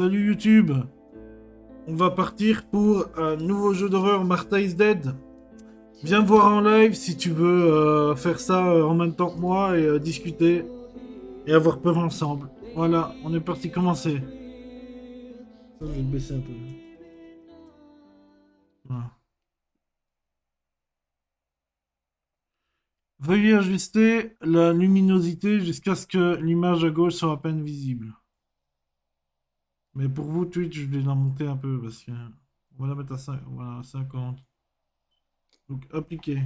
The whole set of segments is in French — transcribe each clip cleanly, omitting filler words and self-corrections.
Salut YouTube, on va partir pour un nouveau jeu d'horreur, Martha is Dead. Viens me voir en live si tu veux faire ça en même temps que moi et discuter et avoir peur ensemble. Voilà, on est parti commencer. Ça, je vais le baisser un peu. Voilà. Veuillez ajuster la luminosité jusqu'à ce que l'image à gauche soit à peine visible. Mais pour vous, Twitch, je vais la monter un peu parce que... On va la mettre à 5, voilà, 50. Donc, appliquer.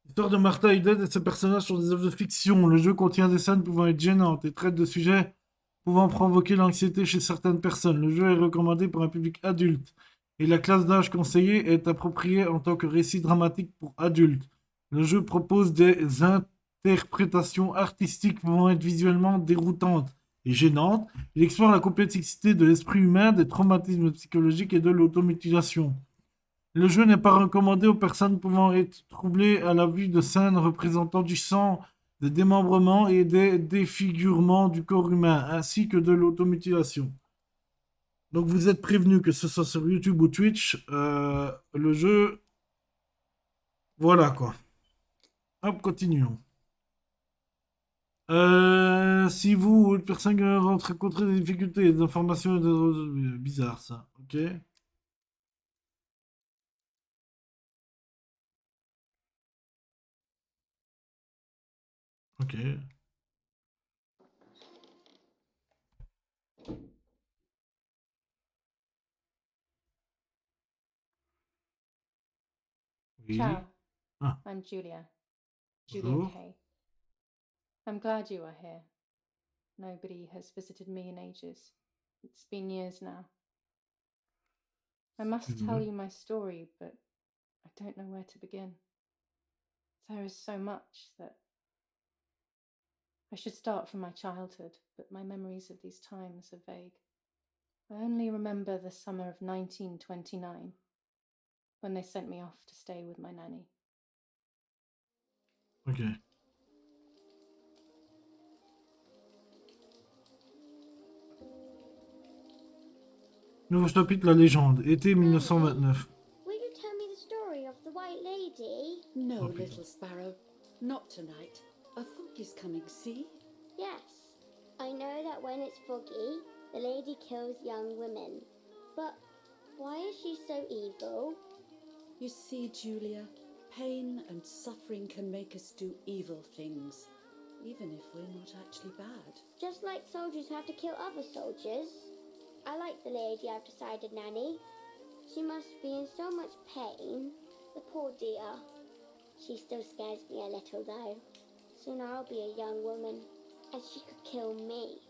L'histoire de Martha Eden et ses personnages sont des œuvres de fiction. Le jeu contient des scènes pouvant être gênantes et traite de sujets pouvant provoquer l'anxiété chez certaines personnes. Le jeu est recommandé pour un public adulte et la classe d'âge conseillée est appropriée en tant que récit dramatique pour adultes. Le jeu propose des interprétations artistiques pouvant être visuellement déroutantes et gênantes. Il explore la complexité de l'esprit humain, des traumatismes psychologiques et de l'automutilation. Le jeu n'est pas recommandé aux personnes pouvant être troublées à la vue de scènes représentant du sang, des démembrements et des défigurements du corps humain, ainsi que de l'automutilation. Donc vous êtes prévenus que ce soit sur YouTube ou Twitch, le jeu... Voilà quoi. Hop, continuons. Si vous ou une personne rencontrez des difficultés, des informations bizarres, ça. Ok. Ok. Oui. Ciao, Ah, I'm Julia bonjour. Kay. I'm glad you are here. Nobody has visited me in ages. It's been years now. I must tell you my story, but I don't know where to begin. There is so much that I should start from my childhood, but my memories of these times are vague. I only remember the summer of 1929, when they sent me off to stay with my nanny. Ok. Nouveau chapitre, la légende. Été 1929. Will you tell me the story of the White Lady? No, Oh, putain. little sparrow. Not tonight. A fog is coming, see? Yes. I know that when it's foggy, the lady kills young women. But why is she so evil? You see, Julia, pain and suffering can make us do evil things, even if we're not actually bad. Just like soldiers have to kill other soldiers. I like the lady I've decided, Nanny. She must be in so much pain. The poor dear. She still scares me a little, though. Soon I'll be a young woman, and she could kill me.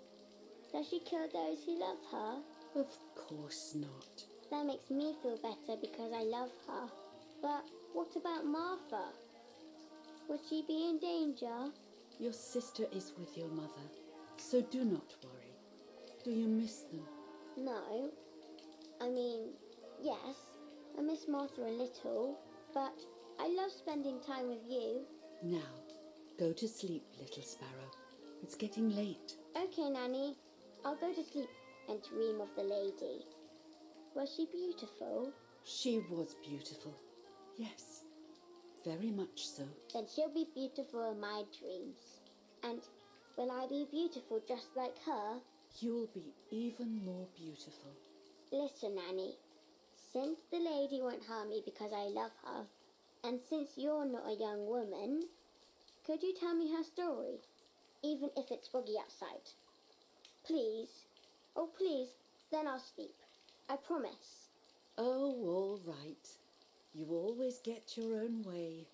Does she kill those who love her? Of course not. That makes me feel better because I love her. But what about Martha? Would she be in danger? Your sister is with your mother, so do not worry. Do you miss them? No. I mean, yes, I miss Martha a little, but I love spending time with you. Now, go to sleep, little sparrow. It's getting late. Okay, Nanny. I'll go to sleep and dream of the lady. Was she beautiful? She was beautiful. Yes, very much so. Then she'll be beautiful in my dreams. And will I be beautiful just like her? You'll be even more beautiful. Listen, Nanny. Since the lady won't harm me because I love her, and since you're not a young woman, could you tell me her story? Even if it's foggy outside. Please. Oh, please. Then I'll sleep. I promise. Oh, all right. You always get your own way.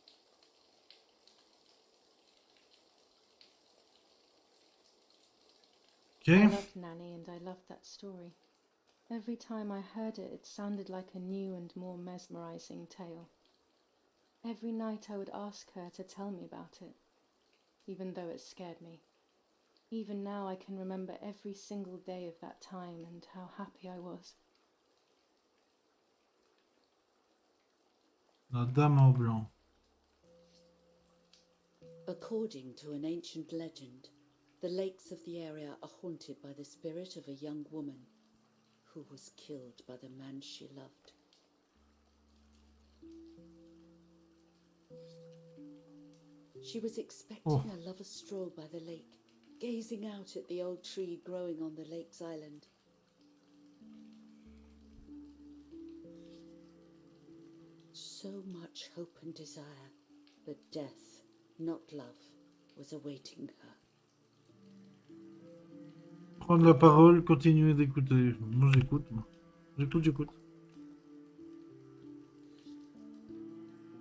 Ok. I loved Nanny and I loved that story. Every time I heard it, it sounded like a new and more mesmerizing tale. Every night I would ask her to tell me about it, even though it scared me. Even now I can remember every single day of that time and how happy I was. La dame en blanc. According to an ancient legend, The lakes of the area are haunted by the spirit of a young woman who was killed by the man she loved. She was expecting a lover's stroll by the lake, gazing out at the old tree growing on the lake's island. So much hope and desire, but death, not love, was awaiting her. Prendre la parole, continuer d'écouter. Moi j'écoute, moi. J'écoute.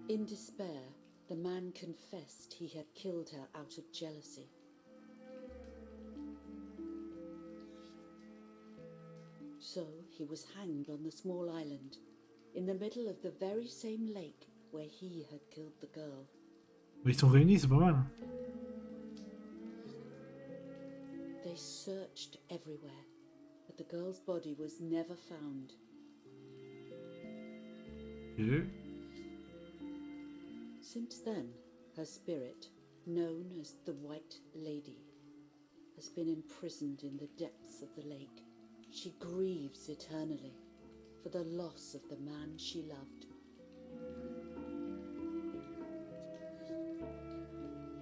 In despair, the man confessed he had killed her out of jealousy. So he was hanged on the small island, in the middle of the very same lake where he had killed the girl. Mais ils sont réunis, c'est pas mal. They searched everywhere, but the girl's body was never found. Ok. Since then, her spirit, known as the White Lady, has been imprisoned in the depths of the lake. She grieves eternally for the loss of the man she loved.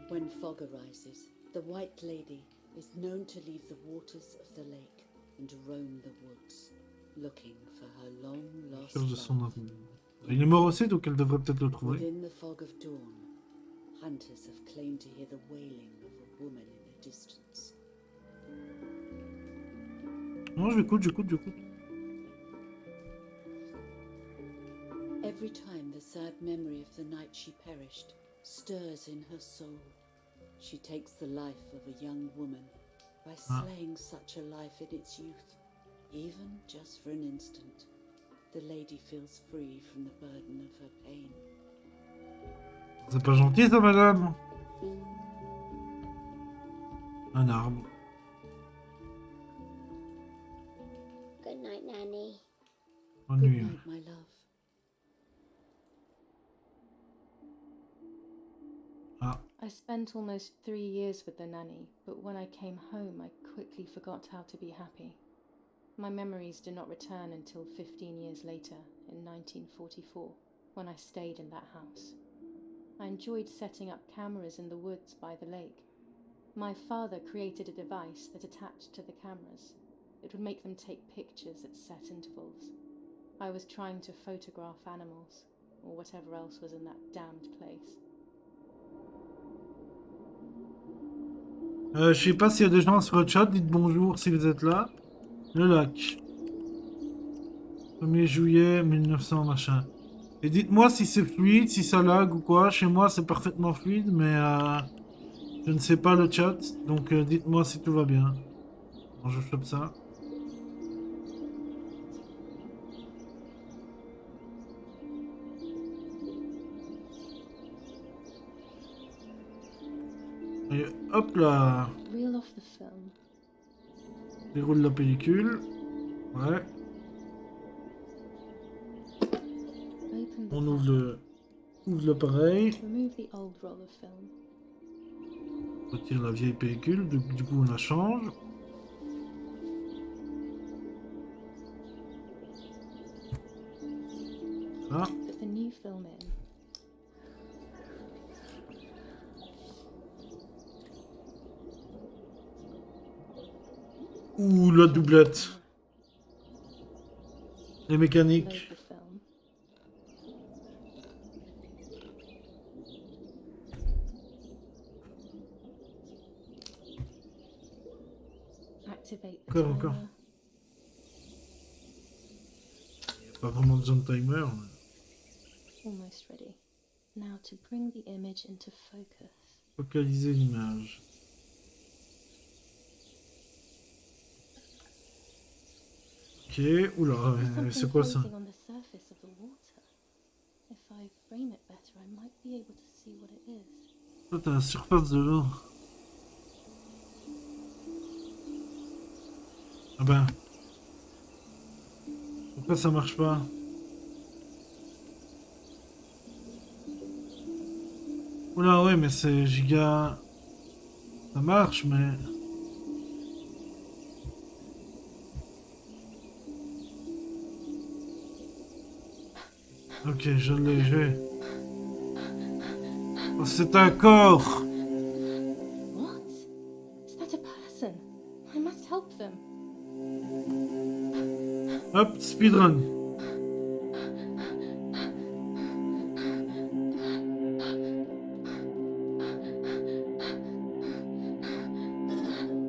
When fog arises, the White Lady is known to leave the waters of the lake and roam the woods, looking for her long-lost Cherche de son love. Il est mort aussi, donc elle devrait peut-être le trouver. Within the fog of dawn, hunters have claimed to hear the wailing of a woman in the distance. Non, j'écoute. Every time the sad memory of the night she perished stirs in her soul, she takes the life of a young woman by slaying such a life in its youth, even just for an instant. The lady feels free from the burden of her pain. C'est pas gentil ça, madame. Un arbre. Good night, Nanny. Good Ennuyeux. night, my love. Ah, I spent almost 3 years with the nanny, but when I came home, I quickly forgot how to be happy. My memories do not return until 15 years later, in 1944, when I stayed in that house. I enjoyed setting up cameras in the woods by the lake. My father created a device that attached to the cameras. It would make them take pictures at set intervals. I was trying to photograph animals, or whatever else was in that damned place. je sais pas s'il y a des gens sur le chat, dites bonjour si vous êtes là. Le lac. 1er juillet 1900 machin. Et dites-moi si c'est fluide, si ça lag ou quoi. Chez moi c'est parfaitement fluide, mais je ne sais pas le chat. Donc dites-moi si tout va bien. Bon, je chope ça. Et hop là. Reel off the film. Déroule la pellicule. Ouais. Open the On file. ouvre l'appareil. Remove the old roll of film. On retire la vieille pellicule. Du coup, on la change. Ah. Put the new film in. Ouh, la doublette. Les Load mécaniques. the film. Activate the Encore. timer. Pas vraiment besoin de timer. Mais... Almost ready. Now to bring the image into focus. Focaliser l'image. Ok, oula, There's c'est something quoi ça? floating on the surface of the water. If I frame it better, I might be able to see what it is. Toi, t'as la surface de l'eau. Ah ben. Pourquoi ça marche pas? Oula, ouais, mais c'est giga. Ça marche, mais. Ok, je l'ai, j'ai. Oh, c'est un corps. What? Is that a person? I must help them. Hop, speedrun.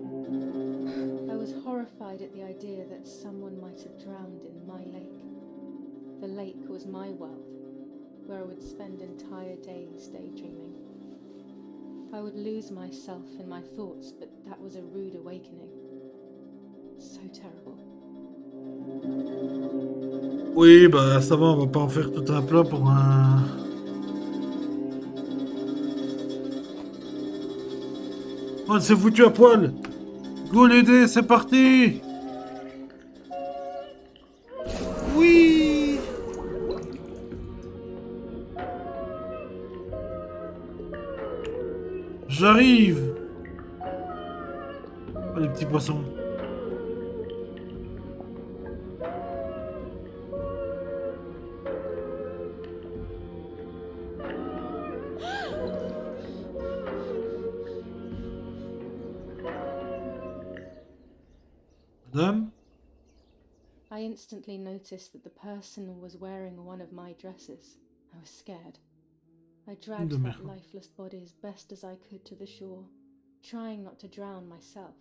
I was horrified at the idea that someone might have drowned in my lake. The lake was my world, where I would spend entire days daydreaming. I would lose myself in my thoughts, but that was a rude awakening. So terrible. Oui, bah ça va, on va pas en faire tout un plat pour un... On s'est foutu à poil. Go l'aider, c'est parti. Oui. J'arrive. Oh, les petits poissons. Madame? I instantly noticed that the person was wearing one of my dresses. I was scared. I dragged De that merde. lifeless body as best as I could to the shore, trying not to drown myself.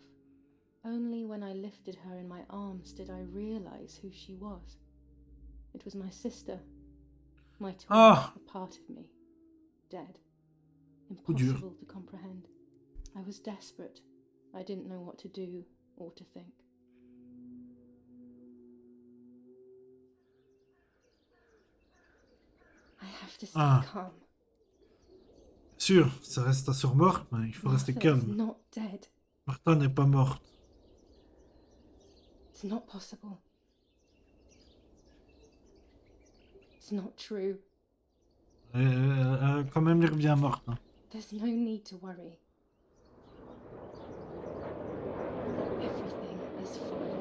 Only when I lifted her in my arms did I realize who she was. It was my sister, my twin, Ah. a part of me, dead. Coup dur. Impossible to comprehend. I was desperate. I didn't know what to do or to think. I have to stay Ah. calm. Sûr, ça reste ta sœur morte, mais il faut rester Martha is calme. not dead. Martha n'est pas morte. It's not possible. It's not true. Elle a quand même l'air bien morte. Hein. There's no need to worry. Everything is fine.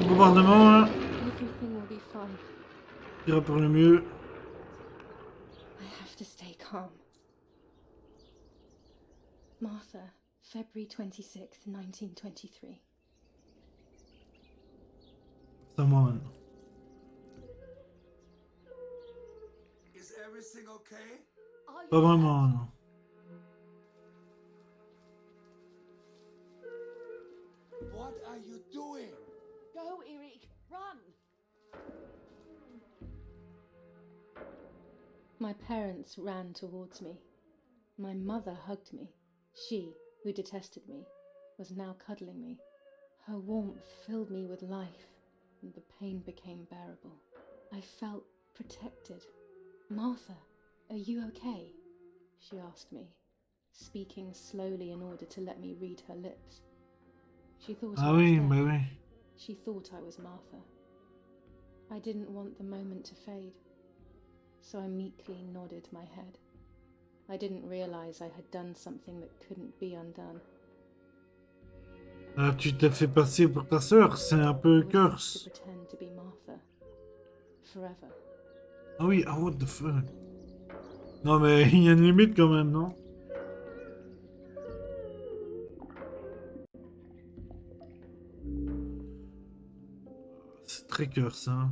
Le bombardement, hein, Everything will be fine. ira pour le mieux. I have to stay calm. Martha, February 26th, 1923. C'est à moi maintenant. Is everything okay? Pas vraiment, non. What are you doing? Go, Eric, run! My parents ran towards me. My mother hugged me. She, who detested me, was now cuddling me. Her warmth filled me with life, and the pain became bearable. I felt protected. Martha, are you okay? She asked me, speaking slowly in order to let me read her lips. She thought I Ah was oui, dead. bah oui. She thought I was Martha. I didn't want the moment to fade, so I meekly nodded my head. I didn't realize I had done something that couldn't be undone. Ah, tu t'es fait passer pour ta sœur, c'est un I peu would have to curse. pretend to be Martha forever. Ah oui, ah what the fuck. Non mais il y a une limite quand même, non? C'est très curse, hein.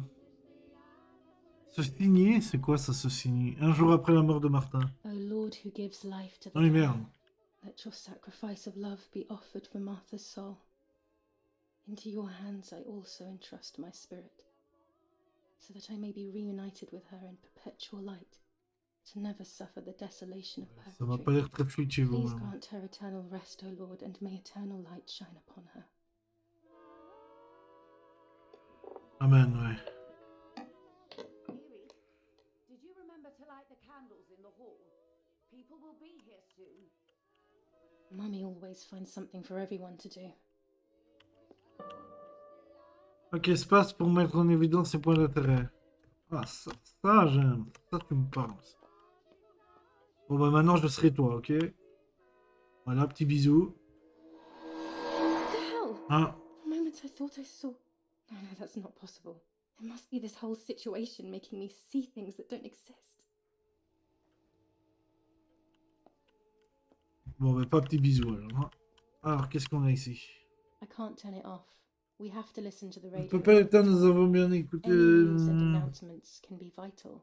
Se signer, c'est quoi ça, se signer? Un jour après la mort de Martin. O Lord who gives life to the Ah oui, dying, merde. let your sacrifice of love be offered for Martha's soul. Into your hands I also entrust my spirit, so that I may be reunited with her in perpetual light, to never suffer the desolation of Ça m'a purgatory. pas l'air très fluide chez vous. Please hein. grant her eternal rest, O Lord, and may eternal light shine upon her. Amen, ouais. Eric, did you remember to light the candles in the hall? People will be here soon. Mummy always finds something for everyone to do. Ok, espace pour mettre en évidence ses points d'intérêt. Ah, ça j'aime. Ça, tu me parles. Bon, bah maintenant, je serai toi, ok? Voilà, petit bisou. What the hell? Hein? For a moment I thought I saw... No, that's not possible. There must be this whole situation making me see things that don't exist. Bon, bah, pas petit bisou alors. Hein. Alors, qu'est-ce qu'on a ici? I can't turn it off. We have to listen to the On radio. peut pas all the l'éteindre, nous time. avons bien écouté. Any news and announcements can be vital.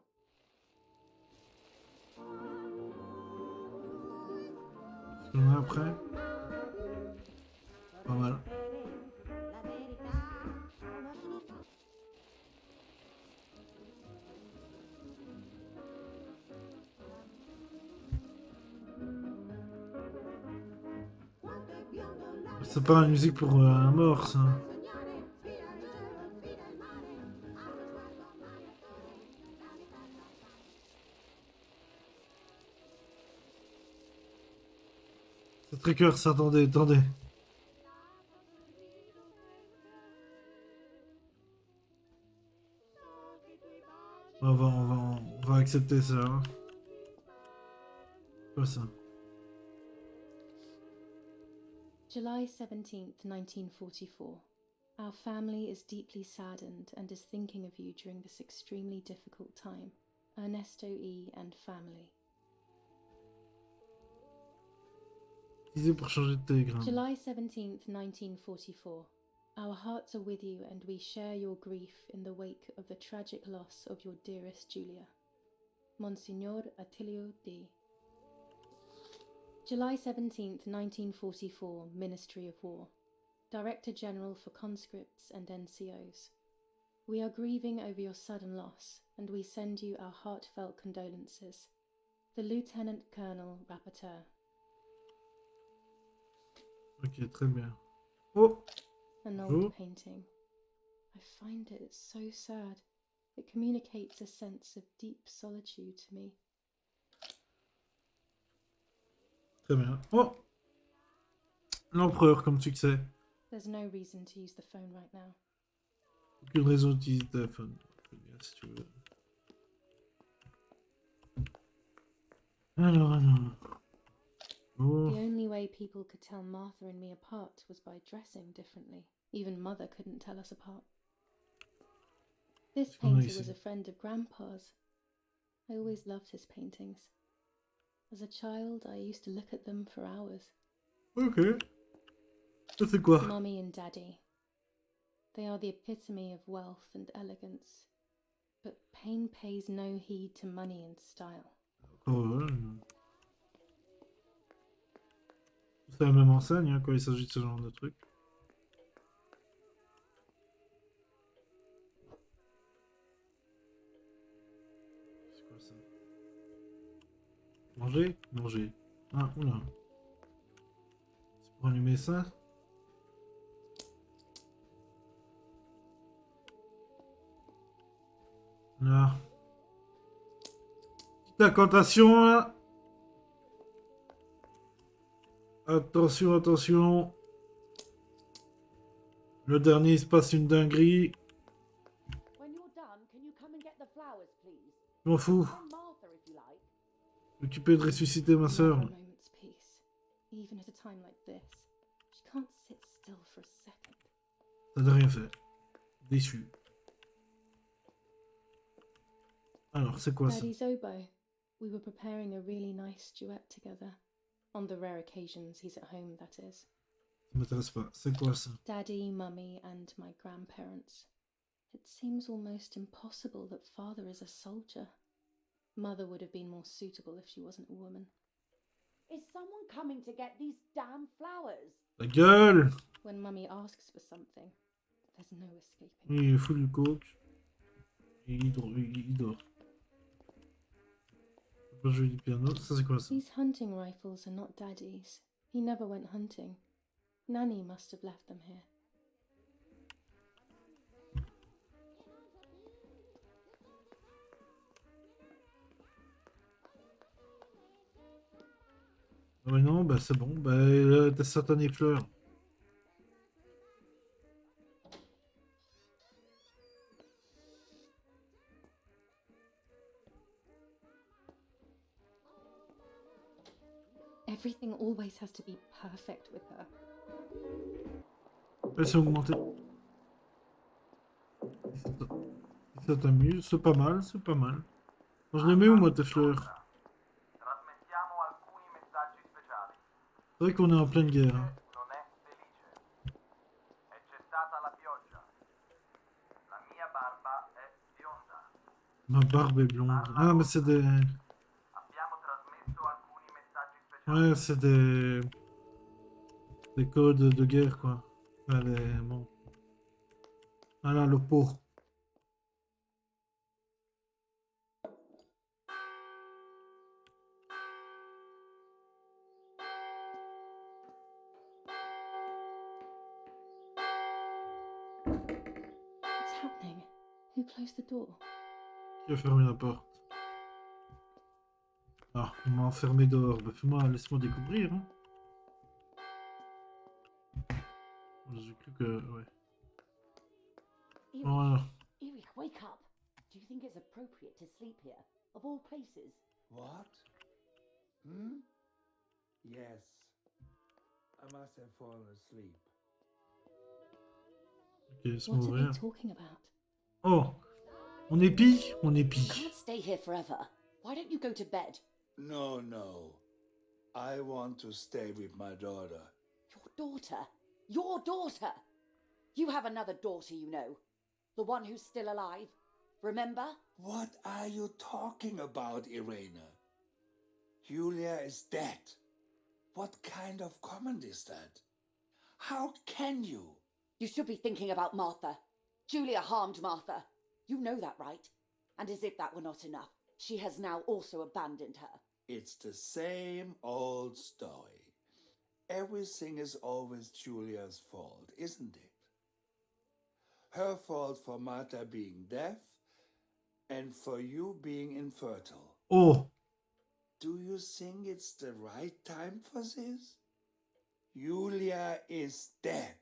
Ce qu'on a après. Pas mal. C'est pas une musique pour un mort, ça. C'est très cœur, ça. Attendez, attendez. On va accepter ça. Hein. Quoi ça? July 17th, 1944. Our family is deeply saddened and is thinking of you during this extremely difficult time. Ernesto E. and family. Disais pour changer de télégramme. July 17th, 1944. Our hearts are with you and we share your grief in the wake of the tragic loss of your dearest Julia. Monsignor Attilio D. July 17th, 1944, Ministry of War. Director General for Conscripts and NCOs. We are grieving over your sudden loss, and we send you our heartfelt condolences. The Lieutenant Colonel Rapporteur. Ok, très bien. Oh! An old Bonjour. painting. I find it so sad. It communicates a sense of deep solitude to me. Très bien. Oh! L'empereur comme succès. There's no reason to use the phone right now. Aucune raison d'utiliser le téléphone. Très bien, si tu veux. Alors. Oh. The only way people could tell Martha and me apart was by dressing differently. Even Mother couldn't tell us apart. This Oh, I painter was see. a friend of Grandpa's. I always loved his paintings. As a child, I used to look at them for hours. Ok. Ça c'est quoi? Mummy and Daddy. They are the epitome of wealth and elegance. But pain pays no heed to money and style. Oh, ouais. C'est la même enseigne hein, quand il s'agit de ce genre de truc. C'est quoi ça? Manger? Manger. Ah, oula. C'est pour allumer ça? Là. Petite incantation là. Attention, attention. Le dernier, il se passe une dinguerie. When you're done, can you come and get the flowers, please? Je m'en fous. And Martha, if you like. Occupé de ressusciter ma sœur. Never a moment's peace. Even at a time like this. She can't sit still for a second. Ça n'a rien fait. Déçu. Alors, c'est quoi ça? Daddy's oboe. We were preparing a really nice duet together. On the rare occasions he's at home, that is. Ça m'intéresse pas. C'est quoi ça? Daddy, Mummy, and my grandparents. It seems almost impossible that Father is a soldier. Mother would have been more suitable if she wasn't a woman. Is someone coming to get these damn flowers? La gueule! When Mummy asks for something, there's no escaping. Il est fou du coke. Et il dort. Je peux pas jouer du piano. Ça, c'est quoi ça? These hunting rifles are not Daddy's. He never went hunting. Nanny must have left them here. Ah ouais, non, bah c'est bon. Bah, là, t'as satané fleurs. Everything always has to be perfect with her. Elle s'est augmentée. Ça t'amuse, c'est pas mal, c'est pas mal. Je les mets où, moi, tes fleurs? Trasmettiamo alcuni messaggi speciali. C'est vrai qu'on est en pleine guerre. Hein. Non è felice. È cessata la pioggia. La mia barba è bionda. Ma barbe est blonde. Ah, mais c'est des... Abbiamo trasmesso alcuni messaggi speciali. Ouais, c'est des... Des codes de guerre, quoi. Allez, bon. Voilà, le pot. What's happening? Who closed the door? Qui a fermé la porte? Ah, on m'a enfermé dehors. Bah, fais-moi, laisse-moi découvrir. Hein. J'ai cru que... Ouais. Erich, Voilà. Erich, wake up. Do you think it's appropriate to sleep here, of all places? What? Hmm? Yes. I must have fallen asleep. Ok, laisse-moi What are ouvrir. they talking about? Oh! On épie? On You épie. can't stay here forever. Why don't you go to bed? No, no. I want to stay with my daughter. Your daughter? Your daughter? You have another daughter, you know. The one who's still alive. Remember? What are you talking about, Irena? Julia is dead. What kind of comment is that? How can you? You should be thinking about Martha. Julia harmed Martha. You know that, right? And as if that were not enough, she has now also abandoned her. It's the same old story. Everything is always Julia's fault, isn't it? Her fault for Martha being deaf and for you being infertile. Oh! Do you think it's the right time for this? Julia is dead,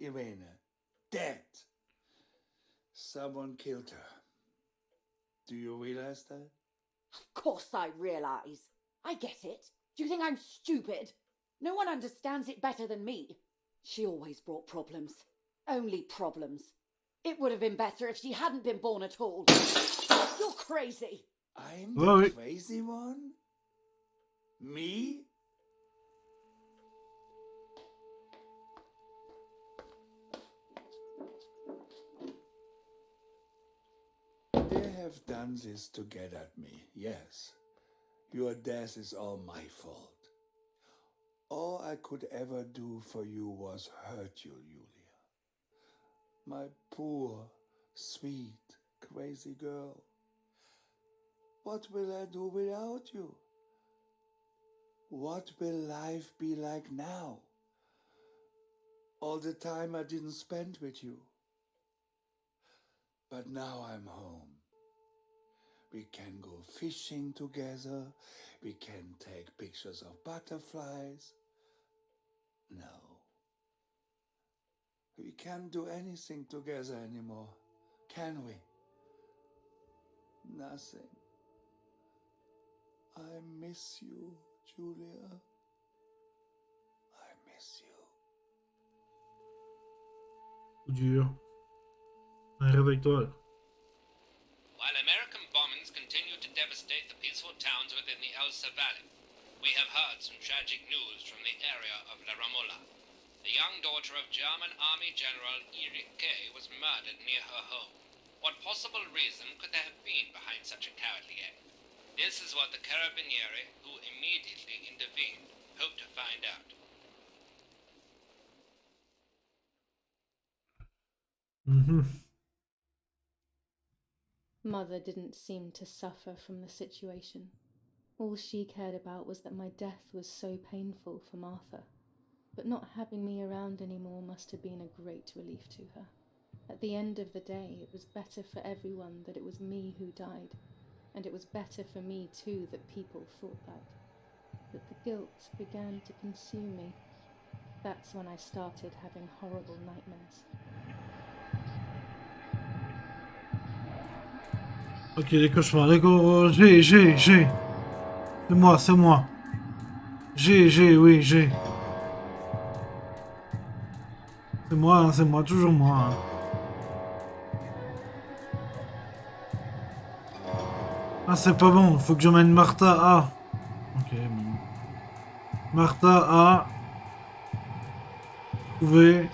Irena. Dead. Someone killed her. Do you realize that? Of course I realize. I get it. Do you think I'm stupid? No one understands it better than me. She always brought problems. Only problems. It would have been better if she hadn't been born at all. You're crazy. I'm Well, the wait. crazy one? Me? They have done this to get at me, yes. Your death is all my fault. All I could ever do for you was hurt you, Julia. My poor, sweet, crazy girl. What will I do without you? What will life be like now? All the time I didn't spend with you. But now I'm home. We can go fishing together. We can take pictures of butterflies. No. We can't do anything together anymore, can we? Nothing. I miss you, Julia. I miss you. Coup dur. Allez, réveille-toi. While American bombings continue to devastate the peaceful towns within the Elsa Valley, we have heard some tragic news from the area of La Ramola. The young daughter of German Army General Erich K. was murdered near her home. What possible reason could there have been behind such a cowardly act? This is what the Carabinieri, who immediately intervened, hope to find out. Mother didn't seem to suffer from the situation. All she cared about was that my death was so painful for Martha. But not having me around anymore must have been a great relief to her. At the end of the day, it was better for everyone that it was me who died. And it was better for me too that people thought that. But the guilt began to consume me. That's when I started having horrible nightmares. Ok, les cauchemars, d'accord. J'ai. C'est moi, c'est moi. Oui, j'ai. C'est moi, toujours moi. Hein. Ah, c'est pas bon. Faut que j'emmène Martha à... Ok, bon. Martha a... trouvé...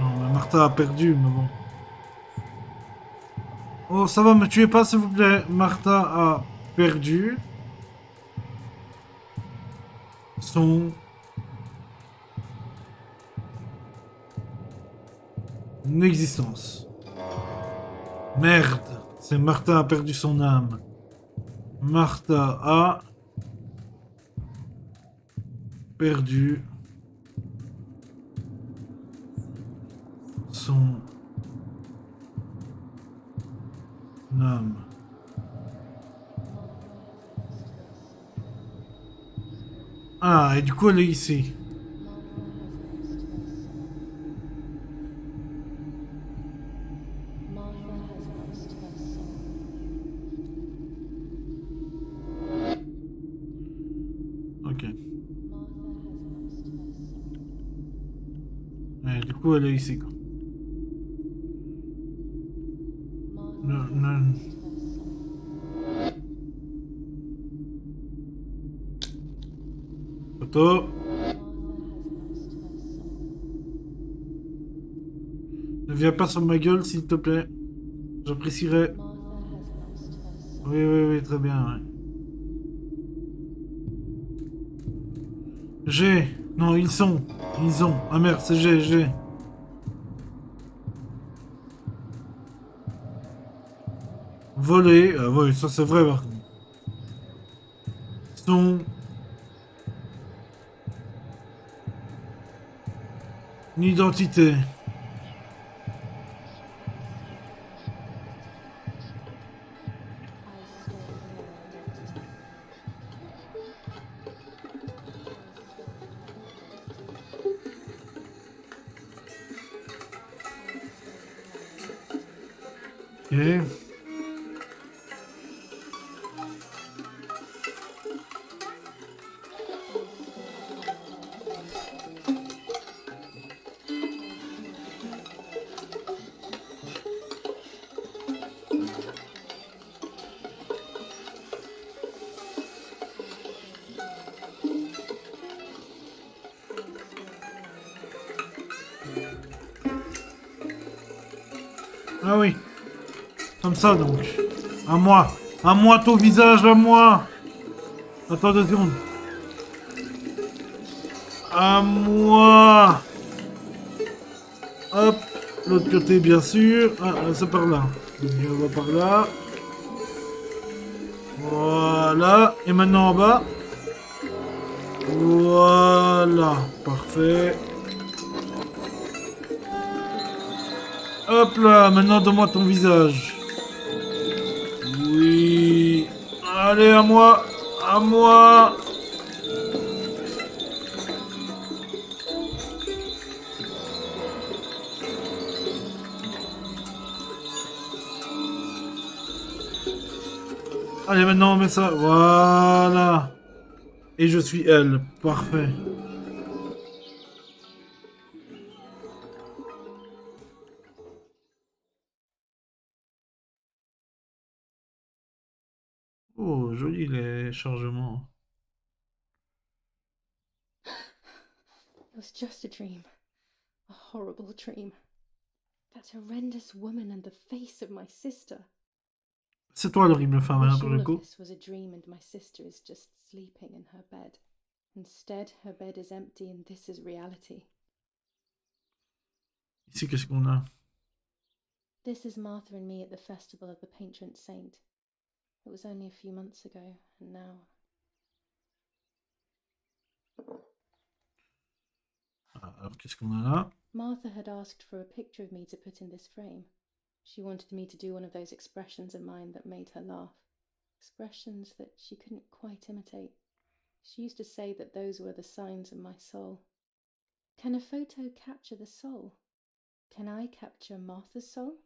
Non, mais Martha a perdu, mais bon. Oh, ça va, me tuez pas, s'il vous plaît. Martha a perdu son existence. Merde, c'est Martha a perdu son âme. Martha a perdu son âme. Ah, et du coup, elle est ici. Martha has lost her soul. Ok. Martha has lost her soul. Et du coup, elle est ici, quoi. Martha Non, has non. lost her soul. Photo. Martha has lost her soul. Ne viens pas sur ma gueule, s'il te plaît. J'apprécierais. Martha has lost her soul. Oui, oui, oui, très bien, ouais. J'ai. Non, ils sont. Ils ont. Ah merde, c'est j'ai. Volé. Ah oui, ça c'est vrai, par contre. Son identité. I stole her identity. I stole her identity. I stole her identity. Ok. I stole her identity. I stole her identity. I stole her identity. I stole her identity. I stole her identity. Ah oui. Comme ça, donc. À moi. À moi ton visage, à moi. Attends 2 secondes. À moi. Hop. L'autre côté, bien sûr. Ah, c'est par là. On va par là. Voilà. Et maintenant en bas. Voilà. Parfait. Hop là. Maintenant, donne-moi ton visage. Oui. Allez, à moi. À moi. Allez, maintenant on met ça. Voilà. Et je suis elle. Parfait. Oh, joli les chargements. It was just a dream. A horrible dream. That horrendous woman and the face of my sister. C'est toi l'horrible femme, I hein, wish pour all le of coup. this was a dream and my sister is just sleeping in her bed. Instead, her bed is empty and this is reality. Ici, qu'est-ce qu'on a? This is Martha and me at the festival of the patron saint. It was only a few months ago, and now... Alors, qu'est-ce qu'on a là? Martha had asked for a picture of me to put in this frame. She wanted me to do one of those expressions of mine that made her laugh. Expressions that she couldn't quite imitate. She used to say that those were the signs of my soul. Can a photo capture the soul? Can I capture Martha's soul?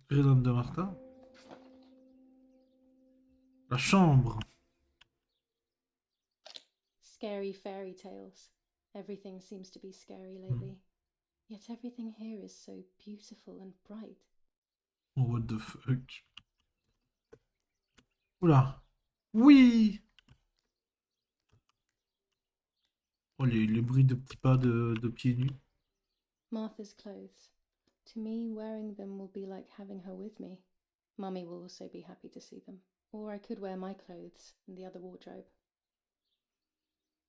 L'homme de Martha. La chambre. Scary fairy tales. Everything seems to be scary lately. Yet everything here is so beautiful and bright. Oh, what the fuck? Oula. Oui. Oh, les bruits de petits pas de pieds nus. Martha's clothes. To me, wearing them will be like having her with me. Mummy will also be happy to see them. Or I could wear my clothes in the other wardrobe.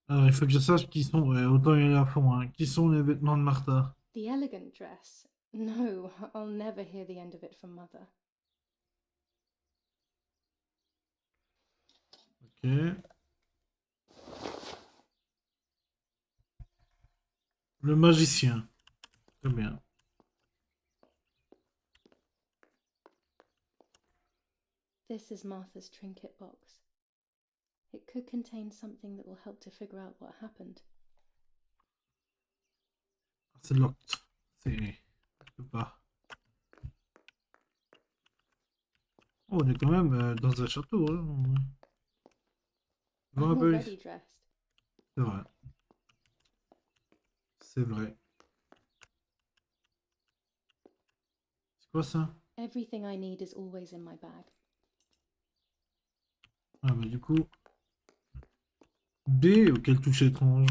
Alors, il faut que je sache qui sont... Ouais, autant y aller à fond, hein. Qui sont les vêtements de Martha? The elegant dress. No, I'll never hear the end of it from Mother. Ok. Le magicien. Très bien. This is Martha's trinket box. It could contain something that will help to figure out what happened. C'est locked. C'est... Je peux pas. Oh, on est quand même dans un château, hein. Tu vois un I'm peu already ici. dressed. C'est vrai. C'est vrai. C'est quoi ça? Everything I need is always in my bag. Ah bah du coup... B, auquel touche étrange.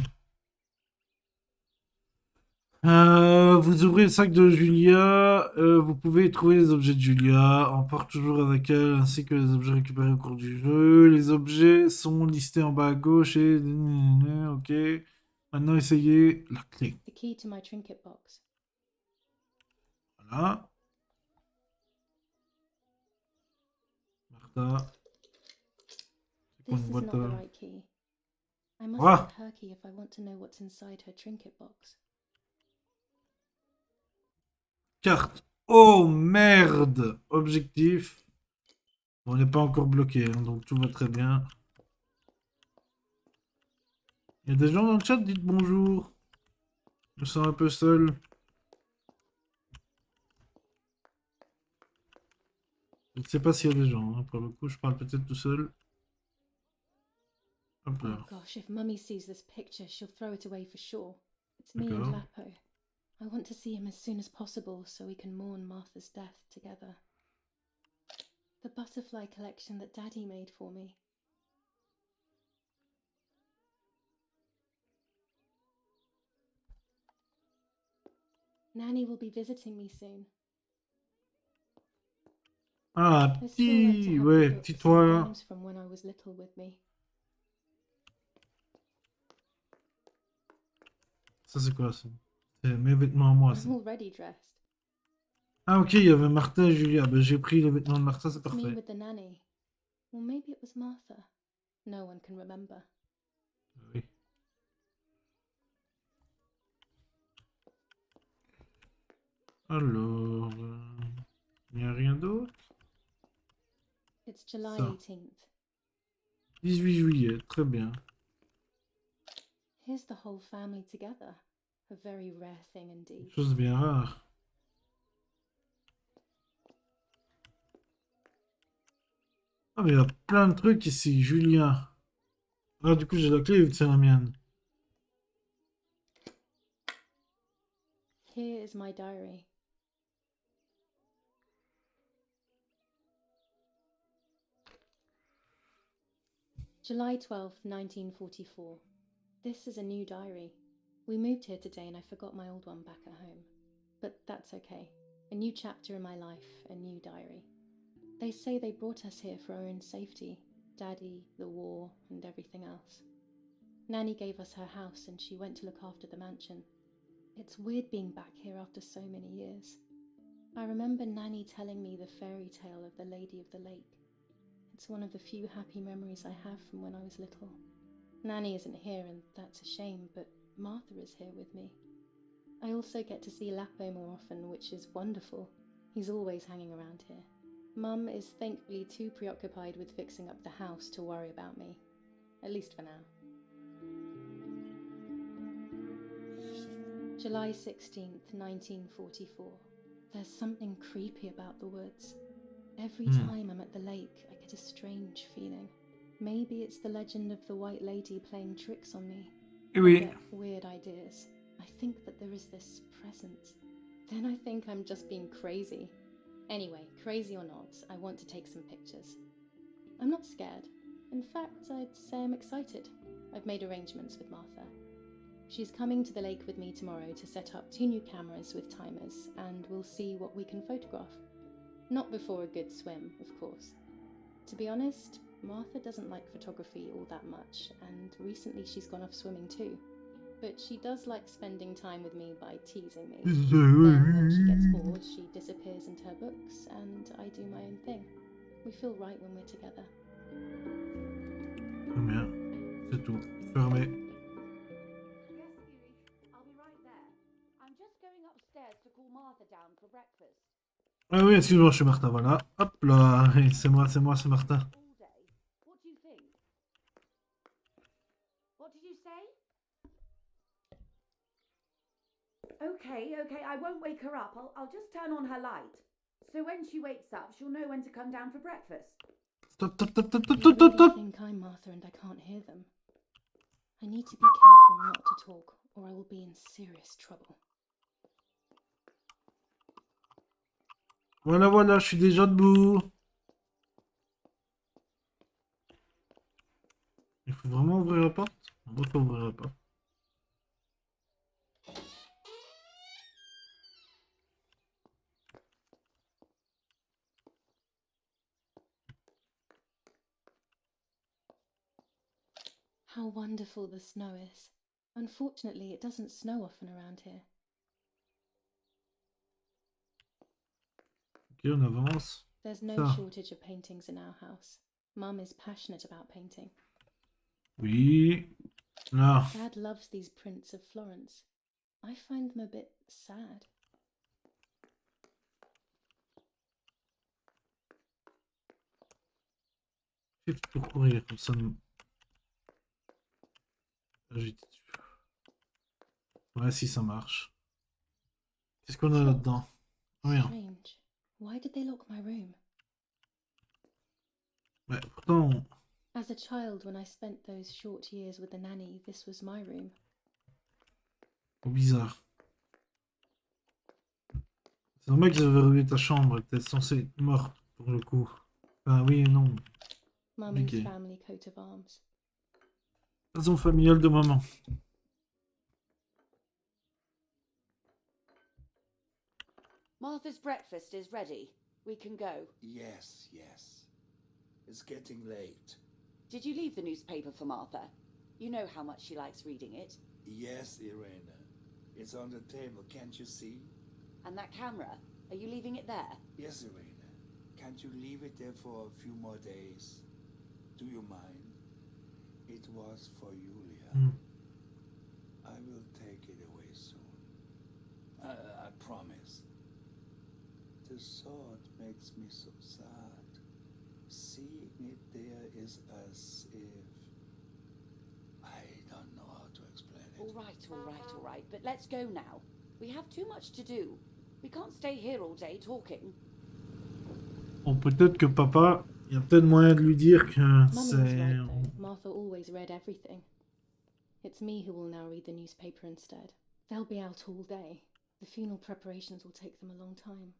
Vous ouvrez le sac de Julia, vous pouvez y trouver les objets de Julia, emporte toujours avec elle, ainsi que les objets récupérés au cours du jeu. Les objets sont listés en bas à gauche et... Ok. Maintenant, essayez la clé. The key to my trinket box. Voilà. Martha. C'est quoi This une is boîte not the right key. I must Ah! get her key if I want to know what's inside her trinket box. Carte. Oh merde! Objectif. On n'est pas encore bloqué, hein, donc tout va très bien. Il y a des gens dans le chat, dites bonjour. Je me sens un peu seul. Je ne sais pas s'il y a des gens, hein. Pour le coup, je parle peut-être tout seul. Hop Oh là. gosh, if Mummy sees this picture, she'll throw it away for sure. It's me and D'accord. Lapo. I want to see him as soon as possible so we can mourn Martha's death together. The butterfly collection that Daddy made for me. Nanny will be visiting me soon. Ah, I still like to petit... have Ouais, the petit books and toit. games from when I was little with me. Ça, c'est quoi, ça? C'est mes vêtements à moi, ça. I'm already dressed. Ah, ok, il y avait Martha et Julia. Ben, j'ai pris les vêtements de Martha, c'est It's me parfait. with the nanny. Or maybe it was Martha. No one can remember. Oui. Alors... Il n'y a rien d'autre? It's July Ça. 18th. 18 juillet, très bien. Here's the whole family together. A very rare thing indeed. Chose bien rare. Ah, mais il y a plein de trucs ici, Julien. Ah, du coup, j'ai la clé vu que c'est la mienne. Here is my diary. July 12th, 1944. This is a new diary. We moved here today and I forgot my old one back at home. But that's okay. A new chapter in my life, a new diary. They say they brought us here for our own safety. Daddy, the war, and everything else. Nanny gave us her house and she went to look after the mansion. It's weird being back here after so many years. I remember Nanny telling me the fairy tale of the Lady of the Lake. It's one of the few happy memories I have from when I was little. Nanny isn't here and that's a shame, but Martha is here with me. I also get to see Lapo more often, which is wonderful. He's always hanging around here. Mum is thankfully too preoccupied with fixing up the house to worry about me. At least for now. July 16th, 1944. There's something creepy about the woods. Every time I'm at the lake, I get a strange feeling. Maybe it's the legend of the White Lady playing tricks on me. I Oui. get weird ideas. I think that there is this presence. Then I think I'm just being crazy. Anyway, crazy or not, I want to take some pictures. I'm not scared. In fact, I'd say I'm excited. I've made arrangements with Martha. She's coming to the lake with me tomorrow to set up 2 new cameras with timers, and we'll see what we can photograph. Not before a good swim, of course. To be honest, Martha doesn't like photography all that much, and recently she's gone off swimming too. But she does like spending time with me by teasing me. Then when she gets bored, she disappears into her books, and I do my own thing. We feel right when we're together. Très bien. C'est tout. Fermé. Yes, Huey, I'll be right there. I'm just going upstairs to call Martha down for breakfast. Ah oui, excuse-moi, je suis Martin, voilà. Hop là, c'est moi, c'est Martin. All day. What do you think? What did you say? Okay, I won't wake her up. I'll just turn on her light. So when she wakes up, she'll know when to come down for breakfast. Stop. They really think I'm Martha and I can't hear them. I need to be careful not to talk, or I will be in serious trouble. Voilà, je suis déjà debout. Il faut vraiment ouvrir la porte? On va pas ouvrir la porte. How wonderful the snow is. Unfortunately, it doesn't snow often around here. Ok, on avance. There's no Ça. shortage of paintings in our house. Mum is passionate about painting. Oui. Là. Dad loves these prints of Florence. I find them a bit sad. Shift pour courir, comme ça. Ouais, si ça marche. Qu'est-ce qu'on a là-dedans? Rien. Strange. Why did they lock my room? Mais pourtant. As a child, when I spent those short years with the nanny, this was my room. Bizarre. C'est normal qu'ils avaient verrouillé ta chambre. T'es censée être morte pour le coup. Enfin, oui et non. Mummy's Ok. family coat of arms. Raison familiale de maman. Martha's breakfast is ready. We can go. Yes. It's getting late. Did you leave the newspaper for Martha? You know how much she likes reading it. Yes, Irena. It's on the table, can't you see? And that camera, are you leaving it there? Yes, Irena. Can't you leave it there for a few more days? Do you mind? It was for Julia. I will take it away soon. I promise. The thought makes me so sad. Seeing it there is as if... I don't know how to explain it. All right. But let's go now. We have too much to do. We can't stay here all day talking. Bon, peut-être que papa, il y a peut-être moyen de lui dire que Mummy was c'est... right, though. Martha always read everything. It's me who will now read the newspaper instead. They'll be out all day. The funeral preparations will take them a long time.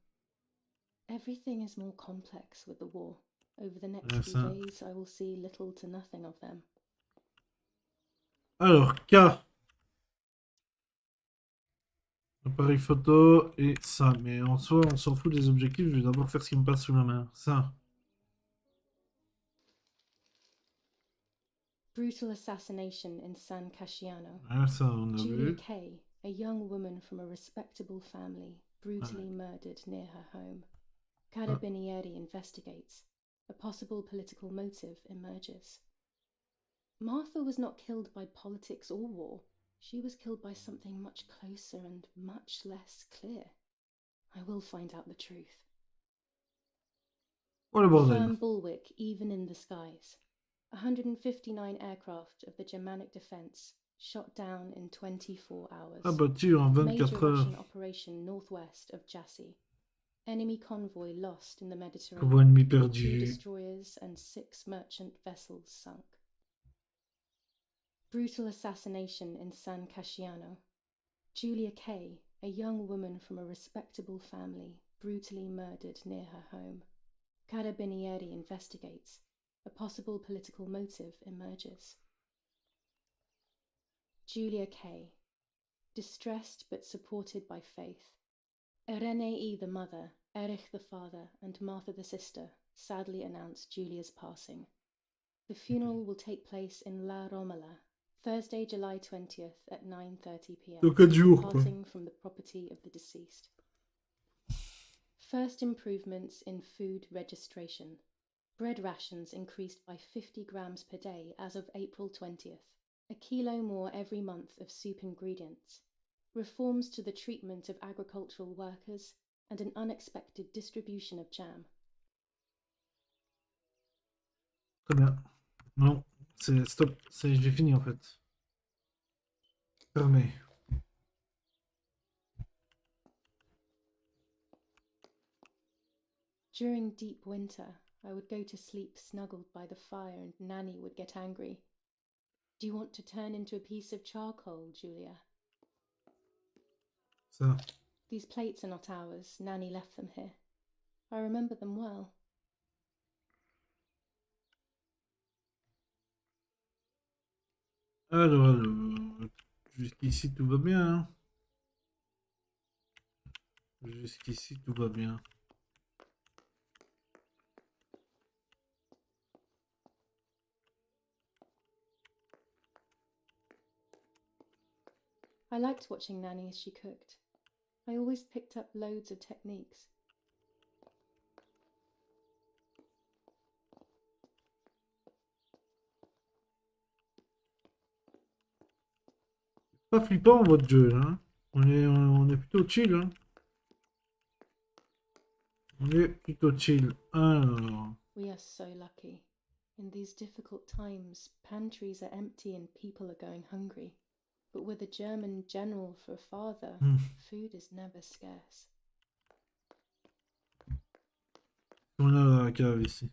Everything is more complex with the war. Over the next few days, I will see little to nothing of them. Alors, K. Appareil photo et ça. Mais en soi, on s'en fout des objectifs. Je vais d'abord faire ce qui me passe sous la main. Ça. Brutal assassination in San Casciano. Ah, ça, on a Julia vu. Kay, a young woman from a respectable family, brutally murdered near her home. Carabinieri investigates. A possible political motive emerges. Martha was not killed by politics or war. She was killed by something much closer and much less clear. I will find out the truth. Oh le bordel. Firm bulwark even in the skies. 159 aircraft of the Germanic defense shot down in 24 hours. Abattu en 24 Major heures. Russian operation northwest of Jassy. Enemy convoy lost in the Mediterranean. Convoi ennemi 2 perdu. destroyers and 6 merchant vessels sunk. Brutal assassination in San Casciano. Julia Kay, a young woman from a respectable family, brutally murdered near her home. Carabinieri investigates. a possible political motive emerges. Julia Kay, distressed but supported by faith. Irenei the mother, Erich the father, and Martha the sister sadly announced Julia's passing. The funeral will take place in La Romola, Thursday, July 20th at 9:30 p.m. Dans 4 jours, quoi. Departing from the property of the deceased. First improvements in food registration. Bread rations increased by 50 grams per day as of April 20th. A kilo more every month of soup ingredients. Reforms to the treatment of agricultural workers and an unexpected distribution of jam. Très bien. Non, c'est stop. J'ai fini en fait. Fermé. During deep winter, I would go to sleep snuggled by the fire and Nanny would get angry. Do you want to turn into a piece of charcoal, Julia? Ça. These plates are not ours. Nanny left them here. I remember them well. Alors, jusqu'ici tout va bien. Hein. Jusqu'ici tout va bien. I liked watching Nanny as she cooked. I always picked up loads of techniques. Pas flippant votre jeu là. Hein. On est plutôt chill. Hein. On est plutôt chill. Alors. We are so lucky. In these difficult times, pantries are empty and people are going hungry. But with a German general for a father, food is never scarce. On a la cave ici.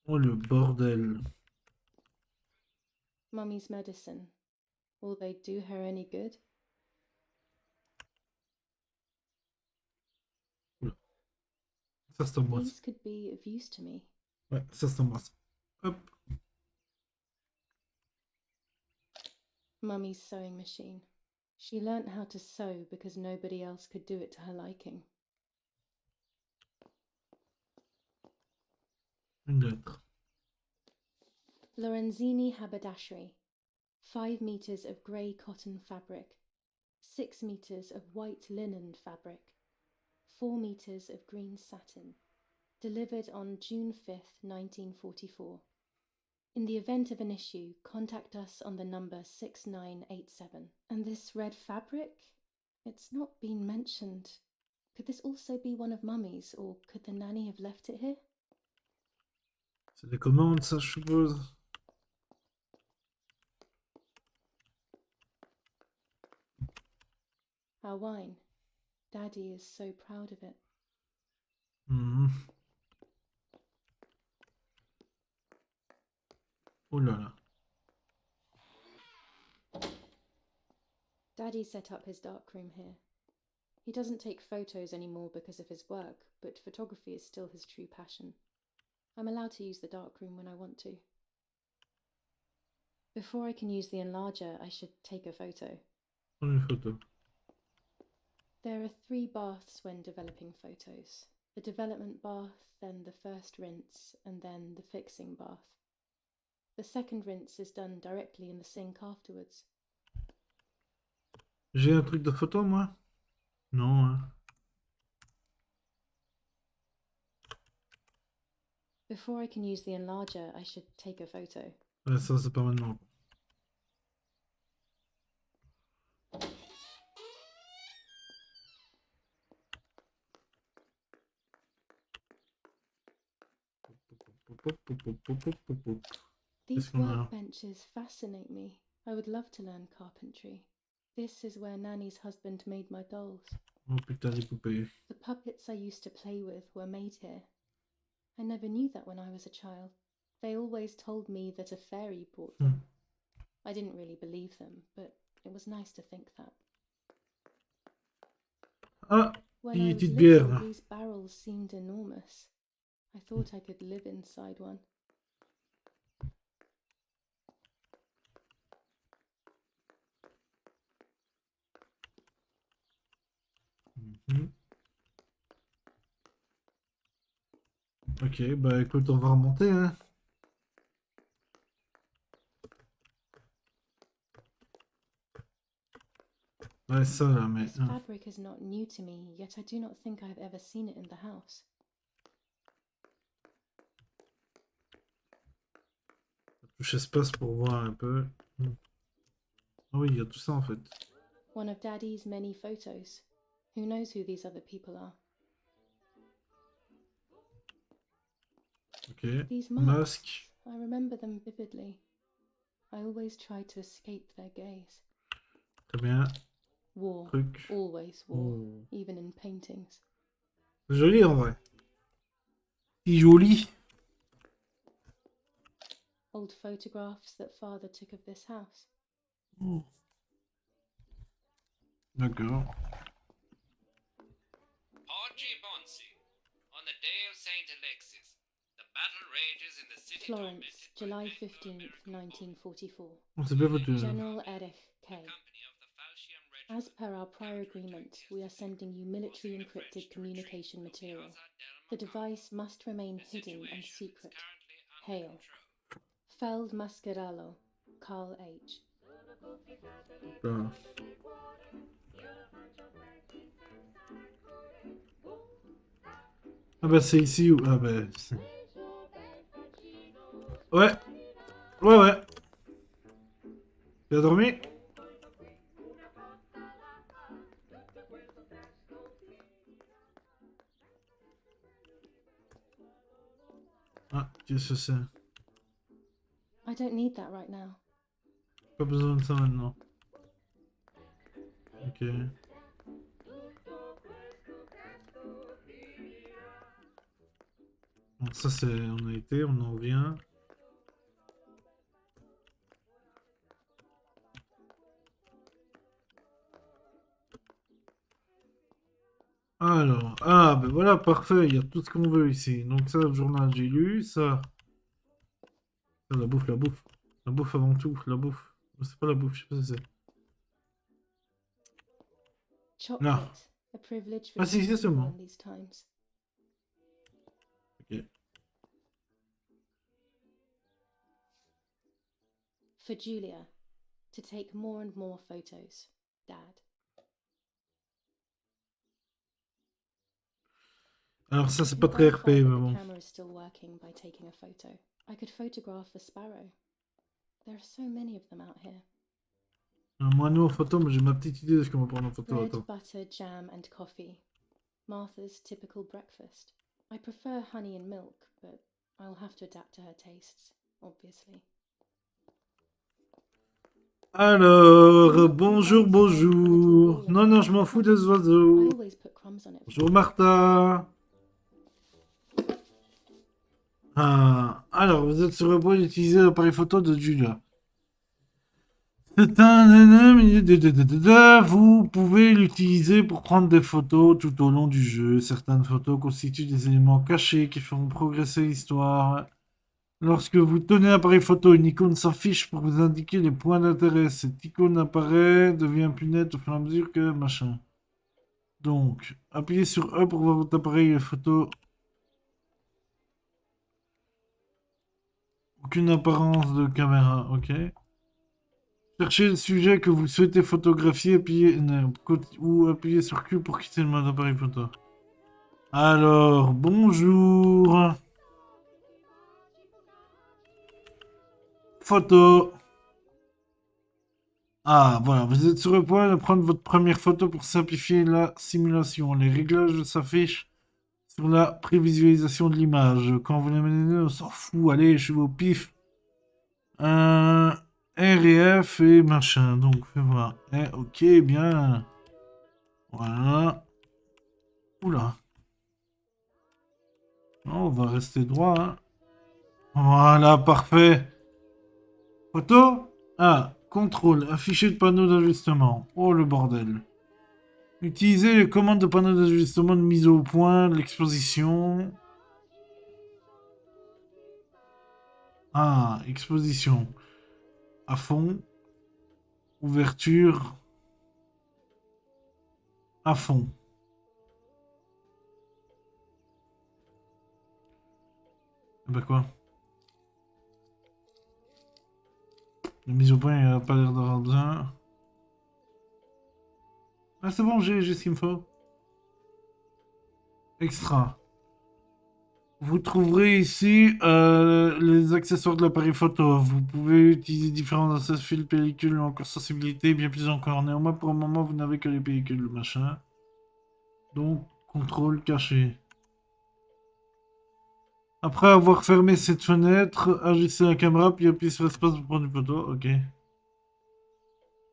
Oh le bordel. Mummy's medicine. Will they do her any good? Ça c'est moi. These could be of use to me. Ouais, ça c'est moi. Hop. Mummy's sewing machine. She learnt how to sew because nobody else could do it to her liking. Une lettre. Lorenzini haberdashery. 5 meters of grey cotton fabric. 6 meters of white linen fabric. 4 meters of green satin. Delivered on June 5th, 1944. In the event of an issue, contact us on the number 6987. And this red fabric? It's not been mentioned. Could this also be one of Mummy's, or could the nanny have left it here? C'est des commandes, ça, je suppose. Our wine. Daddy is so proud of it. Oh là là. Daddy set up his darkroom here. He doesn't take photos anymore because of his work, but photography is still his true passion. I'm allowed to use the darkroom when I want to. Before I can use the enlarger, I should take a photo. Prends une photo. There are 3 baths when developing photos. The development bath, then the first rinse, and then the fixing bath. The second rinse is done directly in the sink afterwards. J'ai un truc de photo, moi? Non, hein. Before I can use the enlarger, I should take a photo. Ouais, ça, c'est pas maintenant. These workbenches fascinate me. I would love to learn carpentry. This is where Nanny's husband made my dolls. Oh putain, les poupées. The puppets I used to play with were made here. I never knew that when I was a child. They always told me that a fairy brought them. I didn't really believe them, but it was nice to think that. Ah, When I was petite little, bière. these barrels seemed enormous. I thought I could live inside one. Mhm. Ok, bah écoute, on va remonter, hein. Ouais, ça là, mais... This fabric is not new to me, yet I do not think I have ever seen it in the house. Touche espace pour voir un peu. Ah oui, il y a tout ça en fait. One of Daddy's many photos. Who knows who these other people are? Ok. These Masque. masks, I remember them vividly. I always tried to escape their gaze. Très bien. War, Truc. always war, Oh. even in paintings. C'est joli en vrai. C'est joli. Old photographs that father took of this house. Oh. D'accord. Oggi Bonsi, on the day of Saint Alexis, the battle rages in the city. Florence, July 15th, 1944. C'est bien foutu. General Erich K. Company of the Falchium Regiment. As per our prior agreement, we are sending you military encrypted communication material. The device must remain hidden and secret. Hail. Feld Mascherello, Carl H. Ah. Ah bah c'est ici où... Ah bah... Ouais. Ouais, ouais. Tu as dormi? Ah, qu'est-ce que c'est? I don't need that right now. Pas besoin de ça maintenant. Ok. Bon, ça c'est... On a été, on en revient. Alors, ah ben voilà, parfait, il y a tout ce qu'on veut ici. Donc ça, le journal, j'ai lu, ça... Ça, la bouffe, la bouffe. La bouffe avant tout, la bouffe. C'est pas la bouffe, je sais pas ce que c'est. Chocolate, a privilege for Ah si, c'est people seulement. in these times. Ok. For Julia, to take more and more photos. Dad. Alors ça, c'est You pas très RP, verify mais that the bon. camera is still working by taking a photo. I could photograph a sparrow. There are so many of them out here. Moi, nous, en photo, mais j'ai ma petite idée de ce qu'on va prendre en photo. Bread, Attends. butter, jam, and coffee. Martha's typical breakfast. I prefer honey and milk, but I'll have to adapt to her tastes, obviously. Alors, bonjour, bonjour. Non, non, je m'en fous des I oiseaux. always put crumbs on it. Bonjour, Martha. Ah, alors, vous êtes sur le point d'utiliser l'appareil photo de Julia. C'est un... Vous pouvez l'utiliser pour prendre des photos tout au long du jeu. Certaines photos constituent des éléments cachés qui feront progresser l'histoire. Lorsque vous tenez l'appareil photo, une icône s'affiche pour vous indiquer les points d'intérêt. Cette icône apparaît, devient plus nette au fur et à mesure que machin. Donc, appuyez sur E pour voir votre appareil photo. Aucune apparence de caméra, ok. Cherchez le sujet que vous souhaitez photographier, ou appuyez sur Q pour quitter le mode appareil photo. Alors, bonjour. Photo. Ah, voilà, vous êtes sur le point de prendre votre première photo pour simplifier la simulation. Les réglages s'affichent sur la prévisualisation de l'image. Quand vous les menez, on s'en fout. Allez, je vais au pif. R et F et machin. Donc, fais voir. Ok, bien. Voilà. Oula. Non, on va rester droit. Hein. Voilà, parfait. Photo. Ah, contrôle. Afficher le panneau d'ajustement. Oh, le bordel. Utilisez les commandes de panneau d'ajustement de mise au point de l'exposition. Ah, exposition. À fond. Ouverture. À fond. Bah quoi? La mise au point, il a pas l'air d'avoir besoin. Ah, c'est bon, j'ai ce qu'il me faut. Extra. Vous trouverez ici les accessoires de l'appareil photo. Vous pouvez utiliser différents accessoires, pellicules ou encore sensibilité, bien plus encore. Néanmoins, pour le moment, vous n'avez que les pellicules, machin. Donc, contrôle caché. Après avoir fermé cette fenêtre, agissez la caméra, puis appuyez sur l'espace pour prendre une photo. Ok.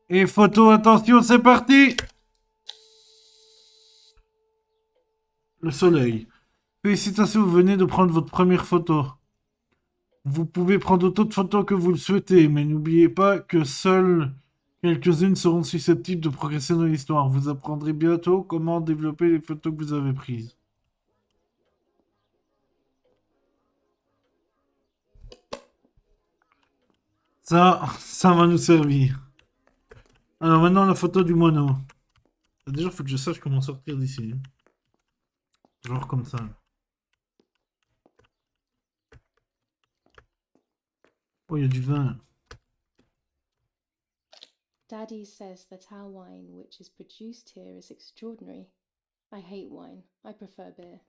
Et photo, attention, c'est parti! Le soleil. Félicitations, vous venez de prendre votre première photo. Vous pouvez prendre autant de photos que vous le souhaitez, mais n'oubliez pas que seules quelques-unes seront susceptibles de progresser dans l'histoire. Vous apprendrez bientôt comment développer les photos que vous avez prises. Ça va nous servir. Alors maintenant, la photo du moineau. Déjà, il faut que je sache comment sortir d'ici. Genre comme ça. Oh, il y a du vin. Daddy says that our wine, which is produced here, is extraordinary. I hate wine. I prefer beer.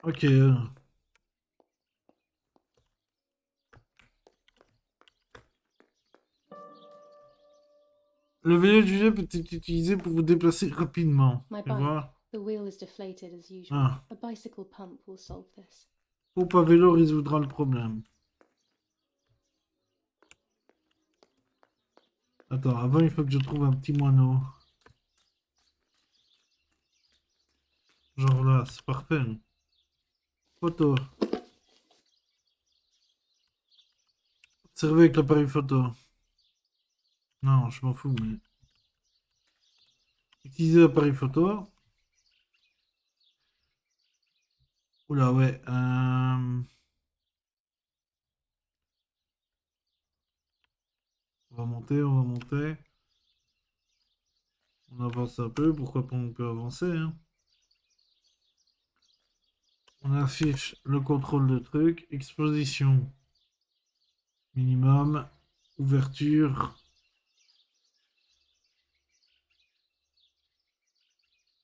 Ok. Le vélo du jeu peut être utilisé pour vous déplacer rapidement. My Tu bike. vois? The wheel is deflated as usual. Ah. A bicycle pump will solve this. Pompe à vélo résoudra le problème. Attends, avant il faut que je trouve un petit moineau. Genre là, c'est parfait. Photo. Observer avec l'appareil photo. Non, je m'en fous, mais... Utiliser l'appareil photo. Oula, ouais. On va monter, on va monter. On avance un peu, pourquoi pas on peut avancer, hein. On affiche le contrôle de truc. Exposition. Minimum. Ouverture.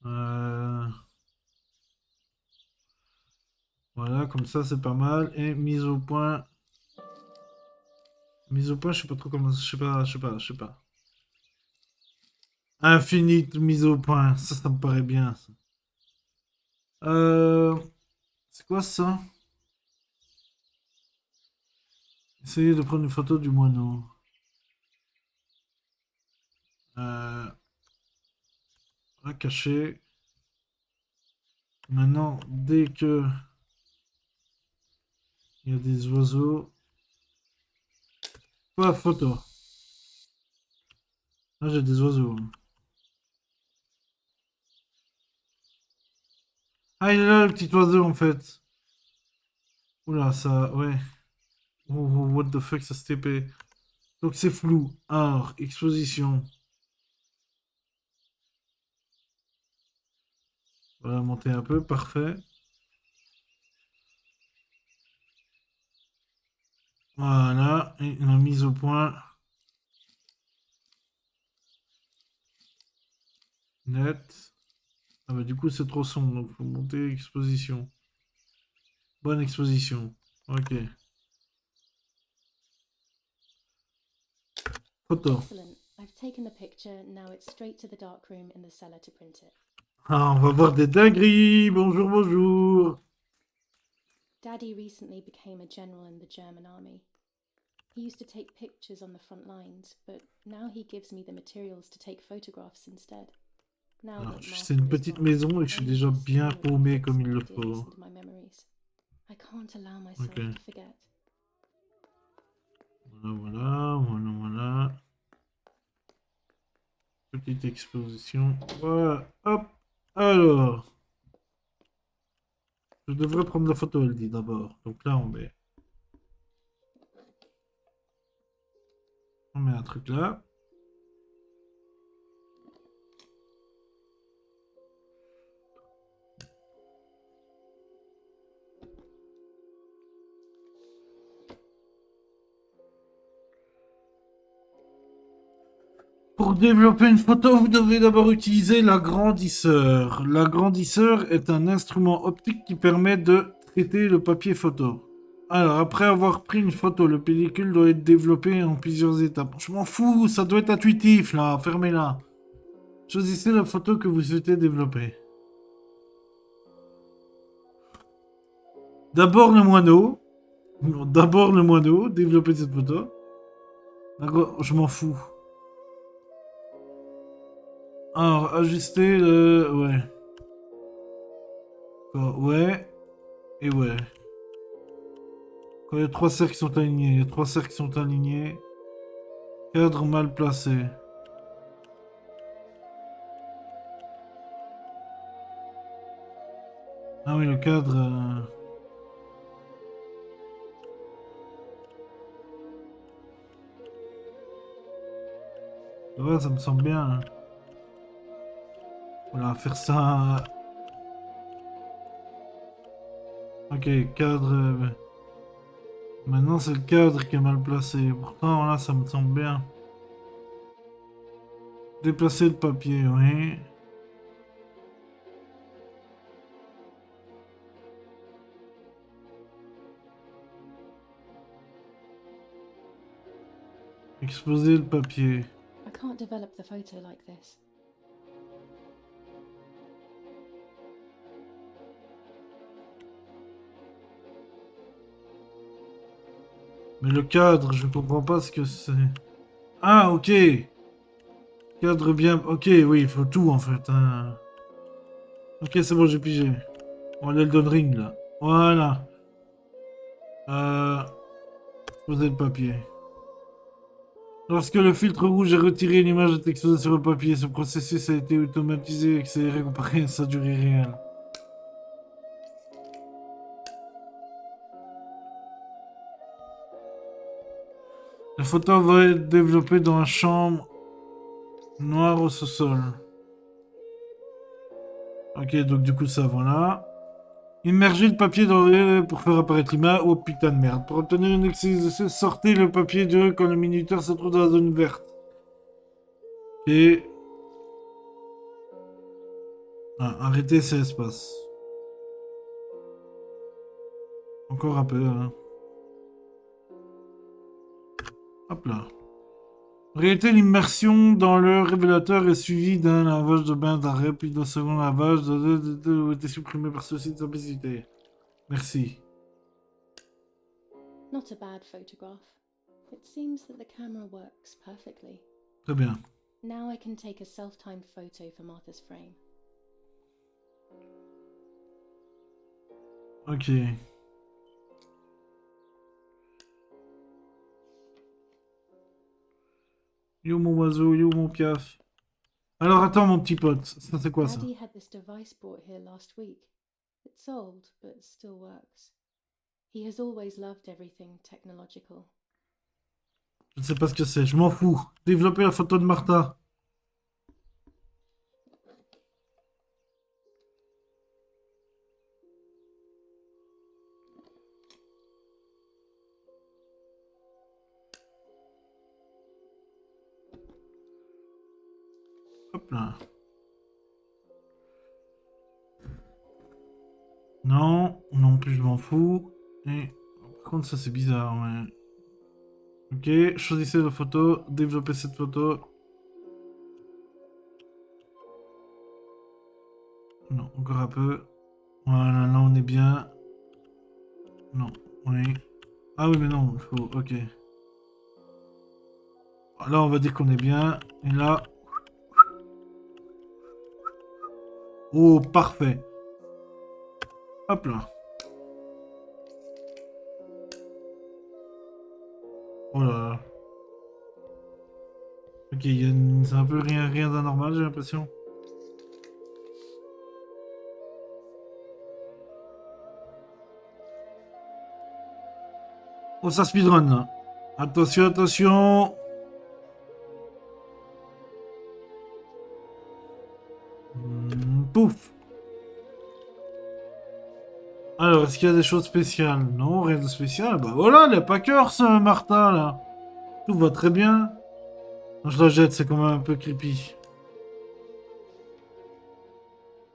Euh, Voilà, comme ça c'est pas mal. Et mise au point. Mise au point, je sais pas trop comment. Je sais pas. Infinite mise au point. Ça me paraît bien. Ça. Euh... C'est quoi ça? Essayez de prendre une photo du moineau. Là, caché. Maintenant, dès que il y a des oiseaux. Pas photo. Là, j'ai des oiseaux. Ah, il est là, le petit oiseau, en fait. Oula, ça, ouais. Oh, what the fuck, ça se TP. Donc, c'est flou. Art, exposition. Voilà, monter un peu, parfait. Voilà, et la mise au point. Net. Ah bah du coup c'est trop sombre, donc faut monter exposition. Bonne exposition. Ok. Photo. Excellent. I've taken the picture. Now it's straight to the dark room in the cellar to print it. Ah, on va voir des dingueries. Bonjour, bonjour. Daddy recently became a general in the German army. He used to take pictures on the front lines, but now he gives me the materials to take photographs instead. Now Alors, that c'est une Martha is petite gone, maison et je suis only déjà this bien memory paumé puts comme il my le ideas faut. into my memories. I can't allow myself Ok. to forget. Voilà. Petite exposition. Voilà. Hop. Alors. Je devrais prendre la photo, elle dit d'abord. Donc là, on met un truc là. Pour développer une photo, vous devez d'abord utiliser l'agrandisseur. L'agrandisseur est un instrument optique qui permet de traiter le papier photo. Alors, après avoir pris une photo, le pellicule doit être développé en plusieurs étapes. Je m'en fous, ça doit être intuitif là, fermez-la. Choisissez la photo que vous souhaitez développer. D'abord le moineau. D'abord le moineau, développer cette photo. D'accord, je m'en fous. Alors, ajuster le... Ouais. Ouais. Et ouais. Quand il y a trois cercles qui sont alignés. Il y a trois cercles qui sont alignés. Cadre mal placé. Ah oui, le cadre... Ouais, ça me semble bien. Hein. Voilà, faire ça... Ok, cadre... Maintenant, c'est le cadre qui est mal placé. Pourtant, là, ça me semble bien. Déplacer le papier, oui. Exposer le papier. I can't develop the photo like this. Mais le cadre, je comprends pas ce que c'est. Ah, ok. Cadre bien... Ok, oui, il faut tout, en fait. Hein. Ok, c'est bon, j'ai pigé. On va Elden Ring, là. Voilà. Exposer le papier. Lorsque le filtre rouge est retiré, l'image est exposée sur le papier. Ce processus a été automatisé et accéléré comparé à sa durée réelle. La photo va être développée dans la chambre noire au sous-sol. Ok, donc du coup ça, voilà. Immergez le papier dans le... pour faire apparaître l'image. Oh putain de merde. Pour obtenir une accélération, sortez le papier de quand le minuteur se trouve dans la zone verte. Ok. Ah, arrêtez ces espaces. Encore un peu, hein. Hop là. En réalité, l'immersion dans le révélateur est suivie d'un lavage de bain d'arrêt, puis d'un second lavage a été supprimé par souci de simplicité. Merci. Not a bad photograph. It seems that the camera works perfectly. Très bien. Now I can take a self-timed photo for Martha's frame. Ok. Yo mon oiseau, yo mon piaf. Alors attends mon petit pote, ça c'est quoi ça? Daddy had this device brought here last week. It's old, but still works. He has always loved everything technological. Je ne sais pas ce que c'est, je m'en fous. Développer la photo de Martha. Hop là. Non, non plus je m'en fous. Et par contre ça c'est bizarre, ouais. Ok, choisissez la photo, développez cette photo. Non, encore un peu. Voilà, là on est bien. Non, oui. Ah oui mais non, il faut, ok. Là on va dire qu'on est bien. Et là... Oh, parfait. Hop là. Oh là là. Ok, c'est un peu rien d'anormal, j'ai l'impression. Oh, ça speedrun là. Attention, attention. Pouf. Alors, est-ce qu'il y a des choses spéciales? Non, rien de spécial. Bah voilà, les Packers, Martha, là. Tout va très bien. Non, je la jette, c'est quand même un peu creepy.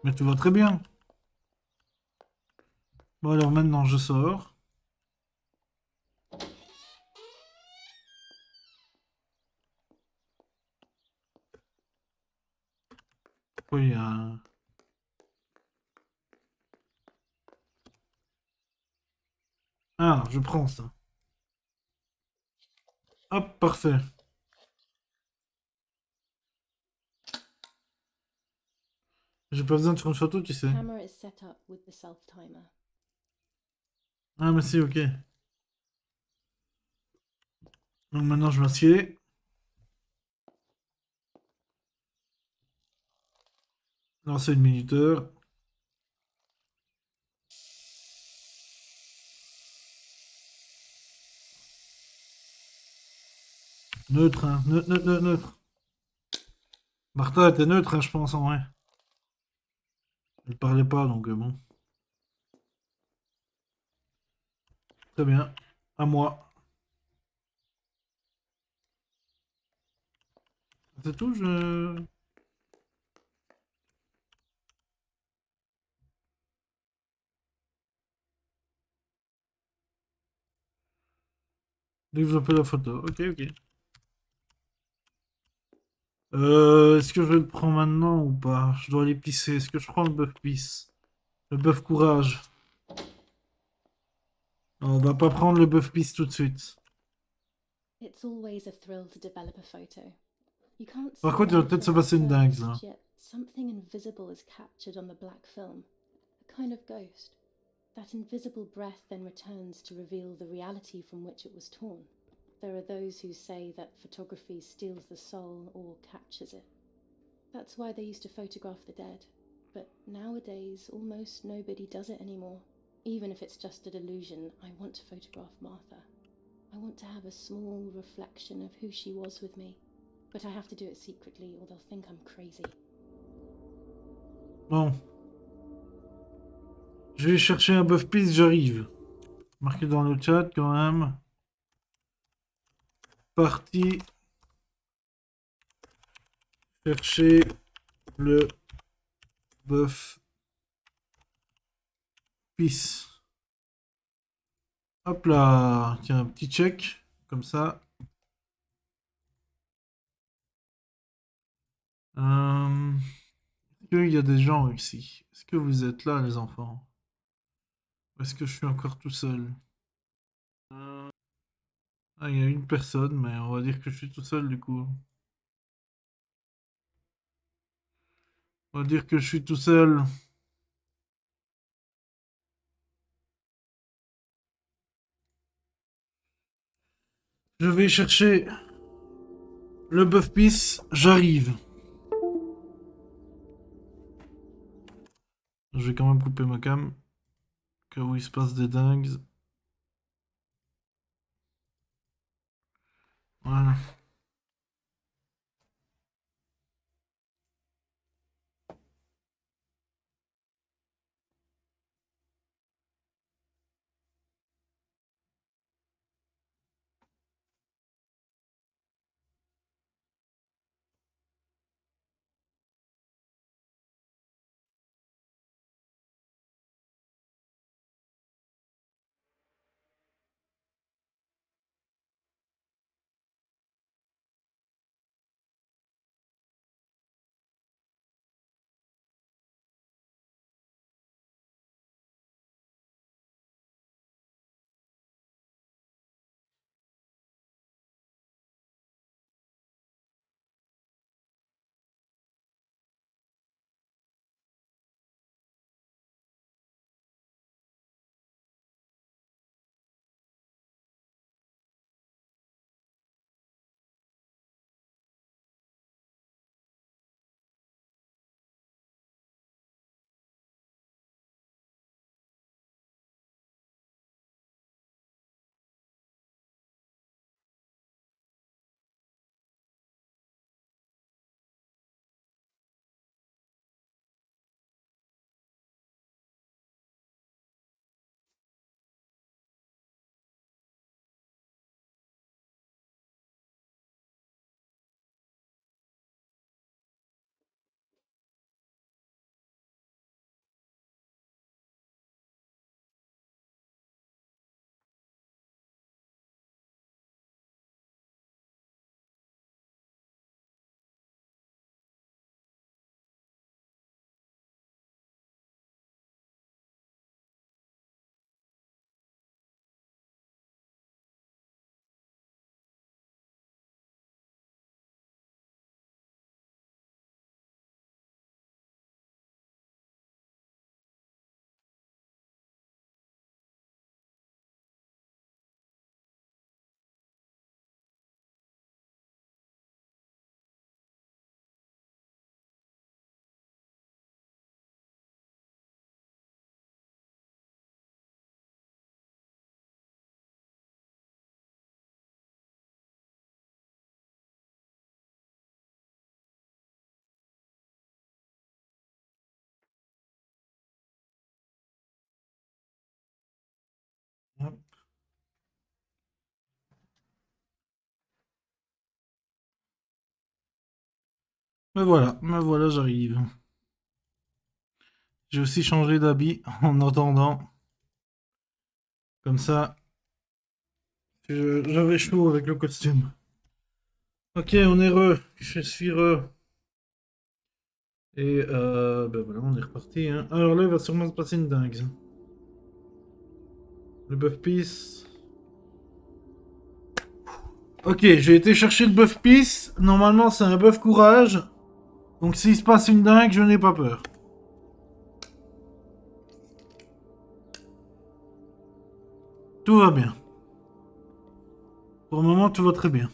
Mais tout va très bien. Bon, alors maintenant, je sors. Oui, il y a... Ah, je prends ça. Hop, parfait. J'ai pas besoin de faire une photo, tu The sais. camera is set up with the self-timer. Ah, mais si, ok. Donc maintenant, je m'assieds. Lancer le minuteur. Neutre, hein. Neutre, neutre, neutre, neutre. Martha était neutre, hein, je pense, en vrai. Elle parlait pas, donc bon. Très bien. À moi. C'est tout, je... Développer la photo. Ok, ok. Est-ce que je le prends maintenant ou pas? Je dois aller pisser. Est-ce que je prends le bœuf pisse? Le bœuf courage. Non, on va pas prendre le bœuf pisse tout de suite. It's always a thrill to develop a photo. You can't Par see contre, il va peut-être se anything at passer une dingue, là. first, yet something invisible is captured on the black film. A kind of ghost. That invisible breath then returns to reveal the reality from which it was torn. There are those who say that photography steals the soul or captures it. That's why they used to photograph the dead. But nowadays, almost nobody does it anymore. Even if it's just a delusion, I want to photograph Martha. I want to have a small reflection of who she was with me. But I have to do it secretly or they'll think I'm crazy. Bon. Je vais chercher un bœuf pisse, j'arrive. Marqué dans le chat, quand même. Parti. Chercher le bœuf pisse. Hop là. Tiens, un petit check. Comme ça. Est-ce qu'il y a des gens ici? Est-ce que vous êtes là, les enfants? Ou est-ce que je suis encore tout seul? Ah, il y a une personne, mais on va dire que je suis tout seul du coup. On va dire que je suis tout seul. Je vais chercher le bœuf pisse, j'arrive. Je vais quand même couper ma cam. Cas où il se passe des dingues. Voilà. me voilà, j'arrive. J'ai aussi changé d'habit en attendant. Comme ça, j'avais chaud avec le costume. Ok, on est heureux. Je suis heureux. Et ben voilà, on est reparti. Hein. Alors là, il va sûrement se passer une dingue. Ça. Le buff peace. Ok, j'ai été chercher le buff peace. Normalement, c'est un buff courage. Donc s'il se passe une dingue, je n'ai pas peur. Tout va bien. Pour le moment, tout va très bien.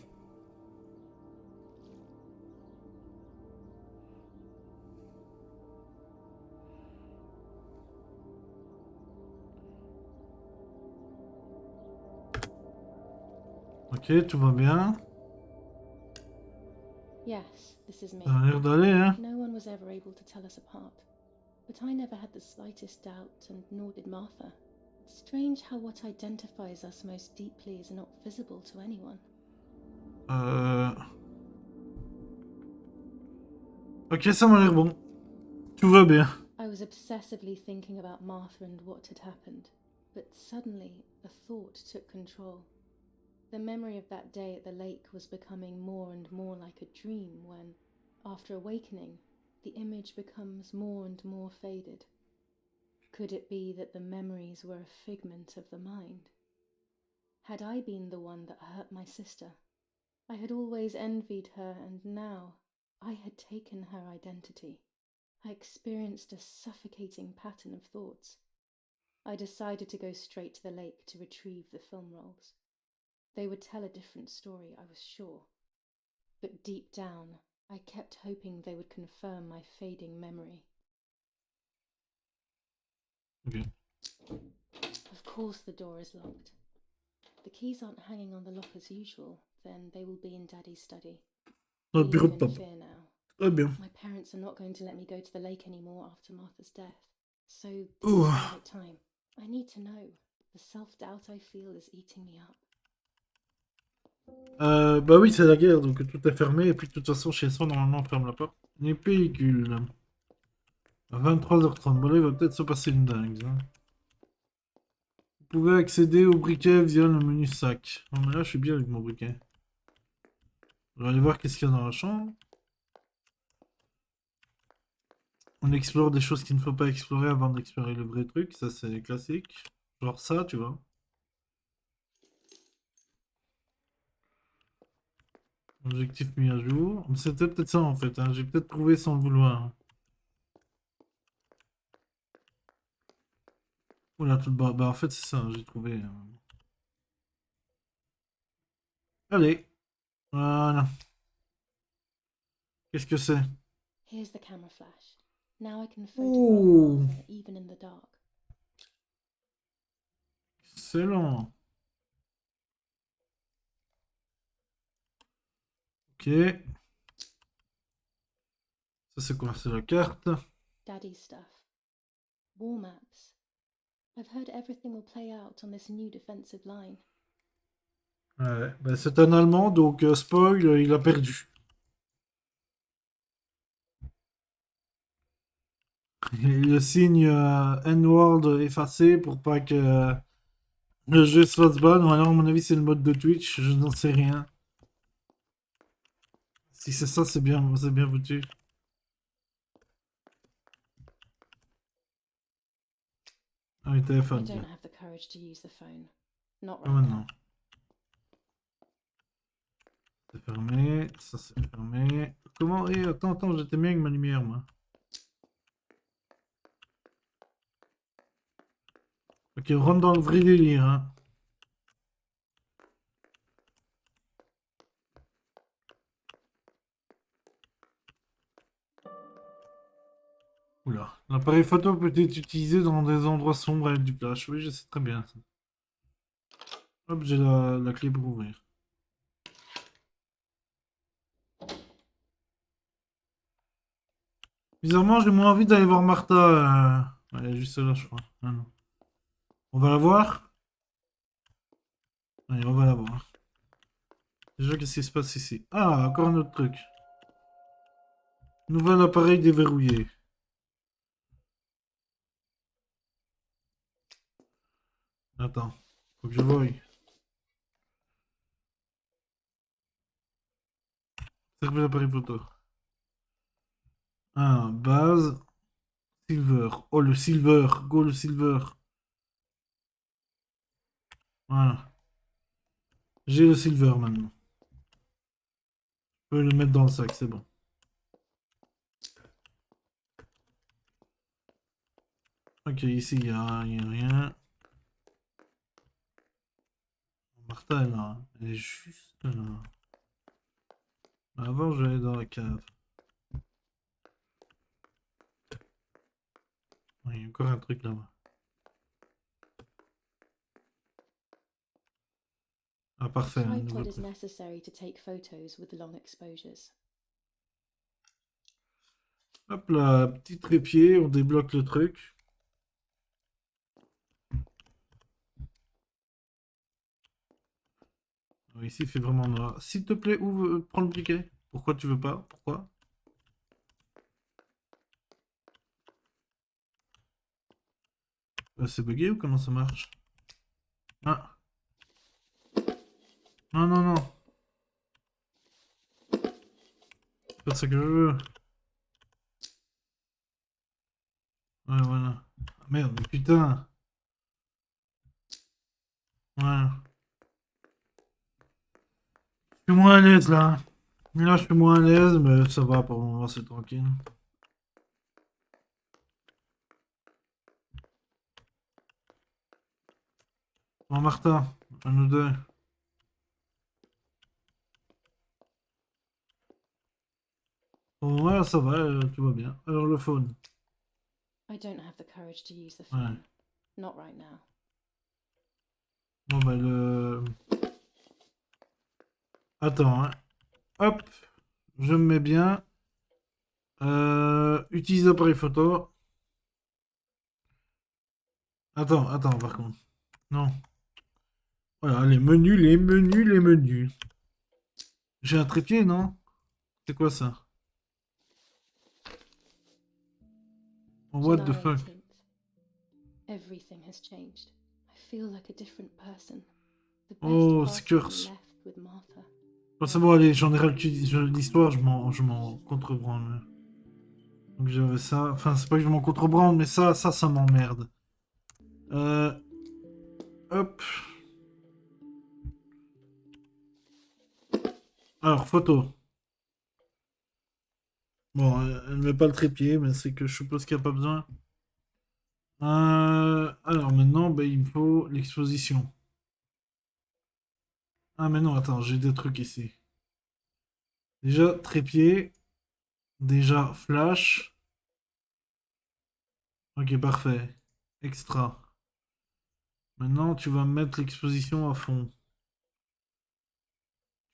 Ok, tout va bien. Yes, this is me. Ça a l'air d'aller, hein. No one was ever able to tell us apart. But I never had the slightest doubt, and nor did Martha. It's strange how what identifies us most deeply is not visible to anyone. Ok, ça m'a l'air bon. Tout va bien. I was obsessively thinking about Martha and what had happened, but suddenly a thought took control. The memory of that day at the lake was becoming more and more like a dream when, after awakening, the image becomes more and more faded. Could it be that the memories were a figment of the mind? Had I been the one that hurt my sister? I had always envied her, and now I had taken her identity. I experienced a suffocating pattern of thoughts. I decided to go straight to the lake to retrieve the film rolls. They would tell a different story, I was sure. But deep down, I kept hoping they would confirm my fading memory. Ok. Of course the door is locked. The keys aren't hanging on the lock as usual, then they will be in Daddy's study. Dans We le bureau live de in papa. fear now. Très bien. My parents are not going to let me go to the lake anymore after Martha's death. So this Ouh. is the right time. I need to know. The self-doubt I feel is eating me up. Bah oui, c'est la guerre, donc tout est fermé. Et puis de toute façon, chez soi, normalement, on ferme la porte. Les pellicules. À 23h30. Bon, là, il va peut-être se passer une dingue. Hein. Vous pouvez accéder au briquet via le menu sac. Non, mais là, je suis bien avec mon briquet. On va aller voir qu'est-ce qu'il y a dans la chambre. On explore des choses qu'il ne faut pas explorer avant d'explorer le vrai truc. Ça, c'est classique. Genre ça, tu vois. Objectif mis à jour. C'était peut-être ça, en fait. Hein. J'ai peut-être trouvé sans le vouloir. Oula, tout le bas. Bah, en fait, c'est ça. J'ai trouvé. Allez. Voilà. Qu'est-ce que c'est? Here's the camera flash. Now I can Ooh. photograph Martha even in the dark. Excellent. Ok. Ça, c'est quoi? C'est la carte. Daddy's stuff. War maps. I've heard everything will play out on this new defensive line. Ouais. Bah, c'est un Allemand, donc spoil, il a perdu. Le signe N-word effacé pour pas que le jeu se fasse ban. Ou alors, à mon avis, c'est le mode de Twitch. Je n'en sais rien. Si c'est ça, c'est bien foutu. Ah oui, I téléphone. don't have the courage to use the phone. Not Ah, right maintenant. now. C'est fermé. Ça, c'est fermé. Comment? Eh, attends, j'étais bien avec ma lumière, moi. Ok, on rentre dans le vrai délire, hein. Oula. L'appareil photo peut être utilisé dans des endroits sombres avec du flash. Oui, je sais très bien ça. Hop, j'ai la clé pour ouvrir. Bizarrement, j'ai moins envie d'aller voir Martha. Elle est juste là, je crois. Ah, non. On va la voir? Allez, on va la voir. Déjà, qu'est-ce qui se passe ici? Ah, encore un autre truc. Nouvel appareil déverrouillé. Attends, faut que je voie. Servez l'appareil photo. Ah, base. Silver. Oh, le silver. Go, le silver. Voilà. J'ai le silver maintenant. Je peux le mettre dans le sac, c'est bon. Ok, ici, il n'y a rien. Martha, elle, là. Elle est juste là. Avant, je vais aller dans la cave. Il y a encore un truc là-bas. Ah, A parfait. Un nouveau tripod is truc. necessary to take photos with long exposures. Hop là, petit trépied, on débloque le truc. Ici, il fait vraiment noir. S'il te plaît, ouvre, prends le briquet. Pourquoi tu veux pas? Pourquoi? C'est bugué ou comment ça marche? Ah, non, non, non. C'est pas ça que je veux. Ouais, voilà. Ah, merde, mais putain. Voilà. Je suis moins à l'aise là. Là, je suis moins à l'aise, mais ça va pour le moment, c'est tranquille. Bon, Martha, à nous deux. Bon, ouais, ça va, tout va bien. Alors, le phone. I don't have the courage to use the Ouais. phone. Not right now. Bon, bah, le. Attends, hein. Hop, je me mets bien. Utilise l'appareil photo. Attends, par contre. Non. Voilà, les menus, les menus, les menus. J'ai un trépied, non? C'est quoi ça? Oh, what the July fuck? 18th. Everything has changed. I feel like a different person. The best Oh, part of me Skurs. left with Martha. Bon, c'est bon, allez, j'en ai ras l'histoire, je m'en contrebranle. Donc j'avais ça. Enfin, c'est pas que je m'en contrebranle, mais ça m'emmerde. Euh, hop. Alors, photo. Bon, elle met pas le trépied, mais c'est que je suppose qu'il n'y a pas besoin. Alors maintenant, ben, il me faut l'exposition. Ah, mais non, attends, j'ai des trucs ici. Déjà, trépied. Déjà, flash. Ok, parfait. Extra. Maintenant, tu vas mettre l'exposition à fond.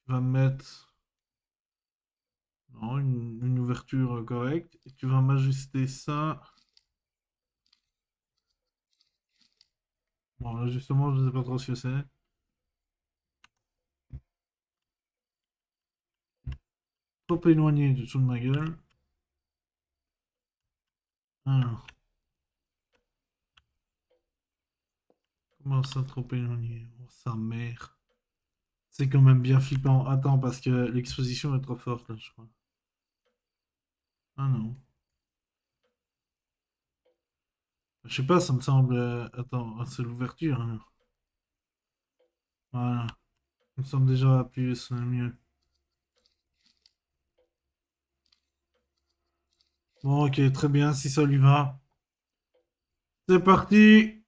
Tu vas mettre non, une ouverture correcte. Et tu vas m'ajuster ça. Bon, là, justement, je ne sais pas trop ce que c'est. Trop éloigné du dessous de ma gueule. Alors, comment ça, trop éloigné? Oh, sa mère. C'est quand même bien flippant. Attends, parce que l'exposition est trop forte, là, je crois. Ah non. Je sais pas, ça me semble. Attends, ah, c'est l'ouverture, hein. Voilà. Ça me semble déjà plus mieux. Bon, ok, très bien, si ça lui va. C'est parti!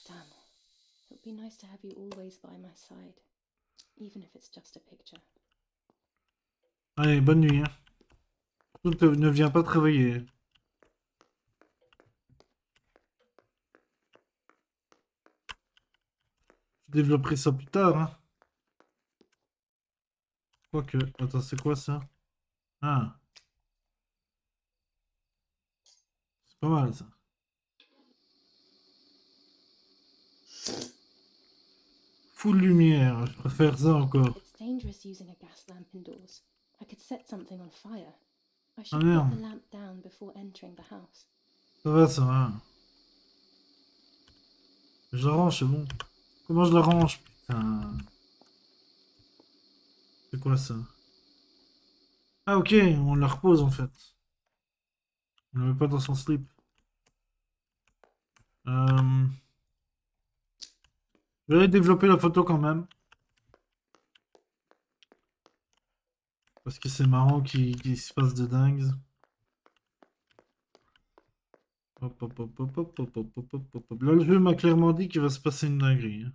Damn. It would be nice to have you always by my side. Even if it's just a picture. Allez, bonne nuit, hein. Surtout, ne viens pas te réveiller. Je développerai ça plus tard, hein. Quoique, attends, c'est quoi ça? Ah, c'est pas mal ça. Full lumière, je préfère ça encore. It's dangerous using a gas lamp indoors. I could set something on fire. I Ah should put merde. the lamp down before entering the house. Ça va, ça va. Je la range, c'est bon. Comment je la range, putain? C'est quoi ça? Ah ok, on la repose en fait. On la met pas dans son slip. Euh... Je vais développer la photo quand même. Parce que c'est marrant qu'il se passe de dingues. Hop, hop, hop, hop, hop, hop, hop, hop, hop, hop. Là, le jeu m'a clairement dit qu'il va se passer une dinguerie. Hein.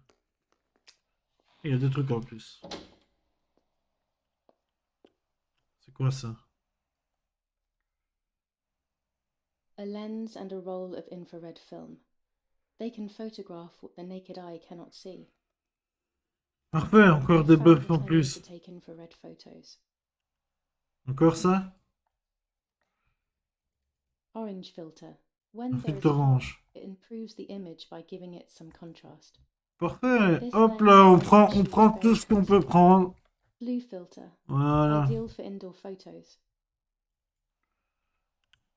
Il y a des trucs en plus. C'est quoi ça? A lens and a roll of infrared film. They can photograph what the naked eye cannot see. Parfait, encore des I've found buffs what en I need plus. to take infrared photos. Encore ça? Orange filter. Un When there is filtre fog, orange. it improves the image by giving it some contrast. Parfait. This Hop lens là, on lets me prend shoot tout very ce qu'on close peut to prendre. Blue filter. Voilà. Ideal for indoor photos.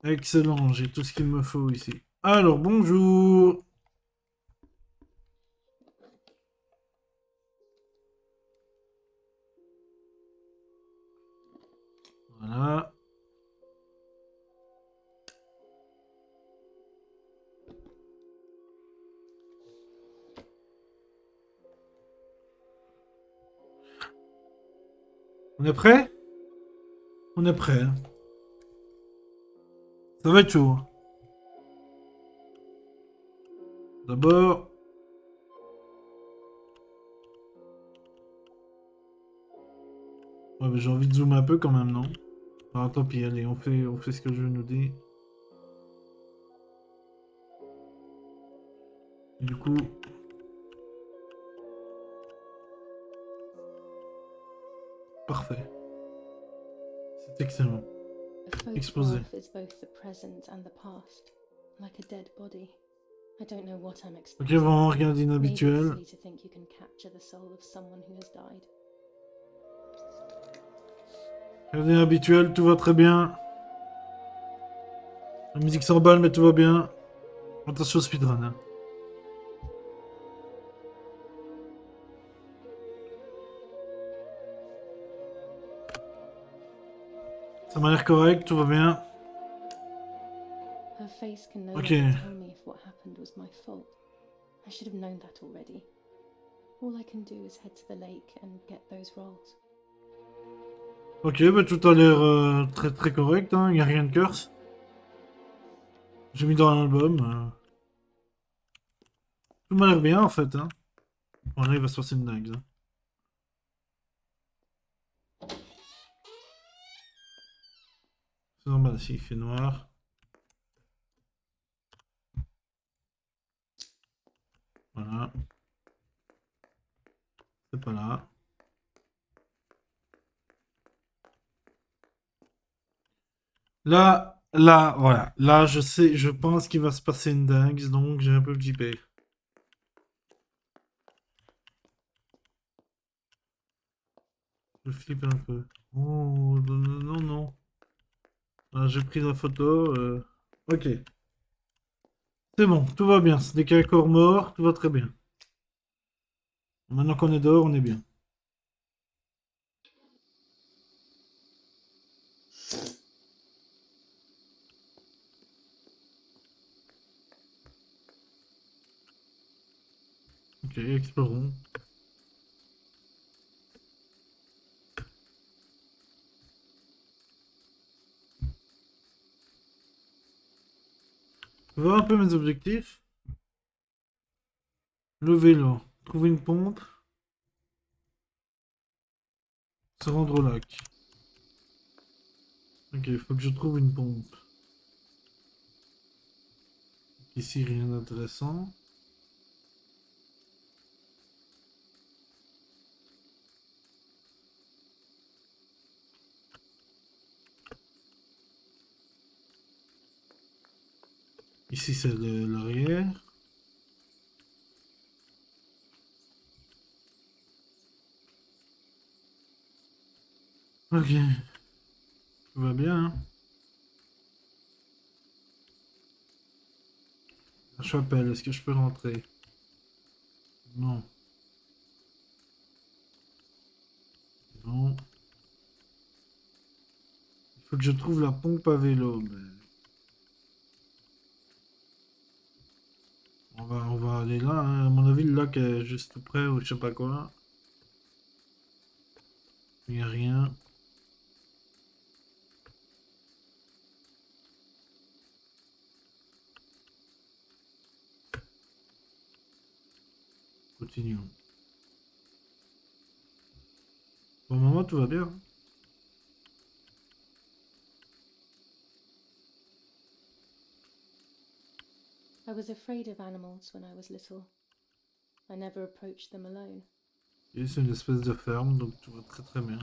Excellent, j'ai tout ce qu'il me faut ici. Alors, bonjour. Voilà. On est prêt? On est prêt. Hein. Ça va être chaud. Hein. D'abord... Ouais, mais j'ai envie de zoomer un peu quand même, non? Ah, tant pis, allez, on fait ce que le jeu nous dit. Du coup... Parfait. C'est excellent. A Exposé. photograph is both the present and the past, like a dead body. I don't know what I'm Ok, expecting. vraiment rien Maybe it's d'inhabituel. silly to think you can capture the soul of someone who has died. Rien d'inhabituel, tout va très bien. La musique s'emballe, mais tout va bien. Attention au speedrun. Hein. Ça m'a l'air correct, tout va bien. Her face can no Okay. longer tell me if what happened was my fault. I should have known that already. All I can do is head to the lake and get those rolls. Ok, bah tout a l'air très très correct, hein. Y a rien de curse. J'ai mis dans l'album. Tout m'a l'air bien en fait. Hein. Bon, là, il va se passer une dingue. Hein. C'est normal, si il fait noir. Voilà. C'est pas là. Là, voilà. Là, je sais, je pense qu'il va se passer une dingue, donc j'ai un peu le JP. Je flippe un peu. Oh, non, non, non. Ah, j'ai pris la photo. Ok. C'est bon, tout va bien. Ce n'est qu'un corps mort, tout va très bien. Maintenant qu'on est dehors, on est bien. Ok, explorons. Je vais voir un peu mes objectifs. Le vélo. Trouver une pompe. Se rendre au lac. Ok, il faut que je trouve une pompe. Ici, rien d'intéressant. Ici, c'est l'arrière. Ok. Tout va bien, hein. La chapelle, est-ce que je peux rentrer? Non. Non. Il faut que je trouve la pompe à vélo. Mais... on va aller là, hein. À mon avis, le lac est juste tout près ou je sais pas quoi. Il n'y a rien. Continuons. Pour le moment, tout va bien. I was afraid of animals when I was little. I never approached them alone. Et c'est une espèce de ferme, donc tout va très très bien.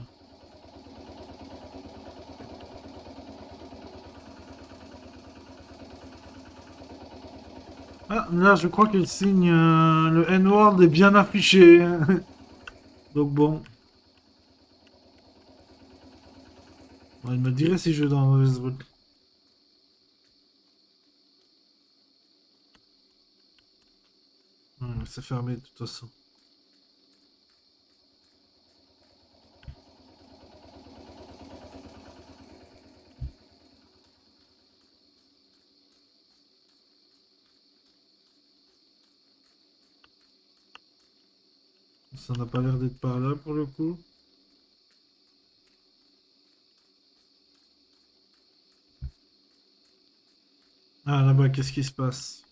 Ah, là, je crois que le signe, le N-word est bien affiché. Donc bon. Ouais, il me dirait si je vais dans la mauvaise route. C'est fermé de toute façon. Ça n'a pas l'air d'être par là pour le coup. Ah là-bas, qu'est-ce qui se passe?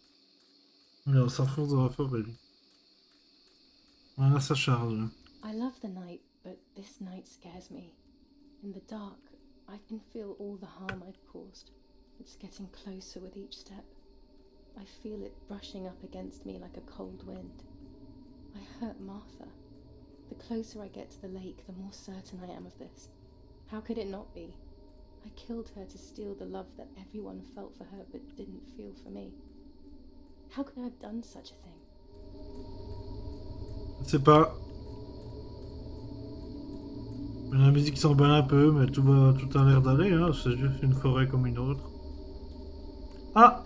Là, on s'enfonce dans la forêt. Voilà, ça charge. I love the night, but this night scares me. In the dark, I can feel all the harm I've caused. It's getting closer with each step. I feel it brushing up against me like a cold wind. I hurt Martha. The closer I get to the lake, the more certain I am of this. How could it not be? I killed her to steal the love that everyone felt for her but didn't feel for me. How could I have done such a thing? Je sais pas. La musique s'emballe un peu, mais tout a l'air d'aller, hein. C'est juste une forêt comme une autre. Ah!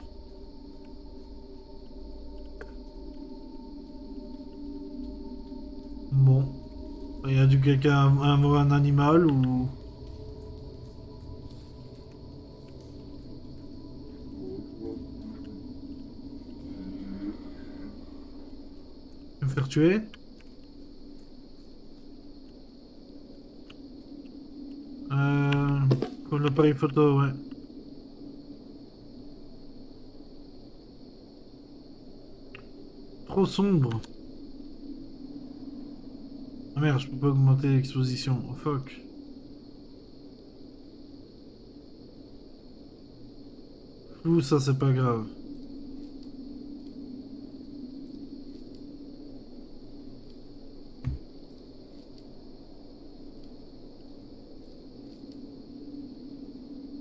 Bon. Il y a dû quelqu'un, un animal ou... Me faire tuer? Comme l'appareil photo, ouais. Trop sombre. Ah merde, je peux pas augmenter l'exposition. Oh fuck. Flou, ça c'est pas grave.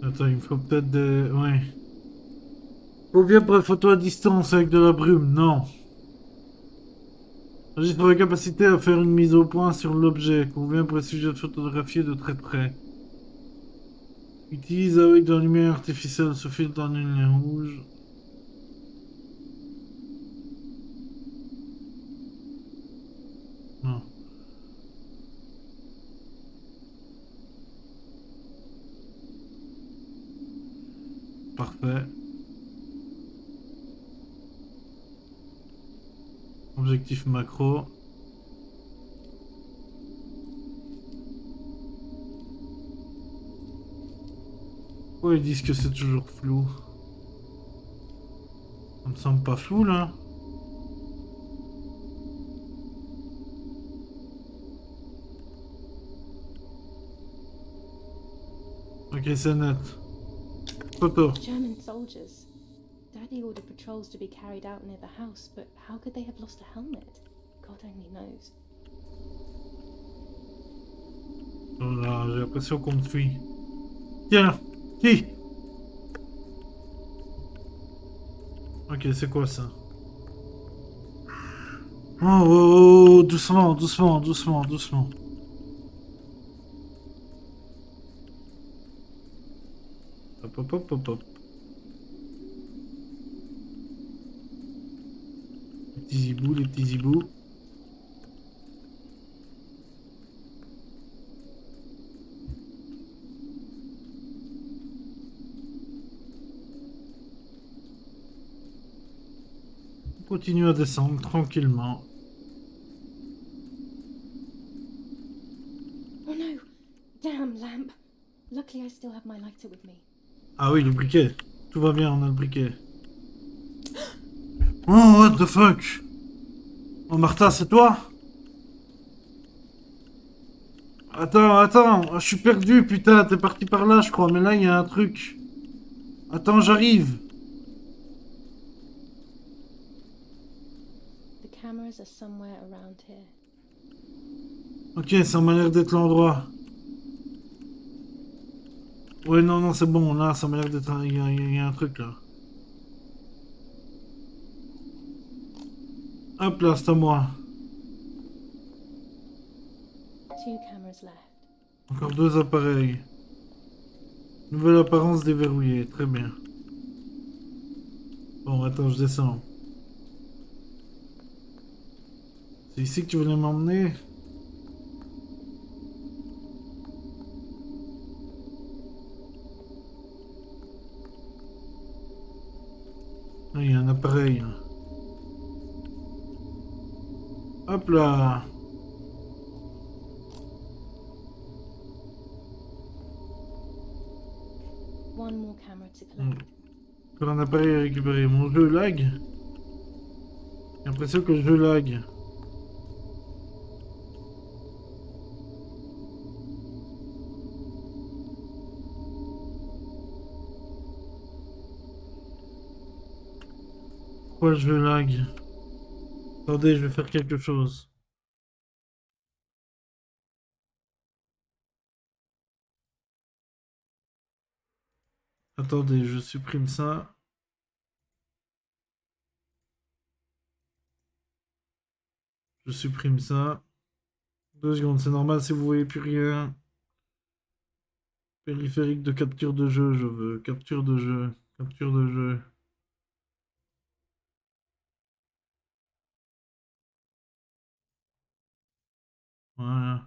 Attends, il me faut peut-être des... Ouais. Faut bien pour les photos à distance avec de la brume, non. Juste pour la capacité à faire une mise au point sur l'objet. Convient pour les sujets de photographier de très près. Utilise avec de la lumière artificielle ce filtre en une ligne rouge. Non. Parfait. Objectif macro. Pourquoi ils disent que c'est toujours flou? Ça me semble pas flou là. Ok, c'est net. Photo. German soldiers. Daddy ordered patrols to be carried out near the house, but how could they have lost a helmet? God only knows. Voilà, j'ai l'impression qu'on me suit. Tiens, qui? Ok, c'est quoi ça? Oh, oh, oh, doucement, doucement, doucement, doucement. Hop, hop, hop, hop, hop. Les petits hiboux, les petits hiboux. On continue à descendre tranquillement. Oh no! Damn lamp! Luckily, I still have my lighter with me. Ah oui, le briquet. Tout va bien, on a le briquet. Oh, what the fuck? Oh, Martha, c'est toi? Attends, attends, je suis perdu, putain, t'es parti par là, je crois, mais là, il y a un truc. Attends, j'arrive. The cameras are somewhere around here. Ok, ça m'a l'air d'être l'endroit. Ouais, non, non, c'est bon, là, ça m'a l'air d'être il y a un truc, là. Hop là, c'est à moi. 2 cameras left. Encore 2 appareils. Nouvelle apparence déverrouillée, très bien. Bon, attends, je descends. C'est ici que tu voulais m'emmener? Ah, il y a un appareil, là. Hop là. One more camera to collect. Encore un appareil à récupérer. Mon jeu lag. J'ai l'impression que le jeu lag. Pourquoi le jeu lag? Attendez, je vais faire quelque chose. Attendez, je supprime ça. Je supprime ça. 2 secondes, c'est normal si vous voyez plus rien. Périphérique de capture de jeu, je veux. Capture de jeu. Capture de jeu. Voilà.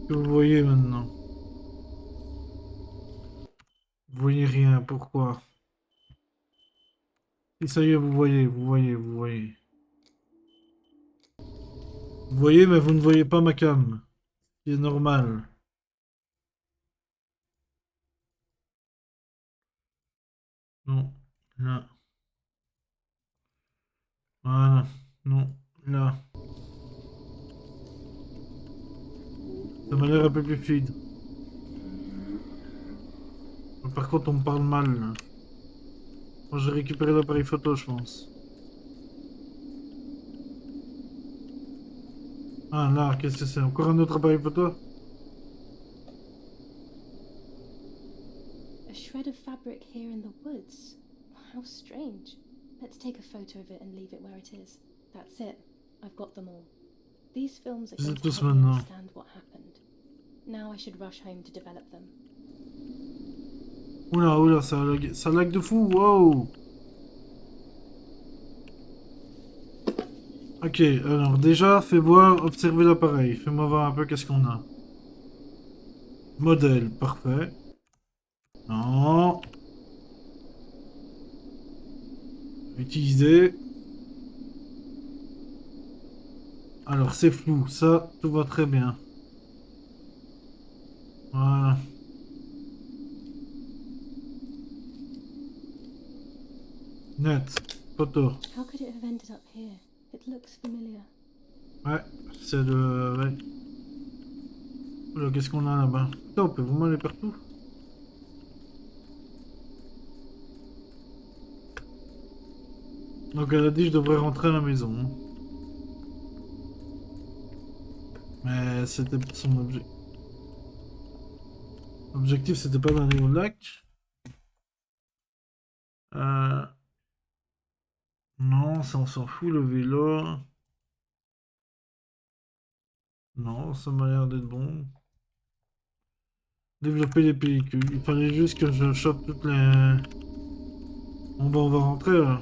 Que vous voyez maintenant. Vous voyez rien, pourquoi? Et ça y est, vous voyez, vous voyez, vous voyez. Vous voyez, mais vous ne voyez pas ma cam. C'est normal. Non, là. Voilà. Non, là. Ça m'a l'air un peu plus fluide. Par contre, on me parle mal, là. Moi, j'ai récupéré l'appareil photo, je pense. Ah, là, qu'est-ce que c'est? Encore un autre appareil photo? A shred of fabric here in the woods. How strange. Let's take a photo of it and leave it where it is. That's it. I've got them all. These films are Je les ai going to tous help me maintenant. understand what happened. Now I should rush home to develop them. Oula, oula, ça lag de fou, wow! Ok, alors déjà, fais voir, observer l'appareil. Fais-moi voir un peu qu'est-ce qu'on a. Modèle, parfait. Non. Utiliser. Alors, c'est flou, ça, tout va très bien. Voilà. Net, photo. How could it have ended up here? It looks familiar. Ouais, c'est le... Ouais. Oula, qu'est-ce qu'on a là-bas? Putain, on peut vraiment aller partout. Donc elle a dit que je devrais rentrer à la maison. Mais c'était son objectif, c'était pas d'aller au lac. Euh... Non, ça on s'en fout, le vélo. Non, ça m'a l'air d'être bon. Développer les pellicules. Il fallait juste que je chope toutes les... Bon bah on va rentrer là.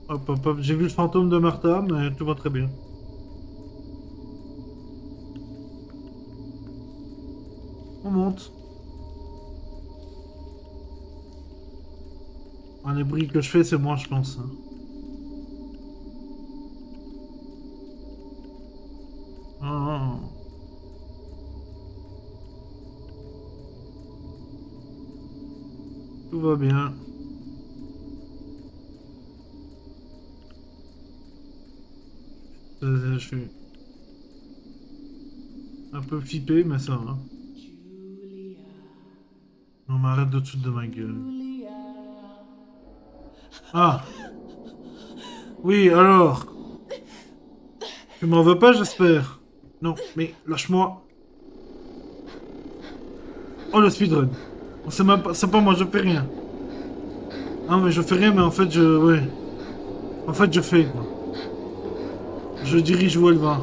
Hop hop hop. J'ai vu le fantôme de Martha, mais tout va très bien. On monte. Ah, les bruits que je fais, c'est moi, je pense. Hein. Ah, tout va bien. Je suis un peu flippé, mais ça va. Non, mais arrête de te foutre de ma gueule. Ah, oui, alors. Tu m'en veux pas, j'espère. Non, mais lâche-moi. Oh, le speedrun. Oh, c'est même pas... C'est pas moi, je fais rien. Ah, mais je fais rien, mais en fait, je... Ouais. En fait, je fais, quoi. Je dirige où elle va.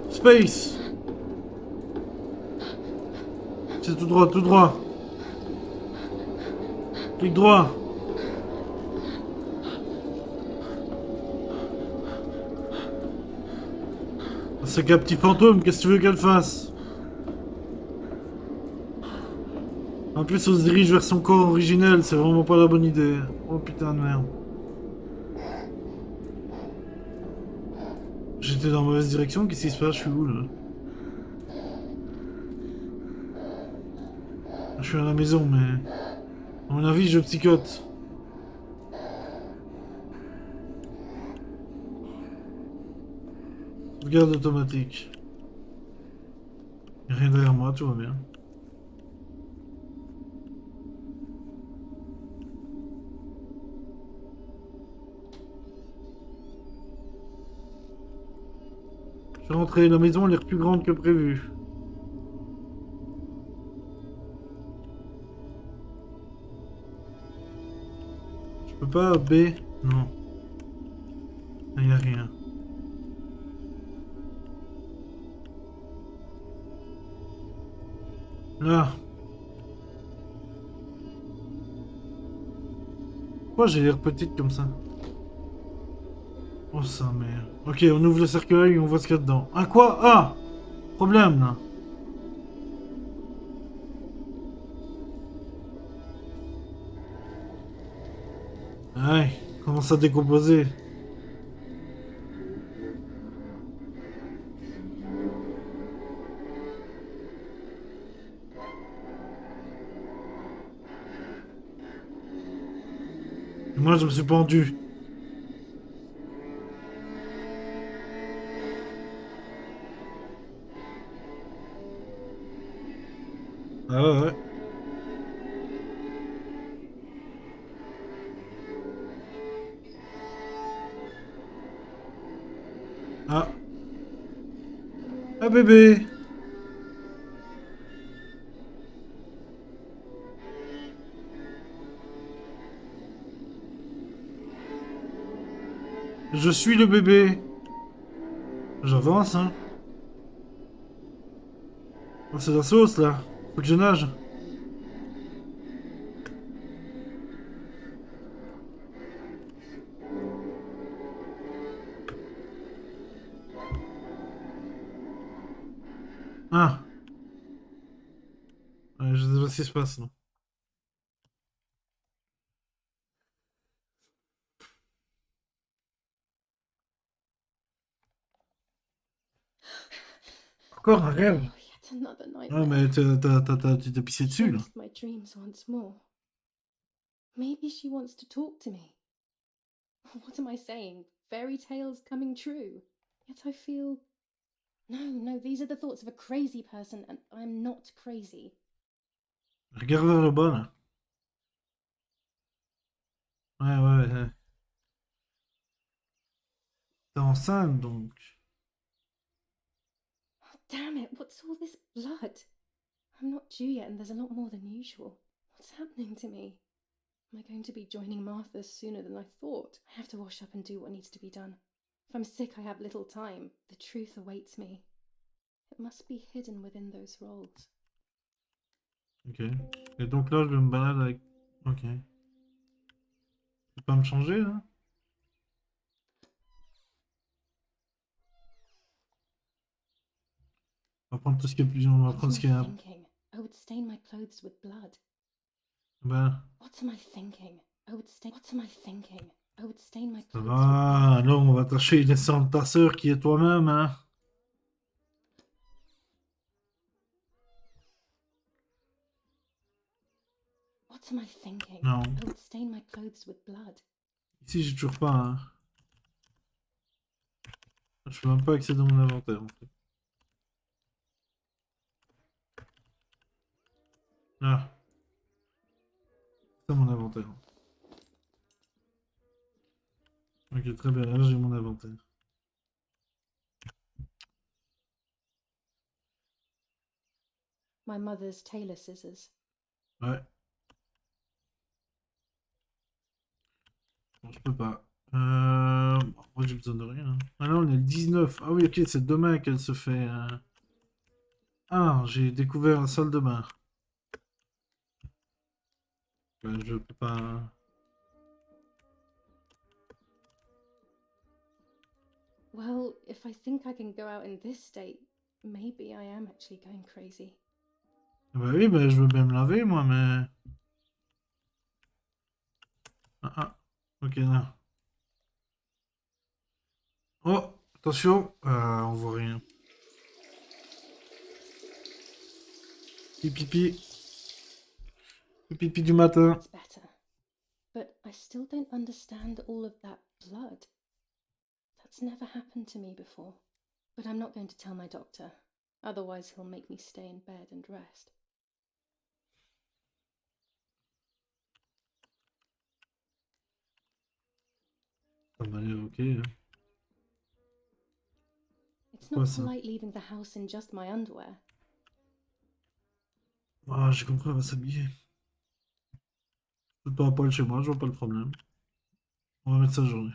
Space. C'est tout droit, tout droit. Clic droit. C'est qu'un petit fantôme, qu'est-ce que tu veux qu'elle fasse? En plus, on se dirige vers son corps originel, c'est vraiment pas la bonne idée. Oh putain de merde. J'étais dans la mauvaise direction, qu'est-ce qui se passe? Je suis où là? Je suis à la maison, mais... À mon avis, je psychote. Sauvegarde automatique. Y'a rien derrière moi, tout va bien. Je suis rentré, la maison a l'air plus grande que prévu. Je peux pas B? Non. Il y a rien. Là. Pourquoi j'ai l'air petite comme ça? Oh ça merde. Ok, on ouvre le cercueil et on voit ce qu'il y a dedans. Ah quoi? Ah! Problème là. Ouais, commence à décomposer. Et moi je me suis pendu. Ah ouais, ouais. Ah. Ah bébé. Je suis le bébé. J'avance, hein. Oh, c'est la sauce là. Faut que je nage. Ah. Ouais, je sais pas ce qui se passe là. Encore un rêve. Oh, yet another Ouais, nightmare. mais tu t'es pissé She dessus là. enters my dreams once more. Maybe she wants to talk to me. What am I saying? Fairy tales coming true. Yet I feel... No, these are the thoughts of a crazy person, and I'm not crazy. Regarde vers le bas là. Ouais. T'es enceinte donc. Oh, damn it, what's all this blood? I'm not due yet, and there's a lot more than usual. What's happening to me? Am I going to be joining Martha sooner than I thought? I have to wash up and do what needs to be done. If I'm sick, I have little time. The truth awaits me. It must be hidden within those rolls. Ok. Et donc là, je me balade avec... Ok. Tu peux pas me changer, là? On va prendre tout ce qui est plus... On va What prendre am ce qui I est... thinking? I would stain my clothes with blood. Ben... What am I thinking? I would stain... What am I thinking? I would stain my Ça clothes with va, blood. là, on va tâcher les descendre de ta sœur qui est toi-même, hein? What am I thinking? Non. I would stain my clothes with blood. Ici, j'ai toujours pas, hein. Je peux même pas accéder à mon inventaire, en fait. Ah. C'est ça, mon inventaire. Ok, très bien, là, j'ai mon inventaire. My mother's tailor scissors. Ouais. Bon, je peux pas. Moi, j'ai besoin de rien, hein. Ah là, on est le 19. Ah oui, ok, c'est demain qu'elle se fait... Ah, j'ai découvert la salle de bain. Ouais, je peux pas... Well, if I think I can go out in this state, maybe I am actually going crazy. Bah oui, bah, je veux bien me laver, moi, mais... Ah, ah. Ok, non. Oh, attention. On voit rien. Pipi. Pipi du matin. That's better. But I still don't understand all of that blood. That's never happened to me before. But I'm not going to tell my doctor. Otherwise, he'll make me stay in bed and rest. Ça m'a l'air ok, hein. It's Quoi, not ça? polite leaving the house in just my underwear. Ah, j'ai compris, elle va s'habiller. C'est pas à poil chez moi, je vois pas le problème. On va mettre ça journée.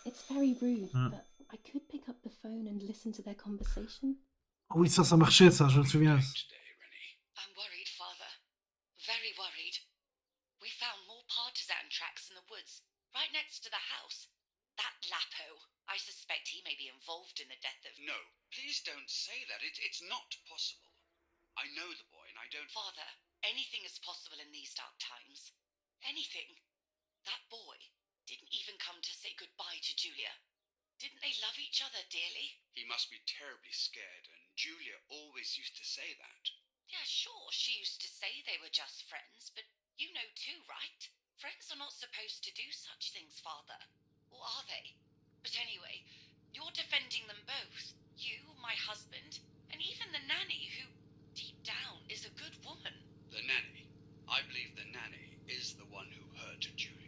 It's very rude, Hein. but I could pick up the phone and listen to their conversation. Ah oui, ça marchait, ça, je me souviens. I'm worried, Father. Very worried. We found more partisan tracks in the woods, right next to the house. That Lapo, I suspect he may be involved in the death of... No, please don't say that. It's not possible. I know the boy and I don't... Father, anything is possible in these dark times. Anything. That boy didn't even come to say goodbye to Julia. Didn't they love each other dearly? He must be terribly scared, and Julia always used to say that. Yeah, sure, she used to say they were just friends, but you know too, right? Friends are not supposed to do such things, Father. Or are they? But anyway, you're defending them both. You, my husband, and even the nanny who, deep down, is a good woman. The nanny. I believe the nanny is the one who hurt Julia.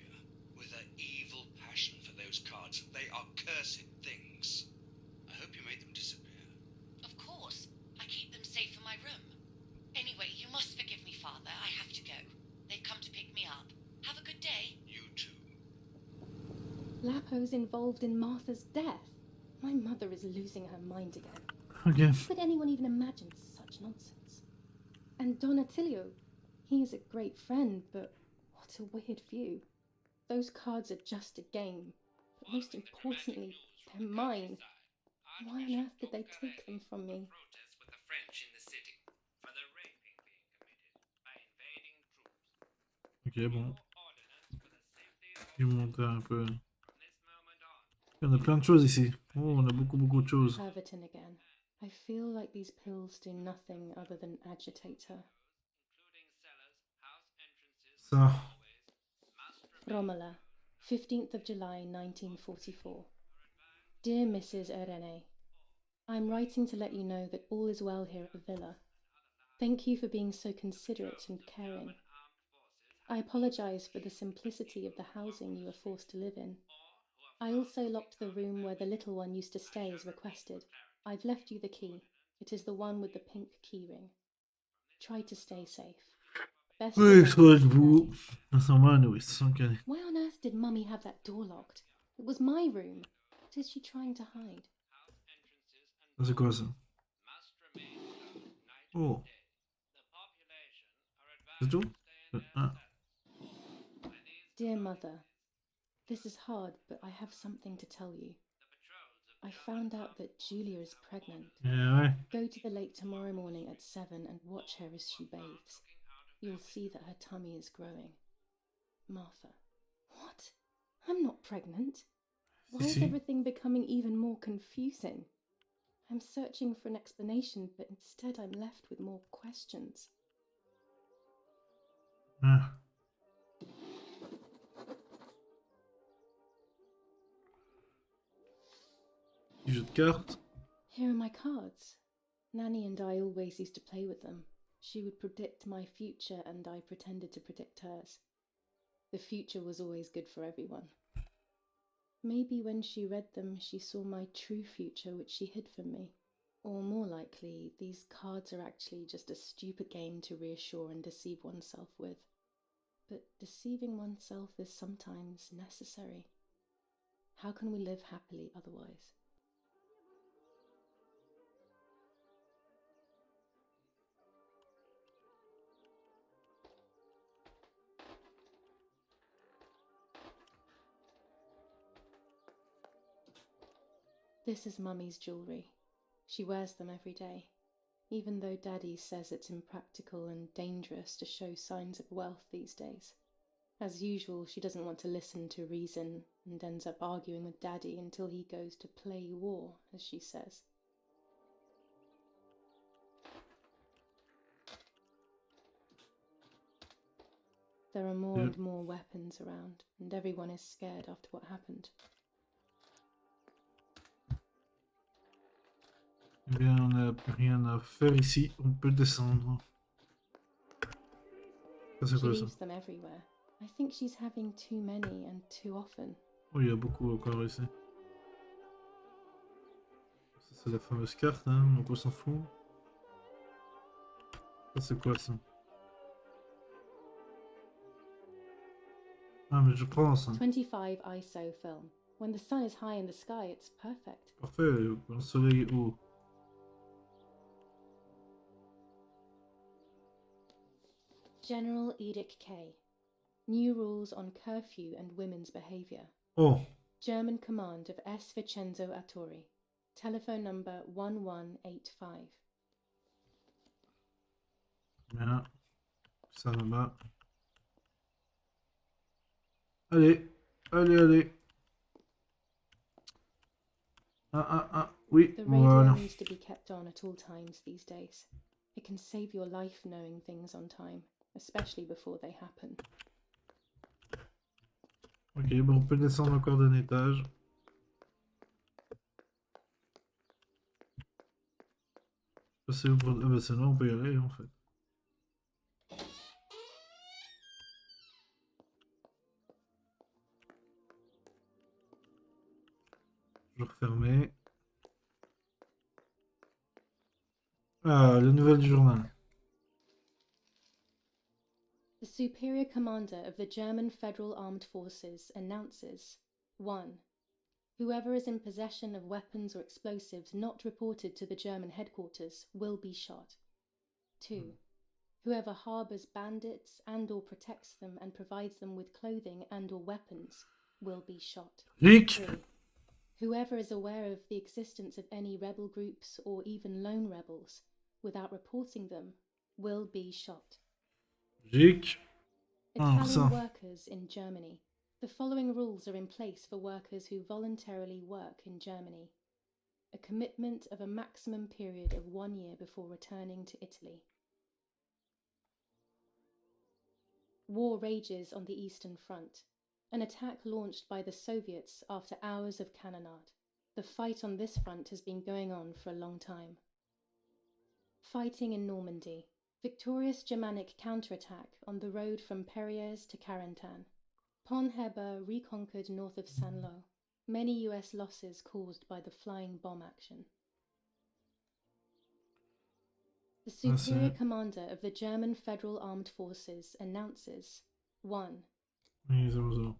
With her evil passion for those cards, they are cursed things. I hope you made them disappear. Of course. I keep them safe in my room. Anyway, you must forgive me, Father. I have to go. They've come to pick me up. Have a good day. You too. Lapo's involved in Martha's death. My mother is losing her mind again. Ok. How could anyone even imagine such nonsense? And Don Attilio, he is a great friend, but what a weird view. Those cards are just a game, but most importantly, they're mine. Why on earth did they take them from me? Protest with the French in the city for the raping being committed by invading troops. Ok, bon. Ordinance for the safety of Je vais vous montrer un peu. from this moment on. Il y en a plein de choses ici. Oh, on a beaucoup de choses. Herberton again. I feel like these pills do nothing other than agitate her. Including cellars, house entrances, Ça. doorways, must remain Romola, 15th of July 1944. Dear Mrs. Irene, I am writing to let you know that all is well here at the villa. Thank you for being so considerate and caring. I apologize for the simplicity of the housing you are forced to live in. I also locked the room where the little one used to stay as requested. I've left you the key. It is the one with the pink keyring. Try to stay safe. Best Oui, regards, ça va être Nanny. vous. C'est normal, oui, ok. Why on earth did Mummy have that door locked? It was my room. What is she trying to hide? C'est quoi ça? Oh. C'est tout? Ah. Dear Mother, this is hard, but I have something to tell you. I found out that Julia is pregnant. Yeah, ouais. Go to the lake tomorrow morning at 7 and watch her as she bathes. You'll see that her tummy is growing. Martha. What? I'm not pregnant. Why is everything becoming even more confusing? I'm searching for an explanation, but instead I'm left with more questions. Ah. Jeu de cartes. Here are my cards. Nanny and I always used to play with them. She would predict my future and I pretended to predict hers. The future was always good for everyone. Maybe when she read them, she saw my true future, which she hid from me. Or more likely, these cards are actually just a stupid game to reassure and deceive oneself with. But deceiving oneself is sometimes necessary. How can we live happily otherwise? This is Mummy's jewellery. She wears them every day, even though Daddy says it's impractical and dangerous to show signs of wealth these days. As usual, she doesn't want to listen to reason and ends up arguing with Daddy until he goes to play war, as she says. There are more and more weapons around, and everyone is scared after what happened. Eh bien, on n'a plus rien à faire ici. On peut descendre. Ça, c'est She quoi ça? leaves them everywhere. I think she's having too many and too often. Oh, il y a beaucoup encore ici. Ça, c'est la fameuse carte, hein, donc on s'en fout. Ça, c'est quoi ça? Ah, mais je prends ça. 25 ISO film. When the sun is high in the sky, it's perfect. Parfait, quand le soleil est haut. General Edict K. New rules on curfew and women's behaviour. Oh, German command of S. Vincenzo Attori. Telephone number 1185. bien. Ça là-bas. Allez, allez, allez. Oui, The radio voilà. needs to be kept on at all times these days. It can save your life knowing things on time, especially before they happen. Ok, bon, on peut descendre encore d'un étage. C'est où pour... Ah bah c'est là, on peut y aller en fait. Toujours fermé. Ah, les nouvelles du journal. The Superior Commander of the German Federal Armed Forces announces 1. Whoever is in possession of weapons or explosives not reported to the German headquarters will be shot. 2. Whoever harbours bandits and or protects them and provides them with clothing and or weapons will be shot. Rick! 3. Whoever is aware of the existence of any rebel groups or even lone rebels without reporting them will be shot. Rick! Italian workers in Germany. The following rules are in place for workers who voluntarily work in Germany. A commitment of a maximum period of 1 year before returning to Italy. War rages on the Eastern Front. An attack launched by the Soviets after hours of cannonade. The fight on this front has been going on for a long time. Fighting in Normandy. Victorious Germanic counterattack on the road from Perriers to Carentan. Pont Heber reconquered north of Saint-Lô. Many US losses caused by the flying bomb action. The superior commander of the German Federal Armed Forces announces 1. Oui, 0-0.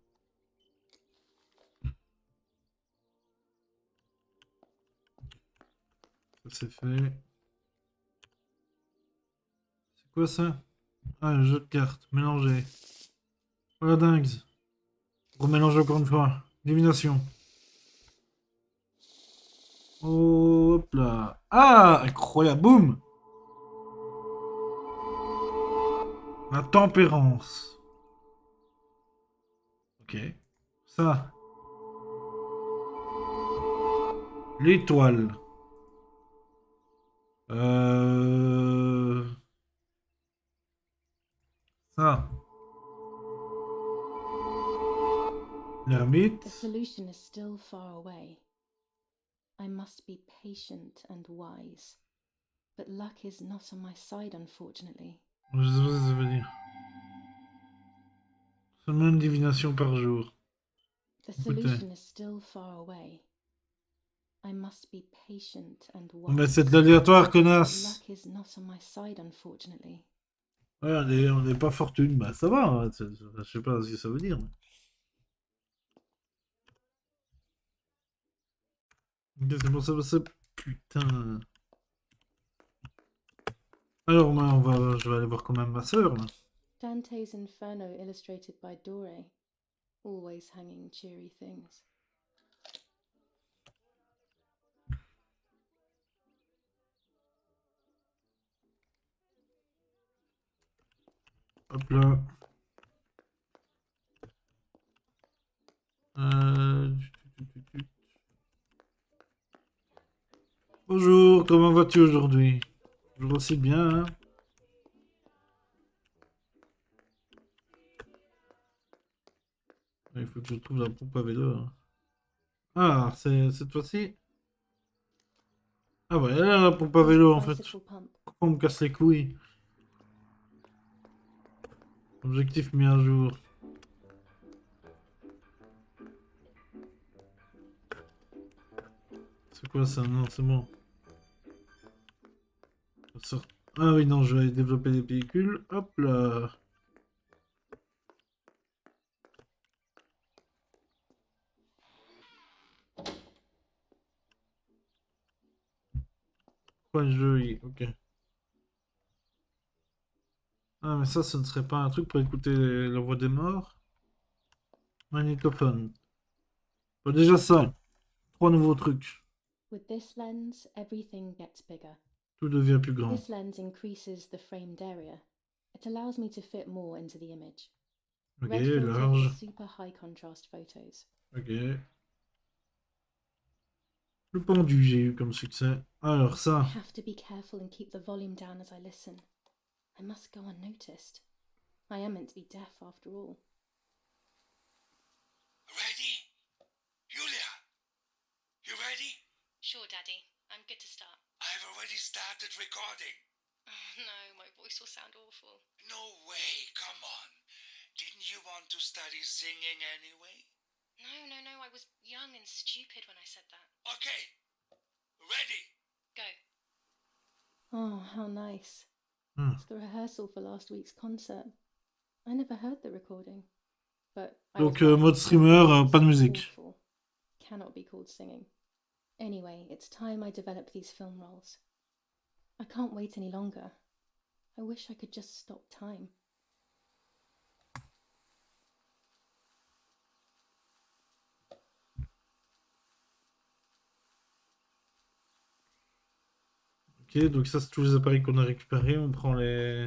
Ça c'est fait. C'est quoi ça? Ah, le jeu de cartes. Mélanger. Voilà dingue. Remélanger encore une fois. Divination. Hop là. Ah, incroyable. Boum. La tempérance. Ok. Ça. L'étoile. Ça. L'ermite. The solution is still far away. I must be patient and wise. But luck is not on my side, unfortunately. Je sais pas ce que ça veut dire. Seulement une divination par jour. The solution is still far away. I must be patient and wise. Mais c'est de l'aléatoire, But connasse. luck is not on my side, unfortunately. Ouais, on n'est pas fortune. Bah ça va. Hein. Je sais pas ce que ça veut dire. Ok, c'est pour ça, putain. Alors, moi, je vais aller voir quand même ma sœur, là. Dante's Inferno illustrated by Dore. Always hanging cheery things. Hop là. Bonjour, comment vas-tu aujourd'hui? Toujours aussi bien, hein? Il faut que je trouve la pompe à vélo. Hein. Ah, c'est cette fois-ci? Ah ouais, elle a la pompe à vélo en fait. Pourquoi on me casse les couilles? Objectif mis à jour. C'est quoi ça? Non, c'est bon. Ah oui, non, je vais développer des véhicules. Hop là. Quoi le jeu? Ok. Ah, mais ça, ce ne serait pas un truc pour écouter la voix des morts? Magnétophone. Bah, déjà ça. 3 nouveaux trucs. With this lens, everything gets bigger. Tout devient plus grand. This lens increases the framed area. It allows me to fit more into the image. Ok, Red filter for large. super high contrast photos. Ok. Le pendu, j'ai eu comme succès. Alors ça. I have to be careful and keep the volume down as I listen. I must go unnoticed. I am meant to be deaf after all. Ready? Julia? You ready? Sure, Daddy. I'm good to start. I've already started recording. Oh, no, my voice will sound awful. No way, come on. Didn't you want to study singing anyway? No, I was young and stupid when I said that. Okay. Ready? Go. Oh, how nice. It's the rehearsal for last week's concert. I never heard the recording. But Donc, mode streamer, pas de musique. Awful. Cannot be called singing. Anyway, it's time I develop these film roles. I can't wait any longer. I wish I could just stop time. Ok, donc ça c'est tous les appareils qu'on a récupérés, on prend les...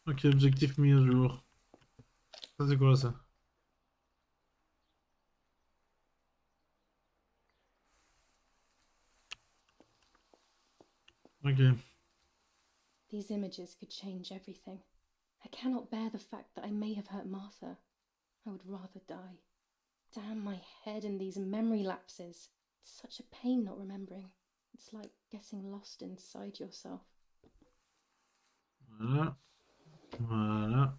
Ok, objectif mis à jour. Ça c'est quoi ça? Ok. These images could change everything. I cannot bear the fact that I may have hurt Martha. I would rather die. Damn my head and these memory lapses. It's such a pain not remembering. It's like getting lost inside yourself. Voilà. Voilà.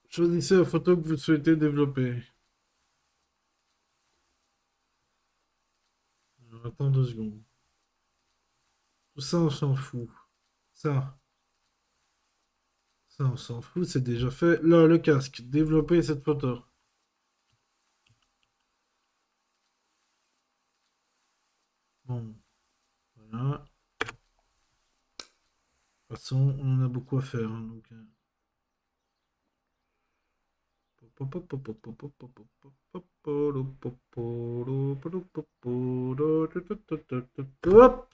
Choisissez la photo que vous souhaitez développer. Alors, attends 2 secondes. Tout ça, on s'en fout. Ça, ça, on s'en fout, c'est déjà fait. Là, le casque. Développer cette photo. Bon, voilà. De toute façon, on en a beaucoup à faire. Hein, donc, Hop!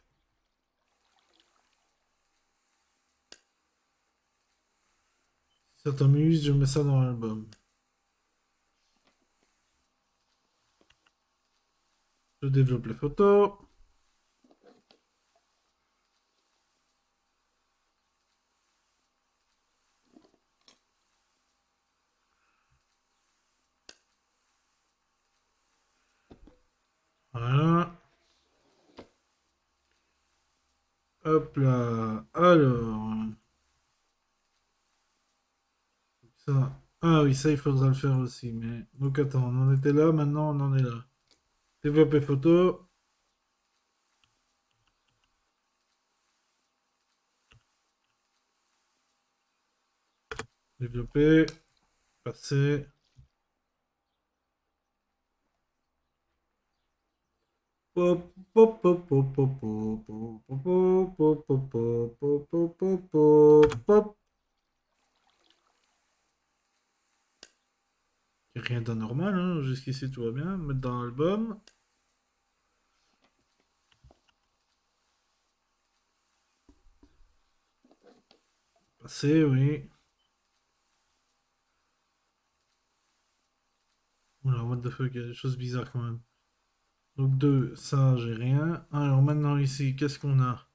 Si ça t'amuse, je mets ça dans l'album. Je développe les photos. Voilà. Hop là. Alors. Ça. Ah oui, ça, il faudra le faire aussi. Mais. Donc attends, on en était là, maintenant on en est là. Développer photo. Développer. Passer. Pop, pop, pop, pop, pop, pop, pop, pop, pop, pop, pop, pop, pop, pop, pop, pop. Rien d'anormal, hein. Jusqu'ici tout va bien. Mettre dans l'album. Passer, oui. Oula, what the fuck, il y a des choses bizarres quand même. Donc 2, ça, j'ai rien. Alors maintenant ici, qu'est-ce qu'on a?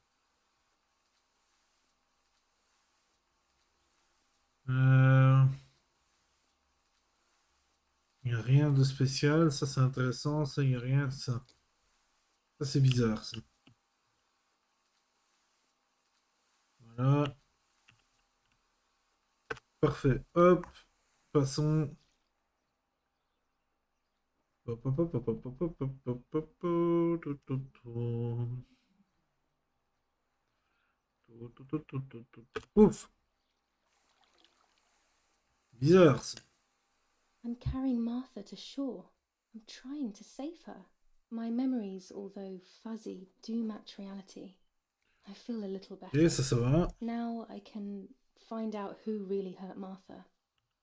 Il n'y a rien de spécial, ça c'est intéressant, ça il n'y a rien, ça. Ça c'est bizarre, ça. Voilà, parfait. Hop, passons. Hop, hop, hop, hop, hop, hop, hop, hop, hop, hop, hop, tout, tout, tout. Tout, tout, tout, tout, tout, tout. Ouf, bizarre, ça. I'm carrying Martha to shore. I'm trying to save her. My memories, although fuzzy, do match reality. I feel a little Ok, better. ça va. Now I can find out who really hurt Martha.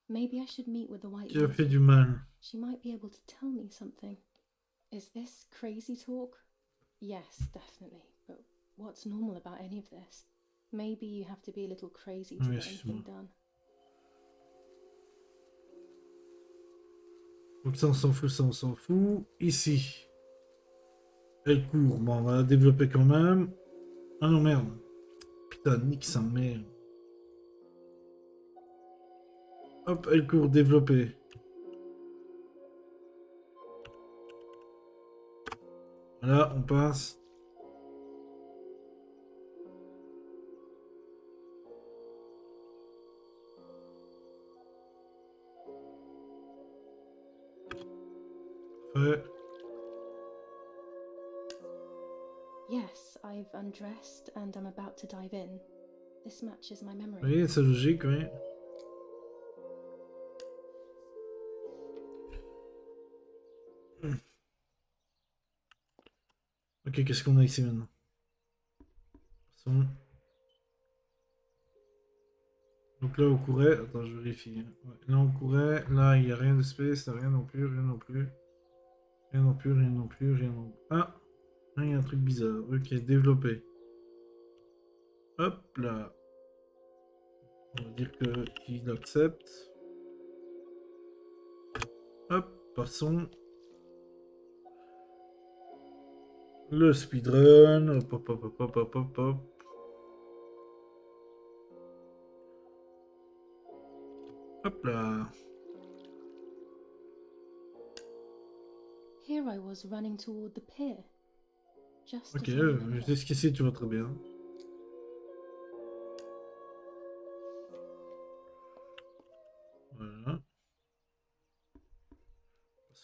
Maybe I should meet with the White Qui a fait Lady. du mal? She might be able to tell me something. Is this crazy talk? Yes, definitely. But what's normal about any of this? Maybe you have to be a little crazy to Oui, get anything excuse-moi. done. Donc ça on s'en fout, ça on s'en fout. Ici, elle court. Bon, on va la développer quand même. Ah non, merde. Putain, nique sa mère. Hop, elle court, développer. Voilà, on passe. Parfait. Yes, I've undressed and I'm about to dive in. This matches my memory. Oui, c'est logique, oui. Ok, qu'est-ce qu'on a ici maintenant? Passons. Donc là, on courait. Attends, je vérifie. Hein. Ouais, là, on courait. Là, il n'y a rien de space. Rien non plus, rien non plus. Rien non plus, rien non plus, rien non plus. Ah! Là, il y a un truc bizarre. Ok, développer. Hop là. On va dire que qu'il accepte. Hop, passons. Le speedrun. Hop, hop, hop, hop, hop, hop, hop, hop. Hop là. Here I was running toward the pier. Just Ok, as I remember. jusqu'ici, tu vas très bien.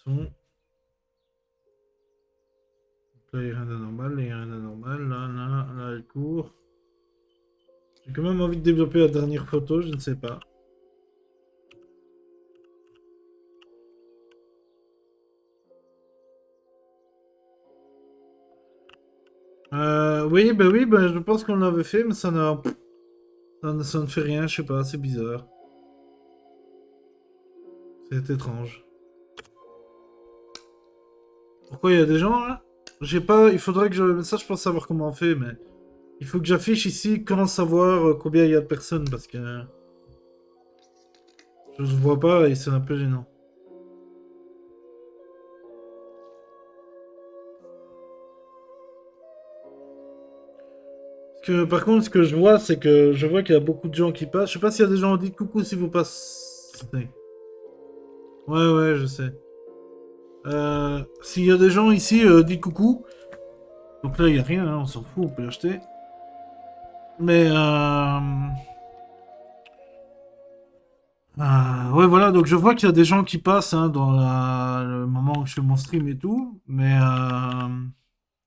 son. Donc là, il n'y a rien d'anormal, là, il n'y a rien d'anormal. Là, elle court. J'ai quand même envie de développer la dernière photo, je ne sais pas. Oui, bah, je pense qu'on l'avait fait, mais ça ne fait rien, je sais pas, c'est bizarre. C'est étrange. Pourquoi il y a des gens là? J'ai pas. Il faudrait que je. Ça, je pense savoir comment on fait, mais. Il faut que j'affiche ici quand savoir combien il y a de personnes parce que. Je ne vois pas et c'est un peu gênant. Parce que, par contre, ce que je vois, c'est que je vois qu'il y a beaucoup de gens qui passent. Je sais pas s'il y a des gens qui disent coucou si vous passez. Ouais, je sais. S'il y a des gens ici, dites coucou. Donc là, il n'y a rien, hein, on s'en fout, on peut l'acheter. Mais ouais, voilà, donc je vois qu'il y a des gens qui passent hein, dans le moment où je fais mon stream et tout, mais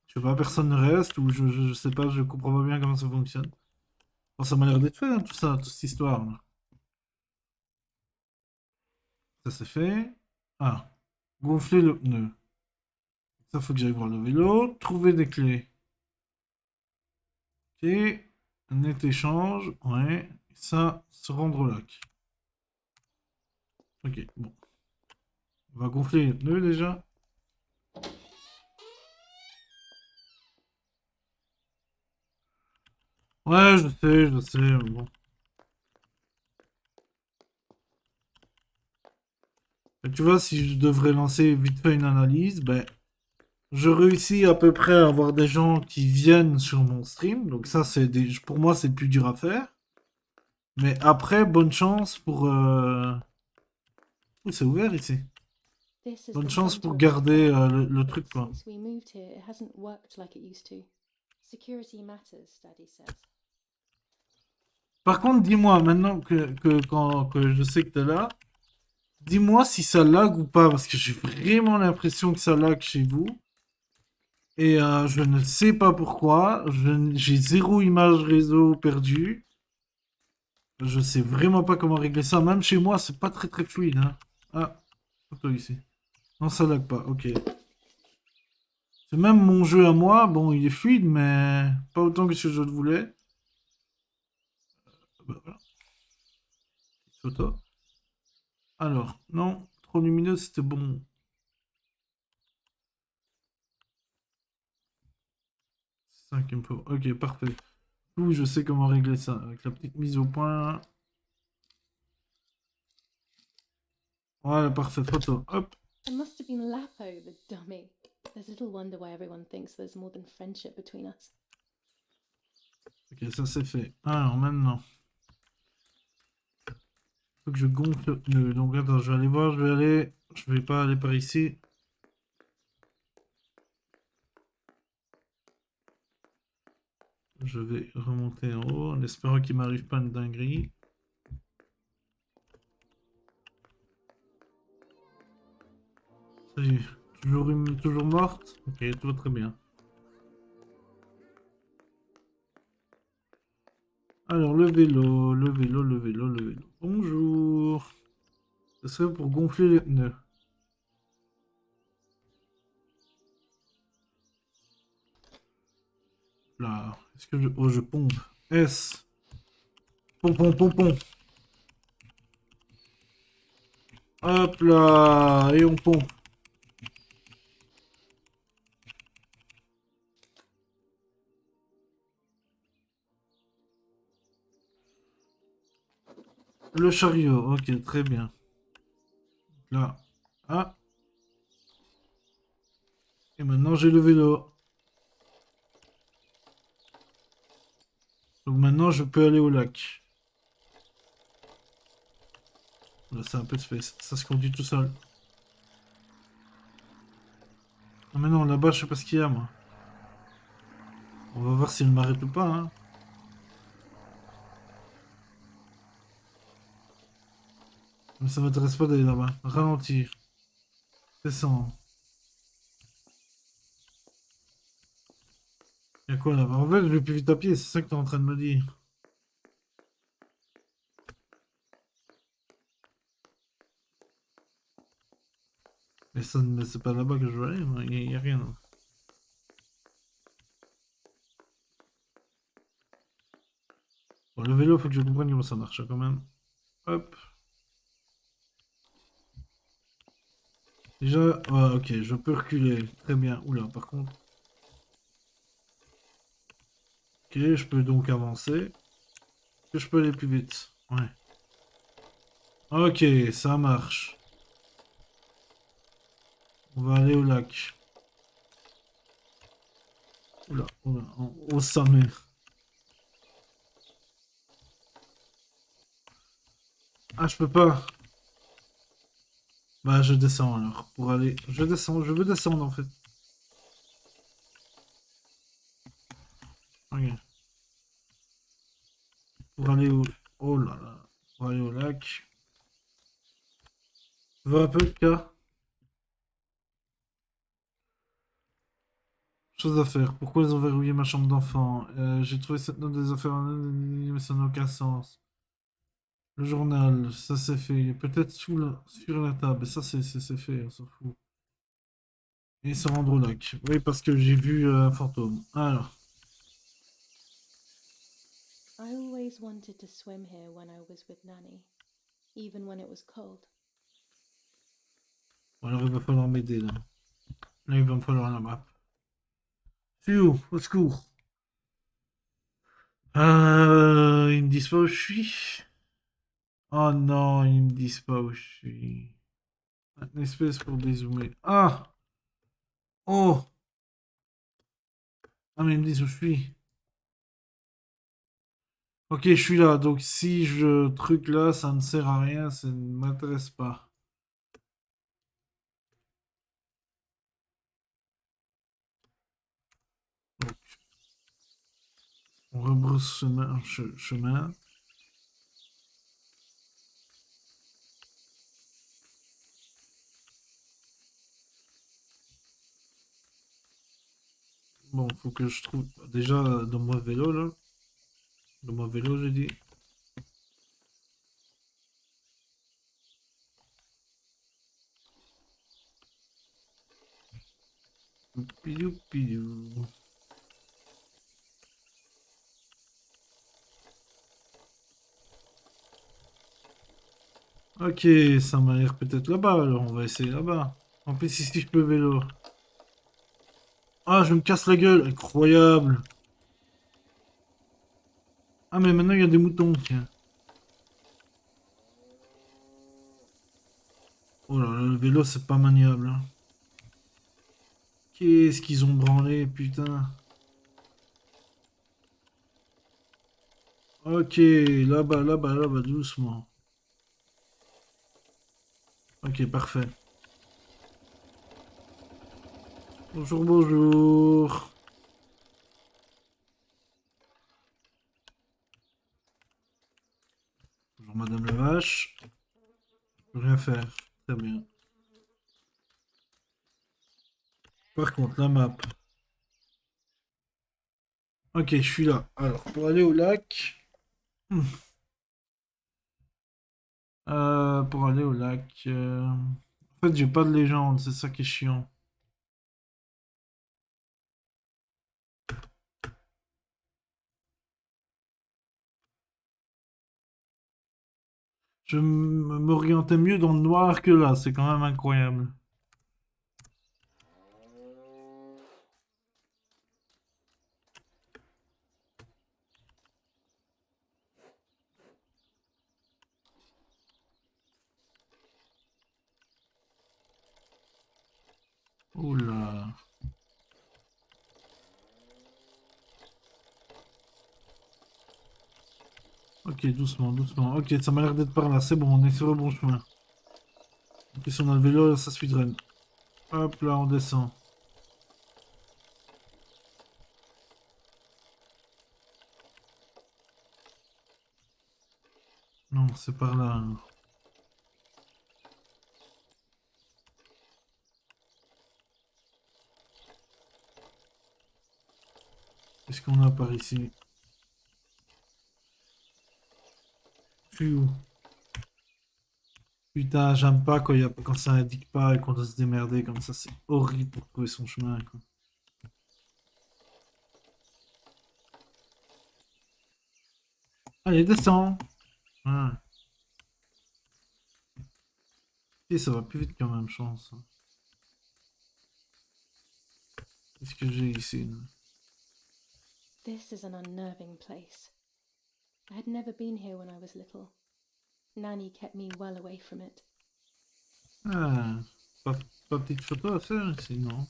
je sais pas, personne ne reste, ou je sais pas, je comprends pas bien comment ça fonctionne. Bon, ça m'a l'air d'être fait, hein, tout ça, toute cette histoire. Là. Ça c'est fait. Ah, gonfler le pneu. Ça, faut que j'aille voir le vélo. Trouver des clés. Ok. Net échange. Ouais. Ça, se rendre au lac. Ok, bon. On va gonfler les pneus déjà. Ouais, je sais, mais bon. Et tu vois, si je devrais lancer vite fait une analyse, ben, je réussis à peu près à avoir des gens qui viennent sur mon stream. Donc ça, pour moi, c'est le plus dur à faire. Mais après, bonne chance pour... Oui, c'est ouvert ici. This is Bonne the chance pour center of our garder town. le truc, quoi. Since we moved here, it hasn't worked like it used to. Security matters, Daddy says. Par contre, dis-moi, maintenant que je sais que t'es là, dis-moi si ça lag ou pas, parce que j'ai vraiment l'impression que ça lag chez vous. Et je ne sais pas pourquoi. J'ai zéro image réseau perdu. Je sais vraiment pas comment régler ça. Même chez moi, c'est pas très très fluide. Hein. Ah, photo ici. Non, ça lag pas. Ok. C'est même mon jeu à moi. Bon, il est fluide, mais pas autant que ce que je le voulais. Bah, voilà. Photo. Alors, non, trop lumineux, c'était bon. 5 info. Ok, parfait. Ouh, je sais comment régler ça. Avec la petite mise au point. Voilà, parfait. Photo. Hop. It must have been Lapo, the dummy. There's little wonder why everyone thinks there's more than friendship between us. Ok, ça c'est fait. Alors, maintenant. Faut que je gonfle le. Donc, attends, je vais aller voir. Je vais pas aller par ici. Je vais remonter en haut en espérant qu'il m'arrive pas une dinguerie. Salut. Toujours morte? Ok, tout va très bien. Alors, le vélo, le vélo, le vélo, le vélo. Bonjour. Ce serait pour gonfler les pneus. Là, est-ce que je... Oh, je pompe. S. Pompon. Hop là. Et on pompe. Le chariot. Ok, très bien. Là. Ah. Et maintenant, j'ai le vélo. Donc maintenant, je peux aller au lac. Là, c'est un peu de space. Ça se conduit tout seul. Ah mais non, là-bas, je sais pas ce qu'il y a, moi. On va voir s'il m'arrête ou pas, hein. Mais ça m'intéresse pas d'aller là-bas. Ralentir. Descends. Y'a quoi là-bas? En fait, je vais plus vite à pied, c'est ça que t'es en train de me dire. Mais ça, mais c'est pas là-bas que je veux aller, moi. Y a rien. Là. Bon, le vélo, faut que je comprenne comment ça marche quand même. Hop. Déjà, ouais, ok, je peux reculer. Très bien. Oula, par contre. Ok, je peux donc avancer. Que je peux aller plus vite. Ouais. Ok, ça marche. On va aller au lac. Oula, oula, au sommet. Ah, je peux pas. Bah, je descends alors. Pour aller. Je descends, je veux descendre en fait. Ok. Pour aller au. Oh là là. Pour aller au lac. Va un peu, cas. Chose à faire. Pourquoi ils ont verrouillé ma chambre d'enfant? J'ai trouvé cette note des affaires anonymes, mais ça n'a aucun sens. Le journal, ça c'est fait. Peut-être sur la table. Ça c'est fait, on s'en fout. Et se rendre au lac. Oui, parce que j'ai vu un fantôme. Alors. I always wanted to swim here when I was with Nanny, even when it was cold. Bon, alors il va falloir m'aider là. Là, il va me falloir la map. Phew, au secours. Ils me disent pas où je suis. Oh non, ils me disent pas où je suis. Une espèce pour dézoomer. Ah! Oh! Ah, mais ils me disent où je suis. Ok, je suis là. Donc si je truc là, ça ne sert à rien, ça ne m'intéresse pas. Donc, on rebrousse chemin. Bon, faut que je trouve. Déjà, dans mon vélo là. Dans mon vélo, j'ai dit. Pidou, pidou. Ok, ça m'a l'air peut-être là-bas, alors on va essayer là-bas. En plus, ici, je peux vélo. Ah, je me casse la gueule, incroyable. Ah, mais maintenant, il y a des moutons, tiens. Oh là là, le vélo, c'est pas maniable. Hein. Qu'est-ce qu'ils ont branlé, putain. Ok, là-bas, là-bas, là-bas, doucement. Ok, parfait. Bonjour, bonjour. Bonjour, madame la vache. Je peux rien faire. Très bien. Par contre, la map. Ok, je suis là. Alors, pour aller au lac. Hmm. Pour aller au lac. En fait, j'ai pas de légende, c'est ça qui est chiant. M'orientais mieux dans le noir que là, c'est quand même incroyable. Oula. Ok, doucement, doucement. Ok, ça m'a l'air d'être par là, c'est bon, on est sur le bon chemin. En plus, on a le vélo, là, ça speedrun. Hop, là, on descend. Non, c'est par là. Qu'est-ce qu'on a par ici? Je suis où? Putain, j'aime pas quand ça indique pas et qu'on doit se démerder comme ça. C'est horrible pour trouver son chemin, quoi. Allez, descends. Ah. Et ça va plus vite quand même, je pense. Qu'est-ce que j'ai ici, là? This is an unnerving place. I had never been here when I was little. Nanny kept me well away from it. Ah, pas petite photo à faire ici, non?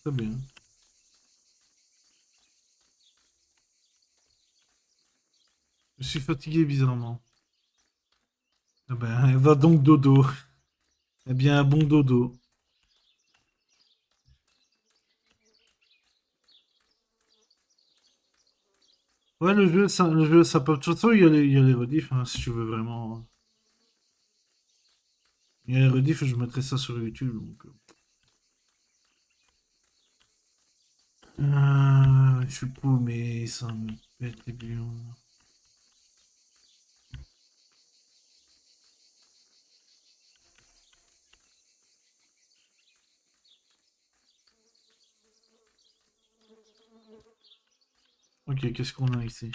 Très bien. Je suis fatigué bizarrement. Ah ben, va donc dodo. Eh bien, un bon dodo. Ouais, le jeu, ça peut. De toute façon, il y a les rediffs, hein, si tu veux vraiment. Il y a les rediffs, je mettrai ça sur YouTube. Donc, je suis paumé, ça me pète les bouillons. Ok, qu'est-ce qu'on a ici?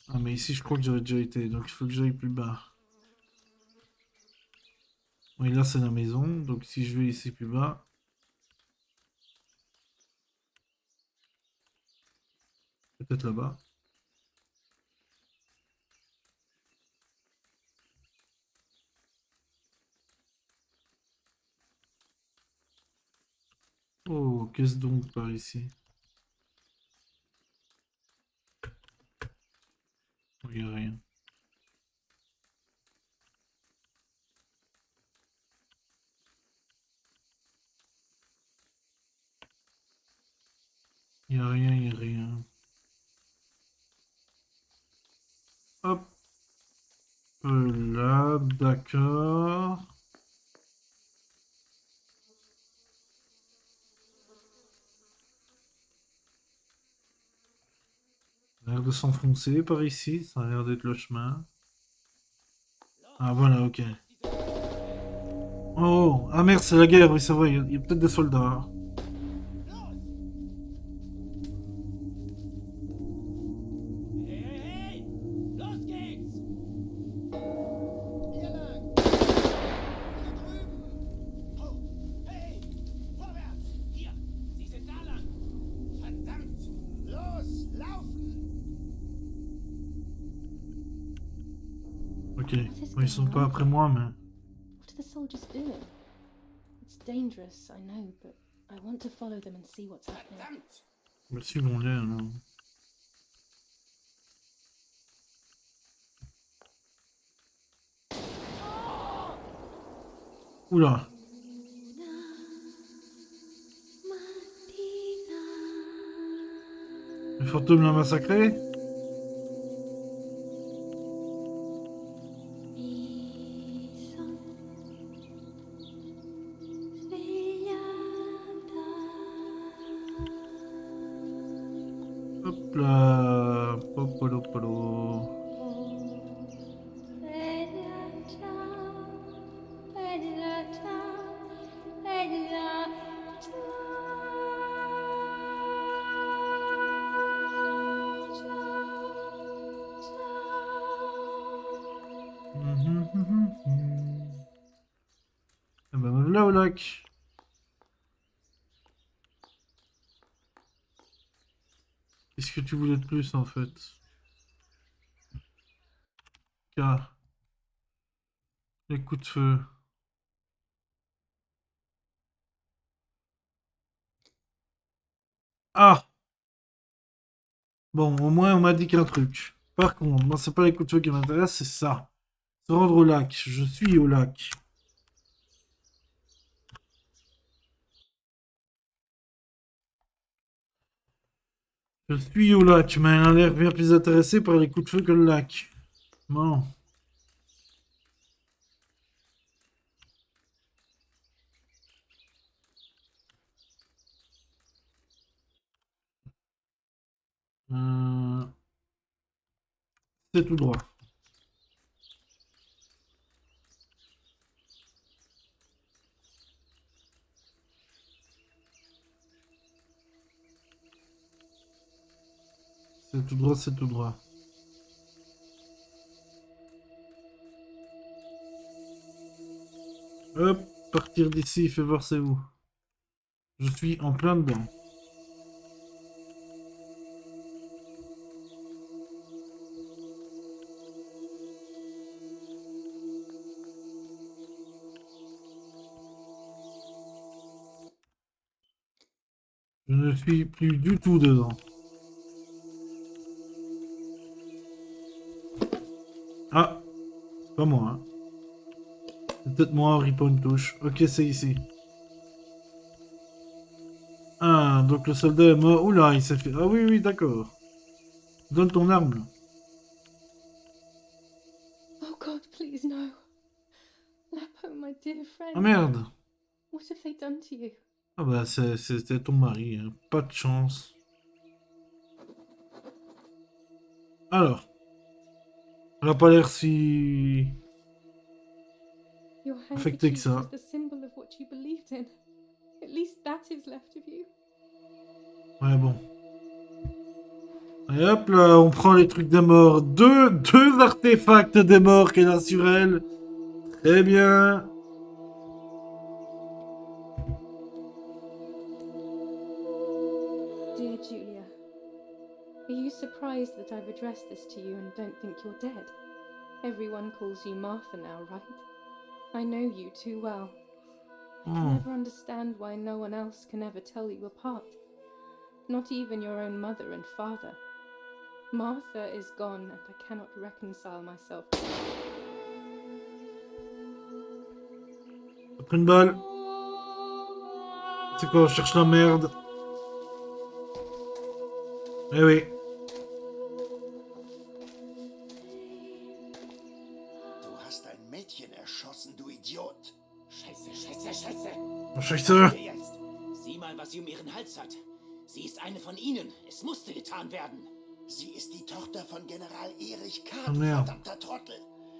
Ah, mais ici, je crois que j'avais déjà été, donc il faut que j'aille plus bas. Oui, là, c'est la maison, donc si je vais ici plus bas. Peut-être là-bas. Oh, qu'est-ce donc par ici? Il n'y a rien. Il n'y a rien, il n'y a rien. Hop là, d'accord. Ça a l'air de s'enfoncer par ici, ça a l'air d'être le chemin. Ah voilà, ok. Oh, ah merde, c'est la guerre, oui, c'est vrai, il y a peut-être des soldats. Ok, What is bon, ils sont going pas on après here? moi, mais... What are the soldiers doing? It's dangerous, I know, but I want to follow them and see what's happening. Mais suivons-les, alors. Oula. Le fantôme l'a massacré? Hop là. Popolopolo. Ah bah me voilà au lac. Qu'est-ce que tu voulais de plus en fait? Car les coups de feu. Ah! Bon, au moins on m'a dit qu'un truc. Par contre, moi c'est pas les coups de feu qui m'intéressent, c'est ça. Se rendre au lac. Je suis au lac. Je suis au lac, mais elle a l'air bien plus intéressée par les coups de feu que le lac. Bon. C'est tout droit. C'est tout droit, c'est tout droit. Hop, partir d'ici, fais voir c'est où. Je suis en plein dedans. Je ne suis plus du tout dedans. Ah, c'est pas moi, hein. C'est peut-être moi, Henri pour une touche. Ok, c'est ici. Ah, donc le soldat est mort. Oula, il s'est fait... Ah oui, oui, d'accord. Donne ton arme, là. Oh God, please no. Lapo, my dear friend. Ah merde. What have they done to you? Ah bah, c'était ton mari, hein. Pas de chance. Alors. Elle a pas l'air si... Your affecté que handkerchief ça. was the symbol of what you believed in. At least that is left of you. Ouais, bon. Et hop là, on prend les trucs des morts. Deux artefacts des morts qu'elle a sur elle. Très bien. Dear Julia, are you surprised that I've addressed this to you and don't think you're dead? Everyone calls you Martha now, right? I know you too well. I can Oh. never understand why no one else can ever tell you apart. Not even your own mother and father. Martha is gone and I cannot reconcile myself. J'ai pris une balle. C'est quoi, on cherche la merde. Eh oui. Du hast ein Mädchen erschossen, du Idiot. Scheiße, scheiße, scheiße. Scheiße. Hier jetzt. Sieh mal, was sie um ihren Hals hat. Sie ist eine von ihnen. Es musste getan werden. Sie ist die Tochter von General Erich K., Oh, du merde. verdammter Trottel.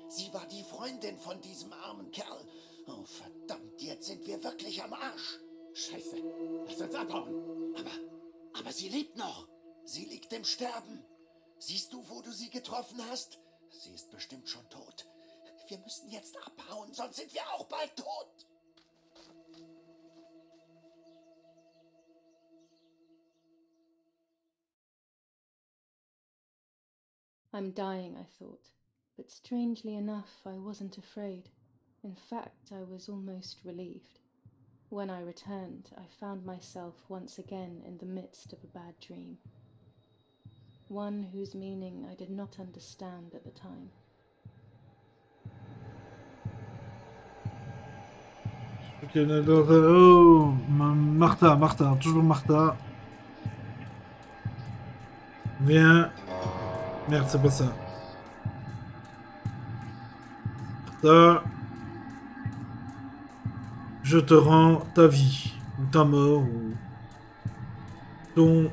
Sie war die Freundin von diesem armen Kerl. Oh, verdammt, jetzt sind wir wirklich am Arsch. Scheiße. Lass uns abhauen. Aber sie lebt noch. Sie liegt im Sterben. Siehst du, wo du sie getroffen hast? Sie ist bestimmt schon tot. Wir müssen jetzt abhauen, sonst sind wir auch bald tot. I'm dying, I thought, but strangely enough, I wasn't afraid. In fact, I was almost relieved. When I returned, I found myself once again in the midst of a bad dream. One whose meaning I did not understand at the time. Ok, oh, Martha, toujours Martha. Viens. Merde, c'est pas ça. Martha. Je te rends ta vie. Ou ta mort. Ou ton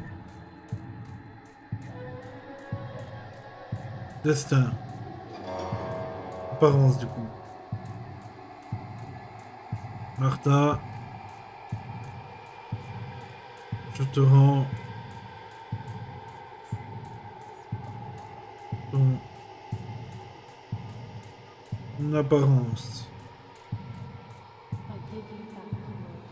destin. Apparence, du coup. Martha. Je te rends ton apparence. I give you back the world.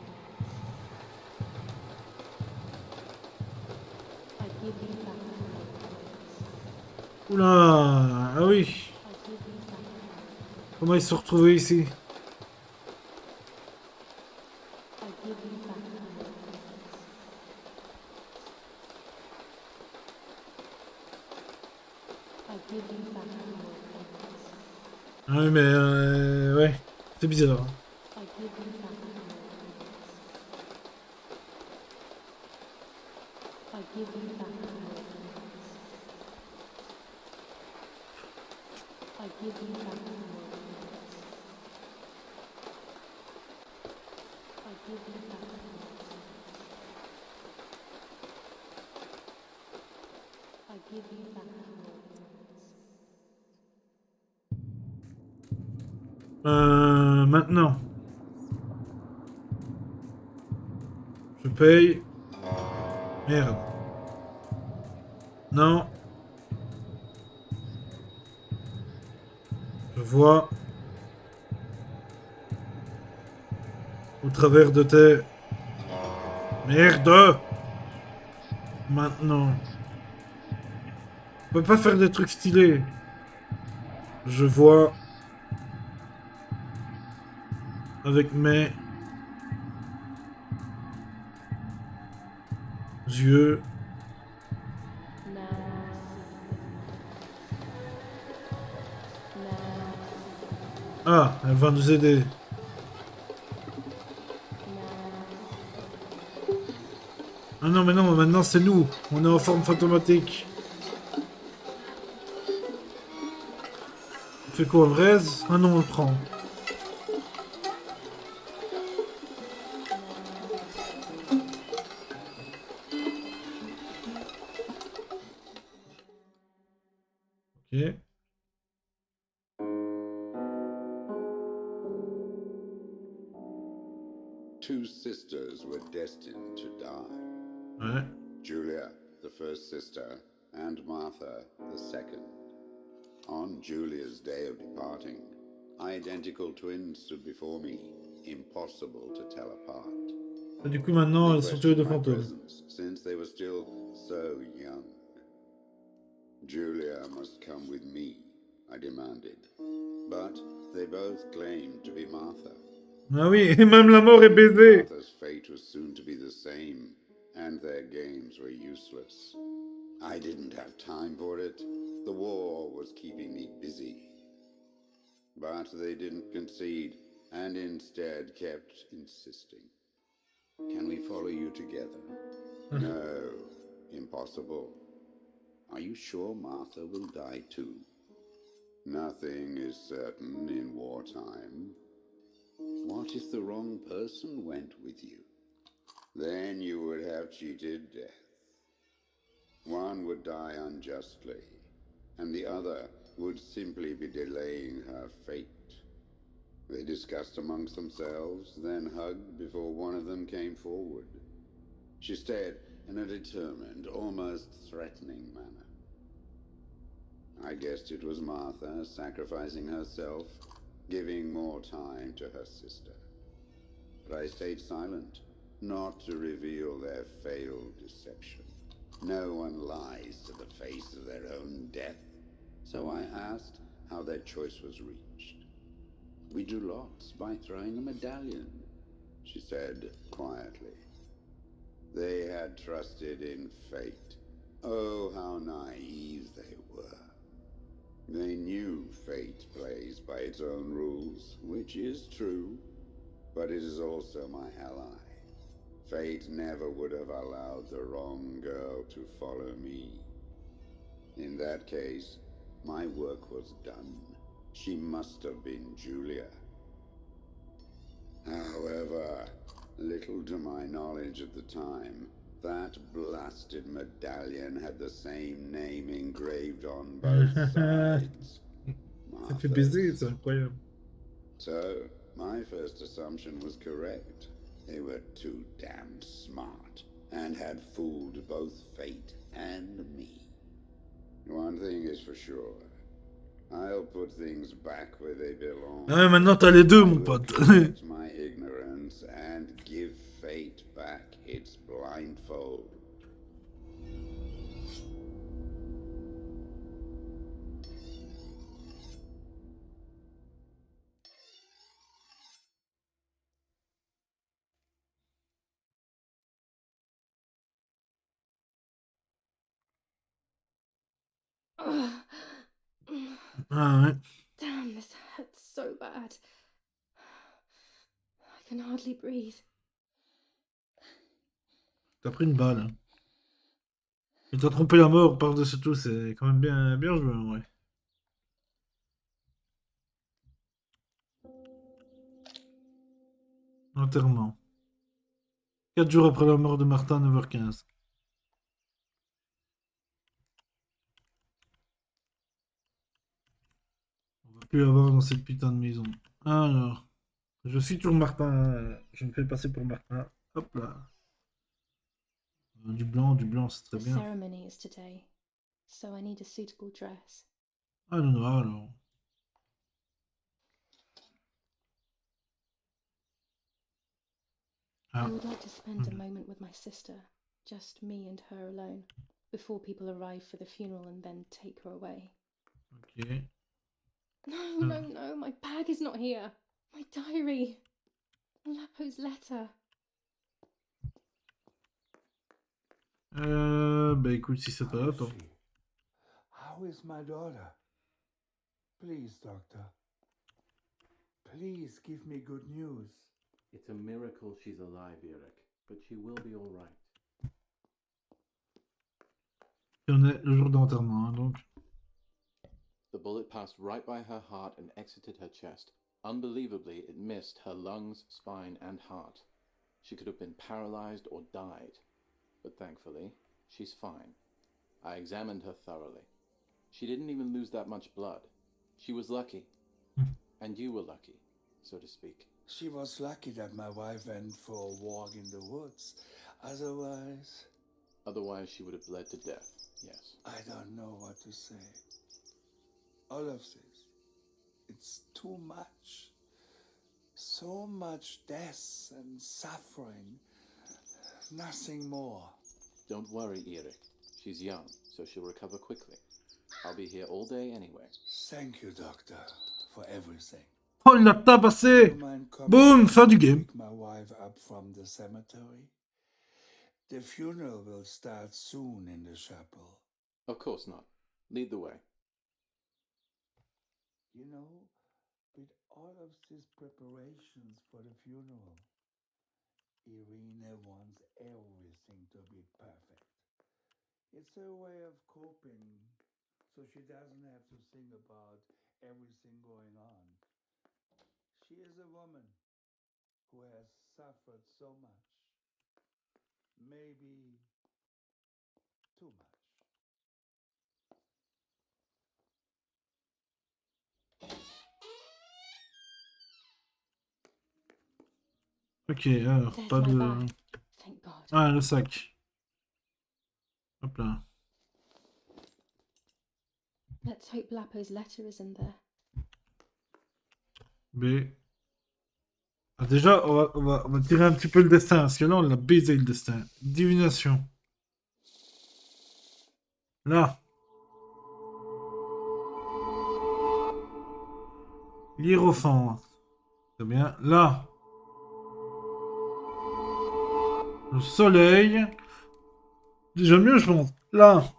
I give you back the world. Oula. Ah oui. I give you back the world. Comment ils se sont retrouvés ici? I give you back the world. I give you back the world. Ah oui, mais ouais. C'est bizarre. I give you back the world. I give you back the world. I give you back the world. I give you back the world. I give you back the world. Maintenant. Je paye. Merde. Non. Je vois. Au travers de tes... Merde! Maintenant. On peut pas faire des trucs stylés. Je vois. Avec mes yeux. Now I see. Now I see. Ah, elle va nous aider. Ah non, mais non, maintenant c'est nous. On est en forme fantomatique. On fait quoi, on le raise? Ah non, on le prend. Ok. Two sisters were destined to die. Ouais. Julia, the first sister, and Martha, the second. On Julia's day of departing, identical twins stood before me, impossible to tell apart. Et du coup, maintenant, They elles sont tuées de questioned my fantômes. presence, since they were still so young. Julia must come with me, I demanded. But they both claimed to be Martha. Ah oui, et même la mort est baisée. Martha's fate was soon to be the same, and their games were useless. I didn't have time for it. The war was keeping me busy. But they didn't concede, and instead kept insisting. Can we follow you together? No, impossible. Are you sure Martha will die too? Nothing is certain in wartime. What if the wrong person went with you? Then you would have cheated death. One would die unjustly, and the other would simply be delaying her fate. They discussed amongst themselves, then hugged before one of them came forward. She stared in a determined, almost threatening manner. I guessed it was Martha sacrificing herself, giving more time to her sister. But I stayed silent, not to reveal their failed deception. No one lies to the face of their own death. So I asked how their choice was reached. We drew lots by throwing a medallion, she said quietly. They had trusted in fate. Oh, how naive they were. They knew fate plays by its own rules, which is true, but it is also my ally. Fate never would have allowed the wrong girl to follow me. In that case, my work was done. She must have been Julia. However, little to my knowledge at the time, that blasted medallion had the same name engraved on both sides. Ça fait baiser, c'est incroyable. So, my first assumption was correct. They were too damn smart, and had fooled both fate and me. One thing is for sure. I'll put things back where they belong. Ah, maintenant t'as les deux, mon pote. Correct my ignorance and give fate back its blindfold. Ah ouais. Damn, this hurts so bad. I can hardly breathe. T'as pris une balle. Hein. Et t'as trompé la mort par-dessus tout, c'est quand même bien, bien joué, en vrai. Enterrement. 4 jours après la mort de Martin, 9h15. On va plus avoir dans cette putain de maison. Alors, je suis toujours Martin. Je me fais passer pour Martin. Hop là. Du blanc, c'est très The bien. ceremony is today, so I need a suitable dress. Ah, le noir alors. I Ah. would like to spend a moment with my sister, just me and her alone, before people arrive for the funeral and then take her away. Ok. No, my bag is not here. My diary. Lapo's letter. Bah écoute, si c'est pas là, attends. How is my daughter? Please, doctor. Please give me good news. It's a miracle she's alive, Eric, but she will be all right. Et on est le jour d'enterrement, hein, donc. The bullet passed right by her heart and exited her chest. Unbelievably, it missed her lungs, spine, and heart. She could have been paralyzed or died. But thankfully, she's fine. I examined her thoroughly. She didn't even lose that much blood. She was lucky. And you were lucky, so to speak. She was lucky that my wife went for a walk in the woods. Otherwise, she would have bled to death, yes. I don't know what to say. All of this. It's too much. So much death and suffering. Nothing more. Don't worry, Eric. She's young, so she'll recover quickly. I'll be here all day anyway. Thank you, doctor, for everything. Oh, il l'a tabassé! Boum, fin du game. Pick my wife up from the cemetery. The funeral will start soon in the chapel. Of course not. Lead the way. You know, with all of these preparations for the funeral, Irina wants everything to be perfect. It's her way of coping, so she doesn't have to think about everything going on. She is a woman who has suffered so much. Maybe too much. Ok, alors, There's pas my de... bag. Thank God. Ah, le sac. Hop là. Let's hope Lapo's letter is in there. B. Ah, déjà, on va tirer un petit peu le destin, parce que là, on l'a baisé le destin. Divination. Là. L'hierophante. Très bien. Là. Le soleil. Déjà mieux, je pense. Là.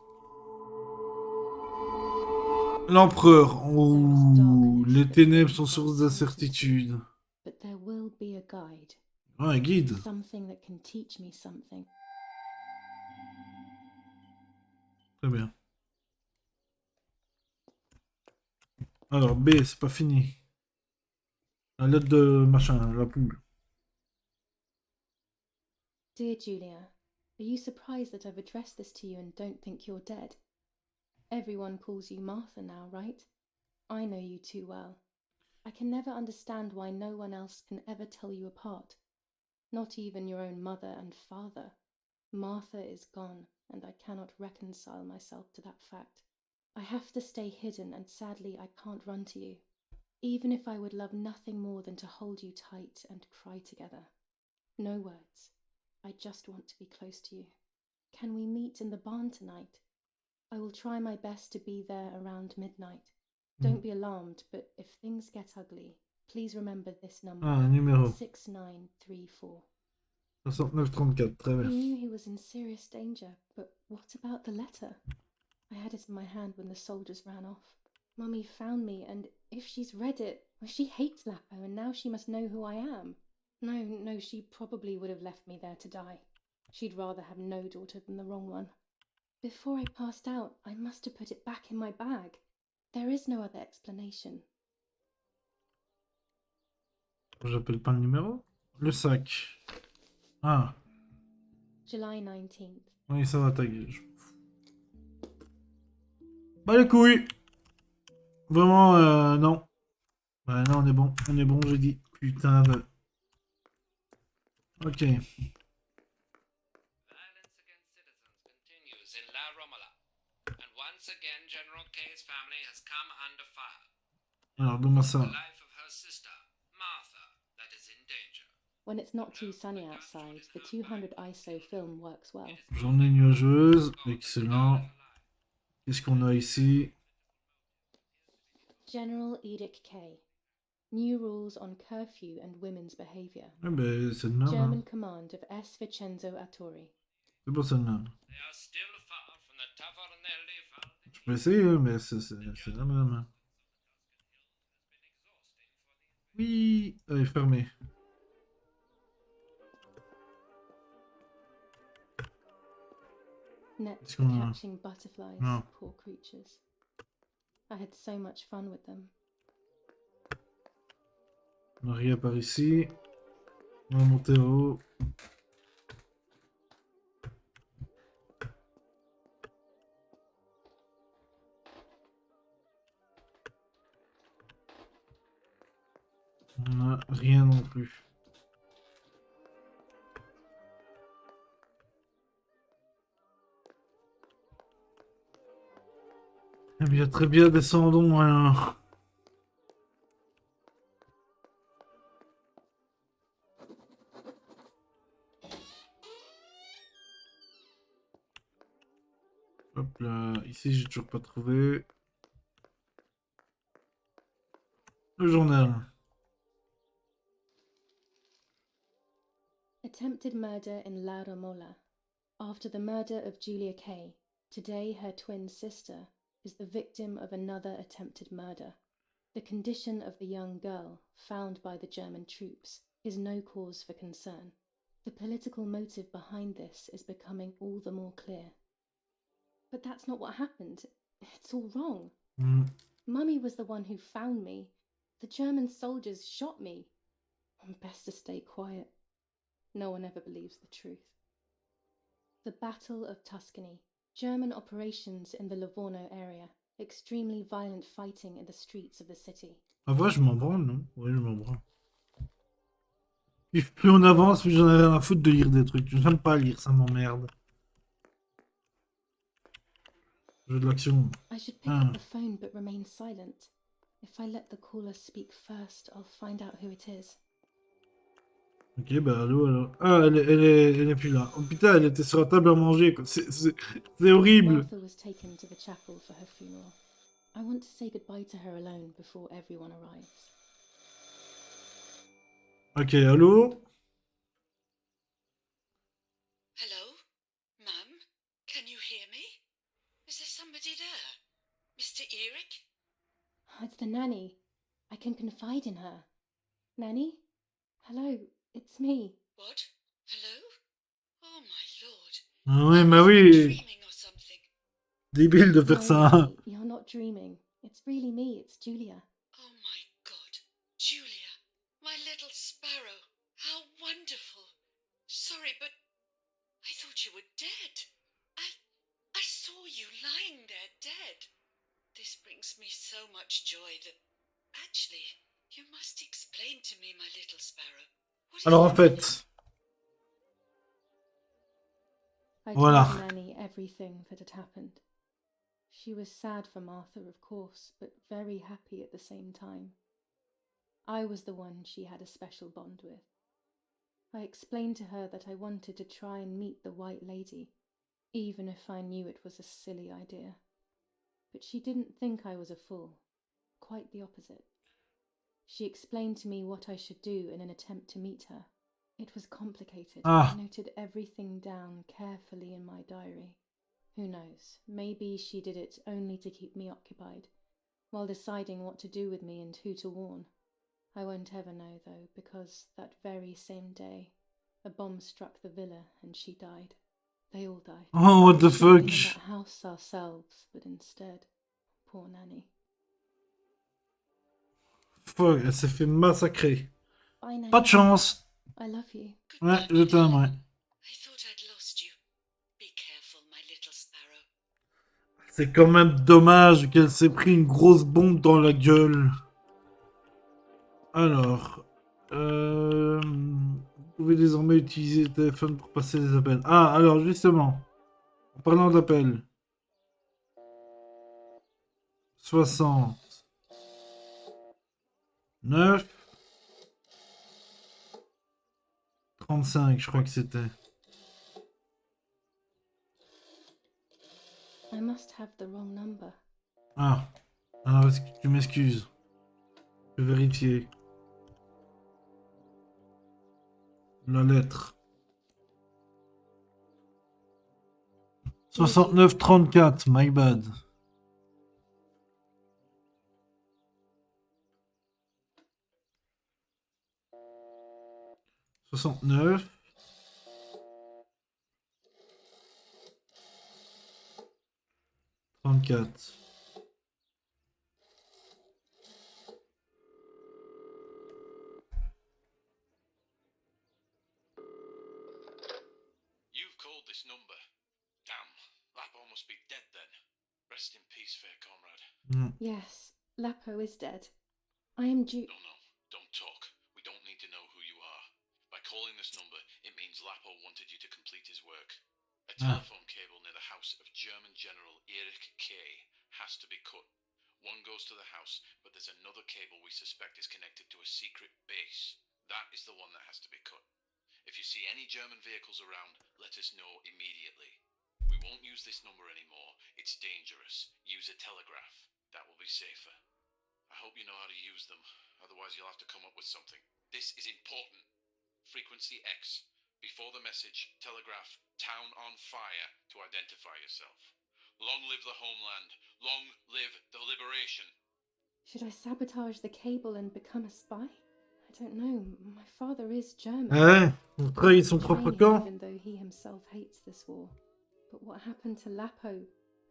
L'empereur. Ouh, les ténèbres sont source d'incertitude. But there will be a guide. Ah, un guide. Something that can teach me something. Très bien. Alors, B, c'est pas fini. La lettre de machin, la poule. Dear Julia, are you surprised that I've addressed this to you and don't think you're dead? Everyone calls you Martha now, right? I know you too well. I can never understand why no one else can ever tell you apart. Not even your own mother and father. Martha is gone, and I cannot reconcile myself to that fact. I have to stay hidden, and sadly I can't run to you. Even if I would love nothing more than to hold you tight and cry together. No words. I just want to be close to you. Can we meet in the barn tonight? I will try my best to be there around midnight. Don't be alarmed, but if things get ugly, please remember this number. Ah, un numéro. 6934. 6934, très He bien. knew he was in serious danger, but what about the letter? I had it in my hand when the soldiers ran off. Mummy found me, and if she's read it, well, she hates Lapo, and now she must know who I am. No, she probably would have left me there to die. She'd rather have no daughter than the wrong one. Before I passed out, I must have put it back in my bag. There is no other explanation. J'appelle pas le numéro. Le sac. Ah, July 19th. oui, ça va taguer. Bah les couilles. Vraiment, non. Ouais, non, on est bon, j'ai dit. Putain de... Ok. Violence against citizens continues in La Romola, and once again General K's family has come under fire. Alors, donne-moi The ça. life of her sister, Martha, that is in danger. When it's not too sunny outside, the 200 ISO film works well. Journée nuageuse. Excellent. Qu'est-ce qu'on a ici? General Edict K. New rules on curfew and women's behavior. Ah ben, c'est de merde. German Hein. command of S. Vincenzo Attori. C'est pas ça de merde. They are still far from the Tavernelli Valdi. Je peux essayer, mais c'est la même. Oui, elle est fermée. Nets qu'on for a? catching butterflies, Non. poor creatures. I had so much fun with them. On a rien par ici. On va monter en haut. On a rien non plus. Eh bien, très bien, descendons alors. Hop là, ici j'ai toujours pas trouvé. Le journal. Attempted murder in La Romola. After the murder of Julia Kay, today her twin sister is the victim of another attempted murder. The condition of the young girl, found by the German troops, is no cause for concern. The political motive behind this is becoming all the more clear. But that's not what happened. It's all wrong. Mummy was the one who found me. The German soldiers shot me. Best to stay quiet. No one ever believes the truth. The Battle of Tuscany. German operations in the Livorno area. Extremely violent fighting in the streets of the city. En vrai, je m'en branle, non? Oui, je m'en branle. Plus on avance, plus j'en ai rien à foutre de lire des trucs. Je n'aime pas lire, ça m'emmerde. Jeu de l'action. I should pick up the phone but remain silent. If I let the caller speak first, I'll find out who it is. Ok, bah allô, allô. Ah, elle est plus là. Oh putain, elle était sur la table à manger, quoi. C'est horrible. Martha was taken to the chapel for her funeral. I want to say goodbye to her alone before everyone arrives. Ok, allô? Hello? Mum? Can you hear me? Is there somebody there? Mr. Eric? It's the nanny. I can confide in her. Nanny? Hello, it's me. What? Hello? Oh my lord. Ah ouais, bah oui. Dreaming or something. Débile de faire No, ça. Nanny, you're not dreaming. It's really me, it's Julia. Oh my god. Julia, my little sparrow. How wonderful. Sorry, but I thought you were dead. I saw you lying there dead. This brings me so much joy that... Actually, you must explain to me, my little sparrow. What is Alors en happening? fait, I voilà. told Nanny everything that had happened. She was sad for Martha, of course, but very happy at the same time. I was the one she had a special bond with. I explained to her that I wanted to try and meet the White Lady, even if I knew it was a silly idea. But she didn't think I was a fool. Quite the opposite. She explained to me what I should do in an attempt to meet her. It was complicated. Ah. I noted everything down carefully in my diary. Who knows, maybe she did it only to keep me occupied, while deciding what to do with me and who to warn. I won't ever know, though, because that very same day, a bomb struck the villa and she died. They all died. Oh, what the We should have been fuck? in that house ourselves, but instead, poor Nanny. Fuck, elle s'est fait massacrer. Bye, Nanny. Pas de chance. I love you. Ouais, je t'aime, ouais. I thought I'd lost you. Be careful, my little sparrow. C'est quand même dommage qu'elle s'est pris une grosse bombe dans la gueule. Alors, vous pouvez désormais utiliser le téléphone pour passer des appels. Ah, alors justement, en parlant d'appels, 69, 35, je crois que c'était. I must have the wrong number. Ah, alors est-ce que tu m'excuses? Je vais vérifier. La lettre. 69-34, my bad. « 69. 34. You've called this number. Damn, Lapo must be dead then. Rest in peace, fair comrade. Yes, Lapo is dead. I am due. No, don't talk. We don't need to know who you are. By calling this number, it means Lapo wanted you to complete his work. A telephone cable near the house of German General Erich Kay has to be cut. One goes to the house, but there's another cable we suspect is connected to a secret base. That is the one that has to be cut. If you see any German vehicles around, let us know immediately. We won't use this number anymore. It's dangerous. Use a telegraph. That will be safer. I hope you know how to use them. Otherwise, you'll have to come up with something. This is important. Frequency X. Before the message, telegraph town on fire to identify yourself. Long live the homeland. Long live the liberation. Should I sabotage the cable and become a spy? I don't know. My father is German. Ouais, on trahit son propre camp. Even though he himself hates this war. But what happened to Lapo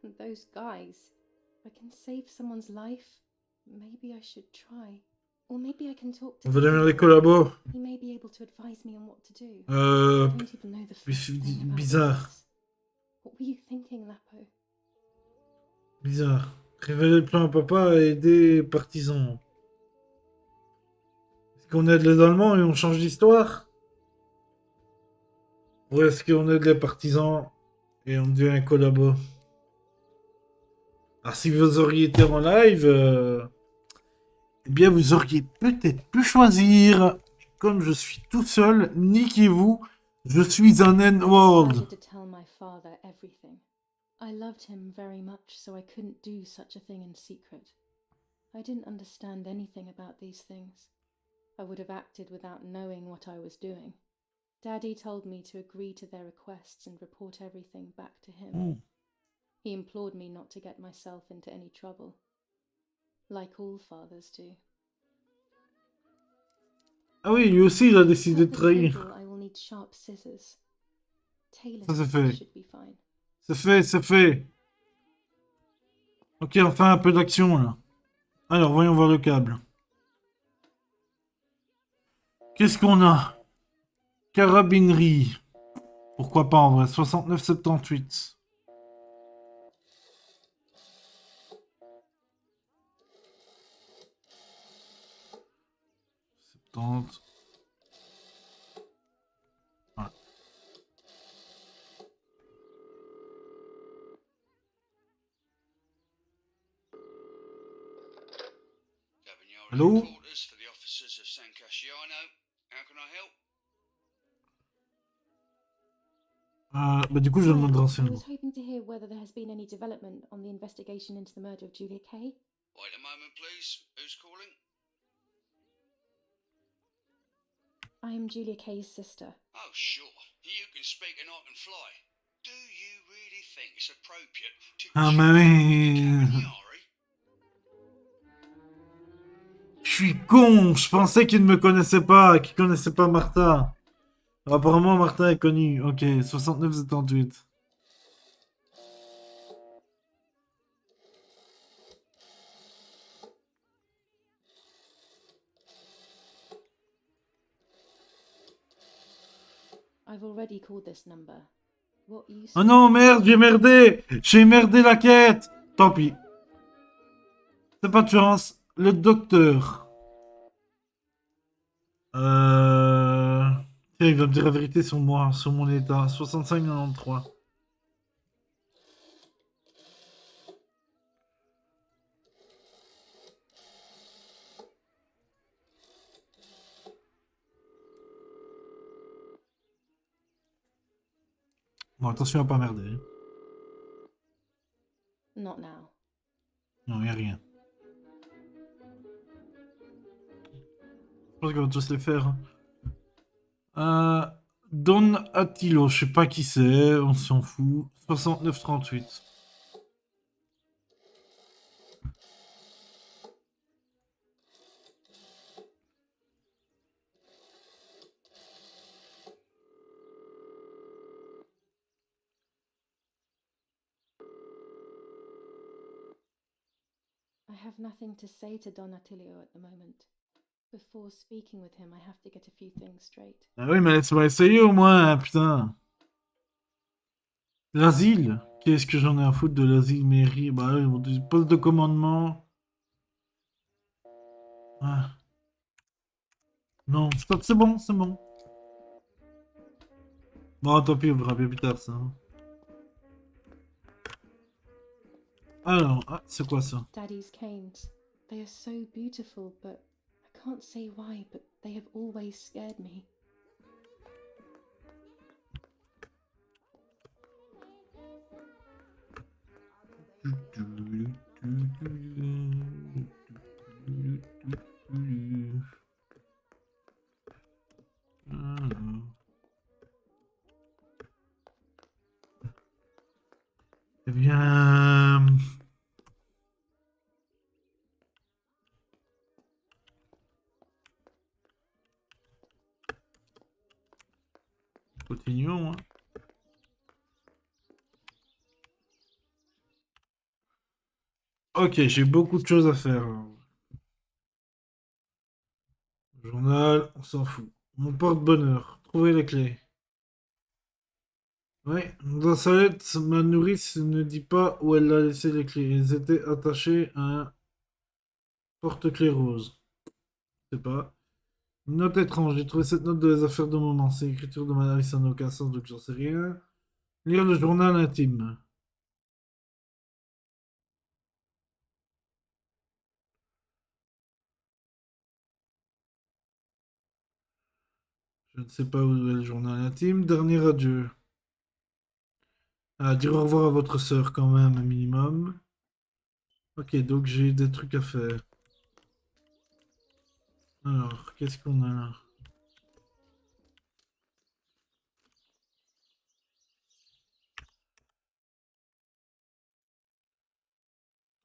and those guys? If I can save someone's life, maybe I should try. Or maybe I can talk to On va devenir des collabos. He may be able to advise me on what to do. I don't even know the first thing about Bizarre. this. What were you thinking, Lapo? Bizarre. Révéler le plan à papa et aider les partisans. Est-ce qu'on aide les Allemands et on change d'histoire? Ou est-ce qu'on aide les partisans et on devient un collabo? Alors si vous auriez été en live, eh bien vous auriez peut-être pu choisir. Comme je suis tout seul, niquez-vous, je suis un N-World. I loved him very much, so I couldn't do such a thing in secret. I didn't understand anything about these things. I would have acted without knowing what I was doing. Daddy told me to agree to their requests and report everything back to him. He implored me not to get myself into any trouble, like all fathers do. Ah oui, lui aussi il a décidé de trahir. I will need sharp scissors. Ça c'est fait. Should be fine. C'est fait. Ok, enfin un peu d'action là. Alors, voyons voir le câble. Qu'est-ce qu'on a? Carabinerie. Pourquoi pas en vrai? 69-78. 70. Ouais. Allô? Bah du coup, je demande de I renseignements. was hoping to hear whether there has been any development on the investigation into the murder of Julia Kay. Wait a moment, please. Who's calling? I am Julia Kay's sister. Oh, sure. You can speak and I can fly. Do you really think it's appropriate to Ah bah oui. Je suis con, je pensais qu'il ne me connaissait pas, qu'il connaissait pas Martha. Alors, apparemment, Martha est connue. Ok, 69-78. I've already called this number. What you Oh non, merde, j'ai merdé! J'ai merdé la quête! Tant pis. C'est pas de chance. Le docteur. Putain, il va me dire la vérité sur moi, sur mon état. 65-93. Bon, attention à pas merder. Hein. Not now. Non, y a rien. Je pense qu'on va tous les faire. Don Attilo, je sais pas qui c'est, on s'en fout. 69-38. I have nothing to say to Don Attilio at the moment. Before speaking with him, I have to get a few things straight. Ah oui, mais laisse-moi essayer au moins, hein, putain. L'asile? Qu'est-ce que j'en ai à foutre de l'asile mairie? Bah oui, poste de commandement. Ah. Non, stop, c'est bon, c'est bon. Bon, tant pis, on verra bien plus tard ça. Alors, ah, c'est quoi ça? Daddy's canes. They are so beautiful, but I can't say why, but they have always scared me. Eh bien... Continuons. Hein. Ok, j'ai beaucoup de choses à faire. Journal, on s'en fout. Mon porte-bonheur. Trouver les clés. Oui, dans sa lettre, ma nourrice ne dit pas où elle a laissé les clés. Elles étaient attachées à un porte-clés rose. Je sais pas. Une note étrange. J'ai trouvé cette note dans les affaires de moment. C'est l'écriture de ma nourrice, ça n'a aucun sens, donc j'en sais rien. Lire le journal intime. Je ne sais pas où est le journal intime. Dernier adieu. Ah, dire au revoir à votre sœur quand même, un minimum. Ok, donc j'ai des trucs à faire. Alors, qu'est-ce qu'on a là?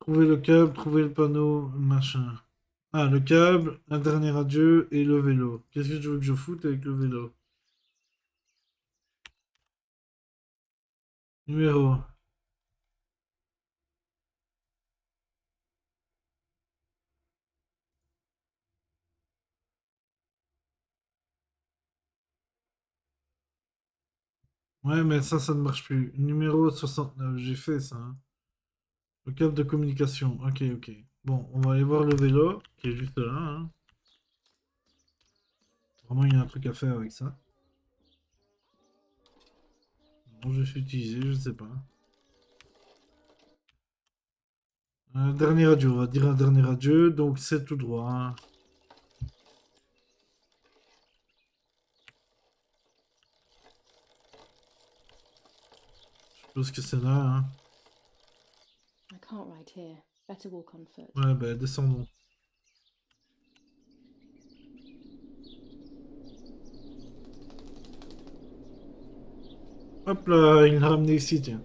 Trouver le câble, trouver le panneau, machin. Ah, le câble, un dernier adieu et le vélo. Qu'est-ce que tu veux que je foute avec le vélo? Numéro. Ouais, mais ça ne marche plus. Numéro 69, j'ai fait ça. Hein. Le câble de communication. Ok, ok. Bon, on va aller voir le vélo, qui est juste là. Hein. Vraiment, il y a un truc à faire avec ça. Bon, je suis utilisé, je sais pas. Un dernier adieu, on va dire un dernier adieu, donc c'est tout droit. Hein. Je suppose que c'est là. Hein. I can't ride here. Better walk on foot. Ouais, bah descendons. Hop là, il l'a ramené ici, tiens.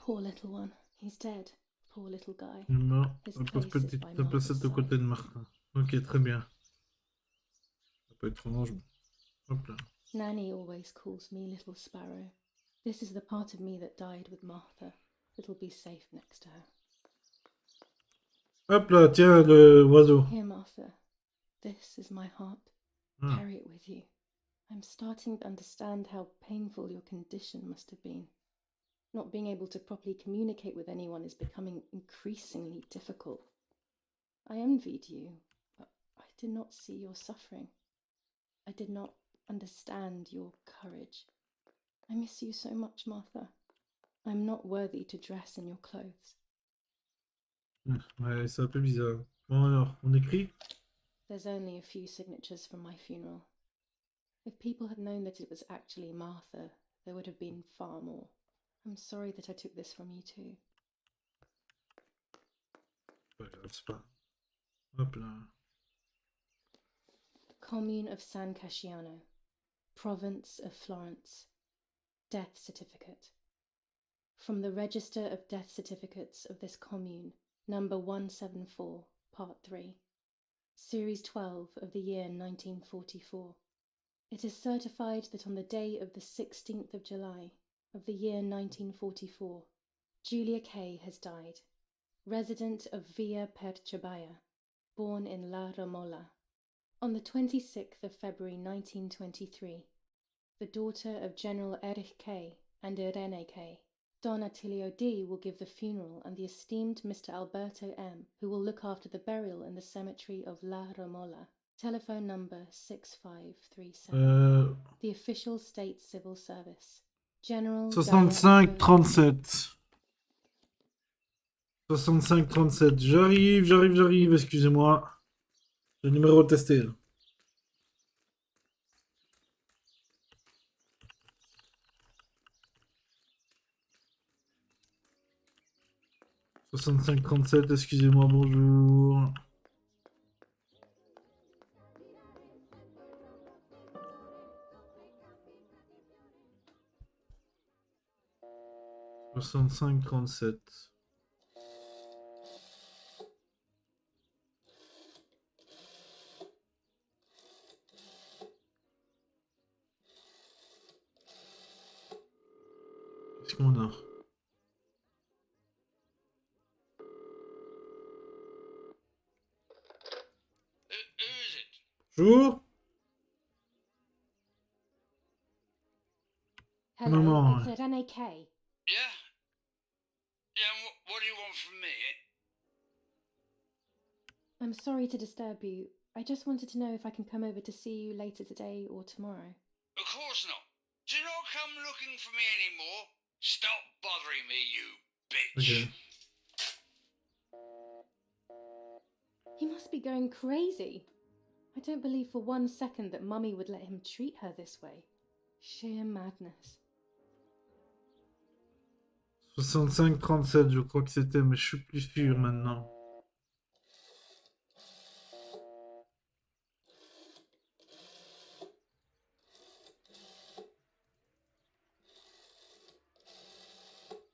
Poor little one. He's dead. Poor little guy. Il est mort. His La pauvre place is petite, by la placette Martha's aux côtés side. de Martin. Ok, très bien. pas étrange. Hop là. Nanny always calls me Little Sparrow. This is the part of me that died with Martha. It'll be safe next to her. Hop là, tiens, le oiseau. Here, Martha. This is my heart. Ah. Carry it with you. I'm starting to understand how painful your condition must have been. Not being able to properly communicate with anyone is becoming increasingly difficult. I envied you, but I did not see your suffering. I did not understand your courage. I miss you so much, Martha. I'm not worthy to dress in your clothes. Ouais, c'est un peu bizarre. Bon alors, on écrit? There's only a few signatures from my funeral. If people had known that it was actually Martha, there would have been far more. I'm sorry that I took this from you too. Pas grave, c'est pas. Hop là. Commune of San Casciano, Province of Florence. Death certificate. From the Register of Death Certificates of this commune, number 174, part 3, series 12 of the year 1944. It is certified that on the day of the 16th of July of the year 1944, Julia Kay has died, resident of Via Percebaya, born in La Romola. On the 26th of February 1923, the daughter of General Erich Kay and Irene Kay, Don Attilio D. will give the funeral, and the esteemed Mr. Alberto M., who will look after the burial in the cemetery of La Romola. Telephone number 6537. The official state civil service. General 65-37. 65-37. J'arrive, excusez-moi. Le numéro testé. Là. « 65-37, excusez-moi, bonjour. « 65-37. » Qu'est-ce qu'on a? Bonjour. Hello, Maman. it's Irene Kay. Yeah? Yeah, and what do you want from me? I'm sorry to disturb you. I just wanted to know if I can come over to see you later today or tomorrow. Of course not. Do not come looking for me anymore. Stop bothering me, you bitch. Okay. He must be going crazy. I don't believe for 1 second that Mummy would let him treat her this way. Sheer madness. 65-37, je crois que c'était, mais je suis plus sûr maintenant.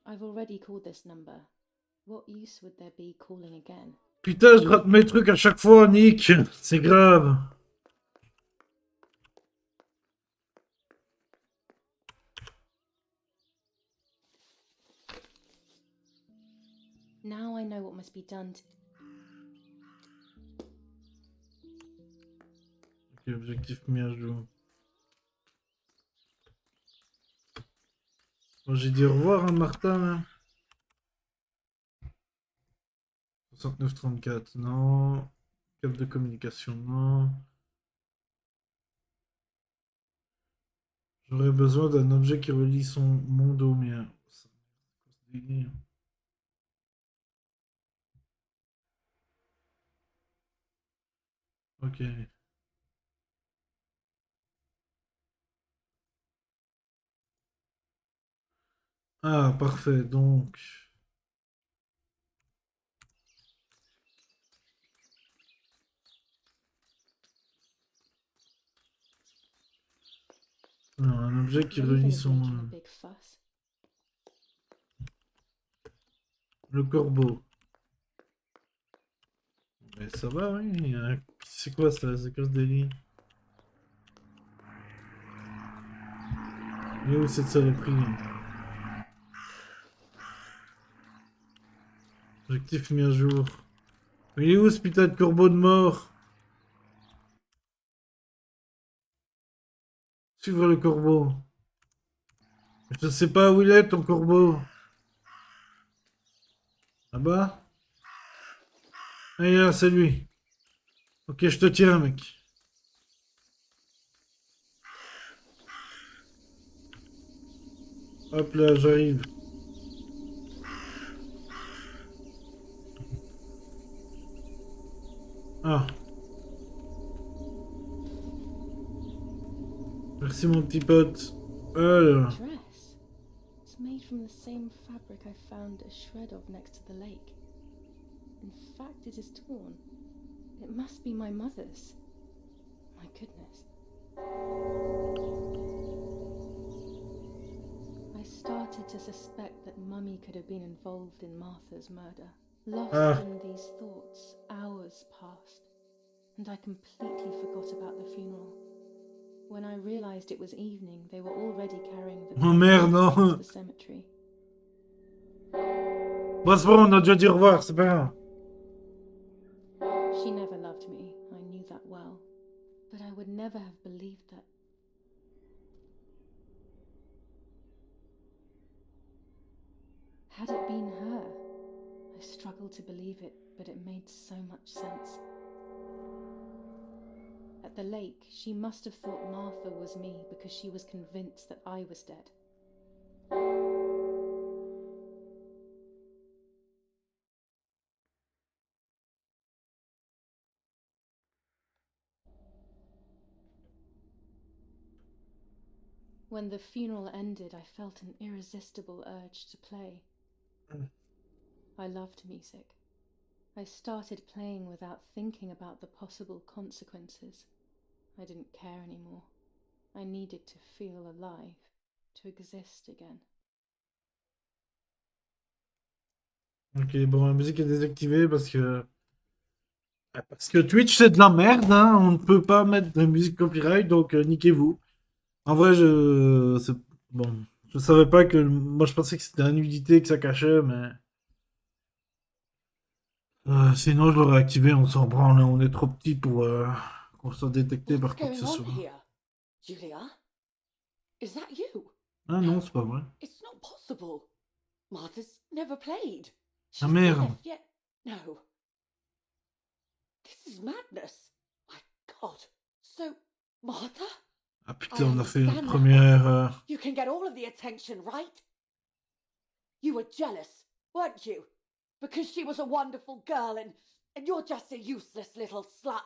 I've already called this number. What use would there be calling again? Putain, je rate mes trucs à chaque fois, Nick. C'est grave. Now I know what must be done to... Ok, objectif mis à jour. Bon, j'ai dit au revoir, hein, Martin. Là. 69-34, non. Câble de communication, non. J'aurais besoin d'un objet qui relie son monde au mien. Ok. Ah, parfait, donc... Non, un objet qui relie son... Le corbeau. Mais ça va, oui. C'est quoi ça? C'est quoi ce délire? Elle est où cette saloperie? Objectif mis à jour. Il est où ce putain de corbeau de mort? Suivre le corbeau. Je sais pas où il est ton corbeau. Là-bas? Ah, là, c'est lui. Ok, je te tiens, mec. Hop là, j'arrive. Ah. Merci mon petit pote. Alors. Dress. It's made from the same fabric I found a shred of next to the lake. In fact, it is torn. It must be my mother's. My goodness. I started to suspect that Mummy could have been involved in Martha's murder. Lost in these thoughts, hours passed, and I completely forgot about the funeral. When I realized it was evening, they were already carrying the Oh merde, non. to the cemetery. Bon, c'est bon, on a déjà dit au revoir, c'est pas grave. She never loved me, I knew that well. But I would never have believed that. Had it been her? I struggled to believe it, but it made so much sense. At the lake, she must have thought Martha was me because she was convinced that I was dead. When the funeral ended, I felt an irresistible urge to play. I loved music. I started playing without thinking about the possible consequences. I didn't care anymore. I needed to feel alive, to exist again. Ok, bon, la musique est désactivée parce que... Parce que Twitch, c'est de la merde, hein. On ne peut pas mettre de musique copyright, donc niquez-vous. En vrai, bon, je savais pas que... Moi, je pensais que c'était la nudité que ça cachait, mais... sinon, je l'aurais activé, on s'en branle, hein. On est trop petit pour qu'on soit détecté par quoi que What's ce going on soit. here? Julia? Is that you? Ah non, c'est pas vrai. It's not possible. Martha's never played. Ah She's merde. left yet. No. This is madness. My God. So, Martha? Ah I putain, on a fait une understand now. première erreur. You can get all of the attention, right? You were jealous, weren't you? Because she was a wonderful girl and you're just a useless little slut.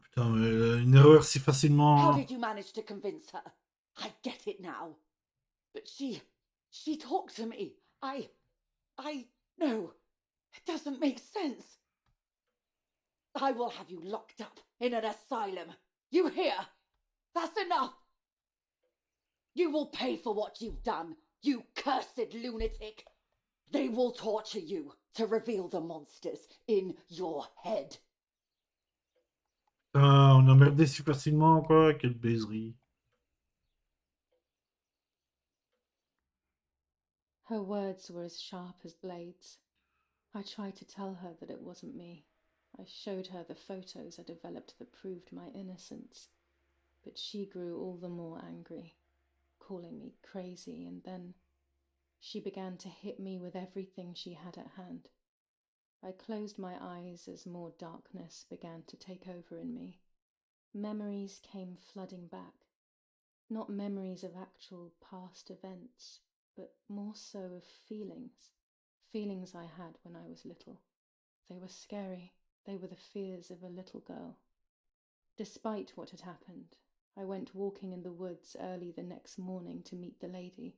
Putain, mais une erreur si How facilement... did you manage to convince her? I get it now. But she talked to me. No, it doesn't make sense. I will have you locked up in an asylum. You hear? That's enough. You will pay for what you've done, you cursed lunatic. They will torture you to reveal the monsters in your head. Ah, on a merdé si facilement, quoi. Quelle baiserie. Her words were as sharp as blades. I tried to tell her that it wasn't me. I showed her the photos I developed that proved my innocence. But she grew all the more angry, calling me crazy, and then she began to hit me with everything she had at hand. I closed my eyes as more darkness began to take over in me. Memories came flooding back. Not memories of actual past events, but more so of feelings. Feelings I had when I was little. They were scary. They were the fears of a little girl. Despite what had happened, I went walking in the woods early the next morning to meet the lady.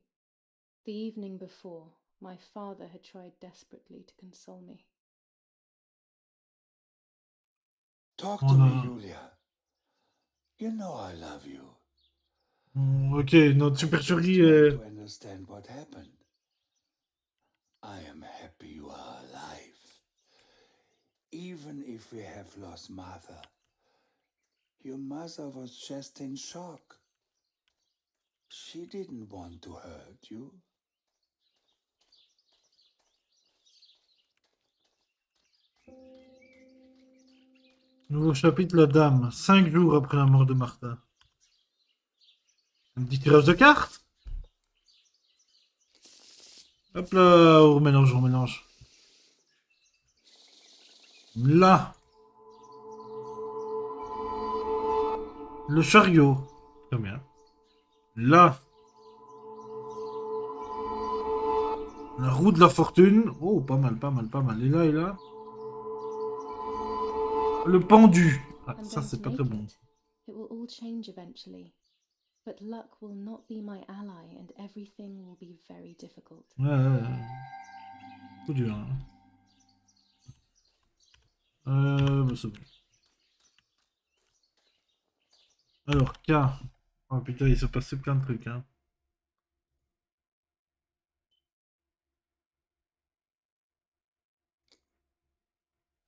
The evening before, my father had tried desperately to console me. Talk to me, Julia. You know I love you. Ok, notre supercherie to understand what happened. I am happy you are alive. Even if we have lost Martha, your mother was just in shock. She didn't want to hurt you. Nouveau chapitre, la dame. 5 jours après la mort de Martha. Un petit tirage de cartes. Hop là, on remélange, on remélange. Là. Le chariot. Très bien. Là. La roue de la fortune. Oh, pas mal, pas mal, pas mal. Et là, et là. Le pendu. Ah, I'm ça, going c'est to pas make très bon. it. It will all change eventually. But luck will not be my ally and everything will be very difficult. Ouais. Coup dur, hein. Bah, c'est bon. Alors, K. Oh putain, il s'est passé plein de trucs, hein.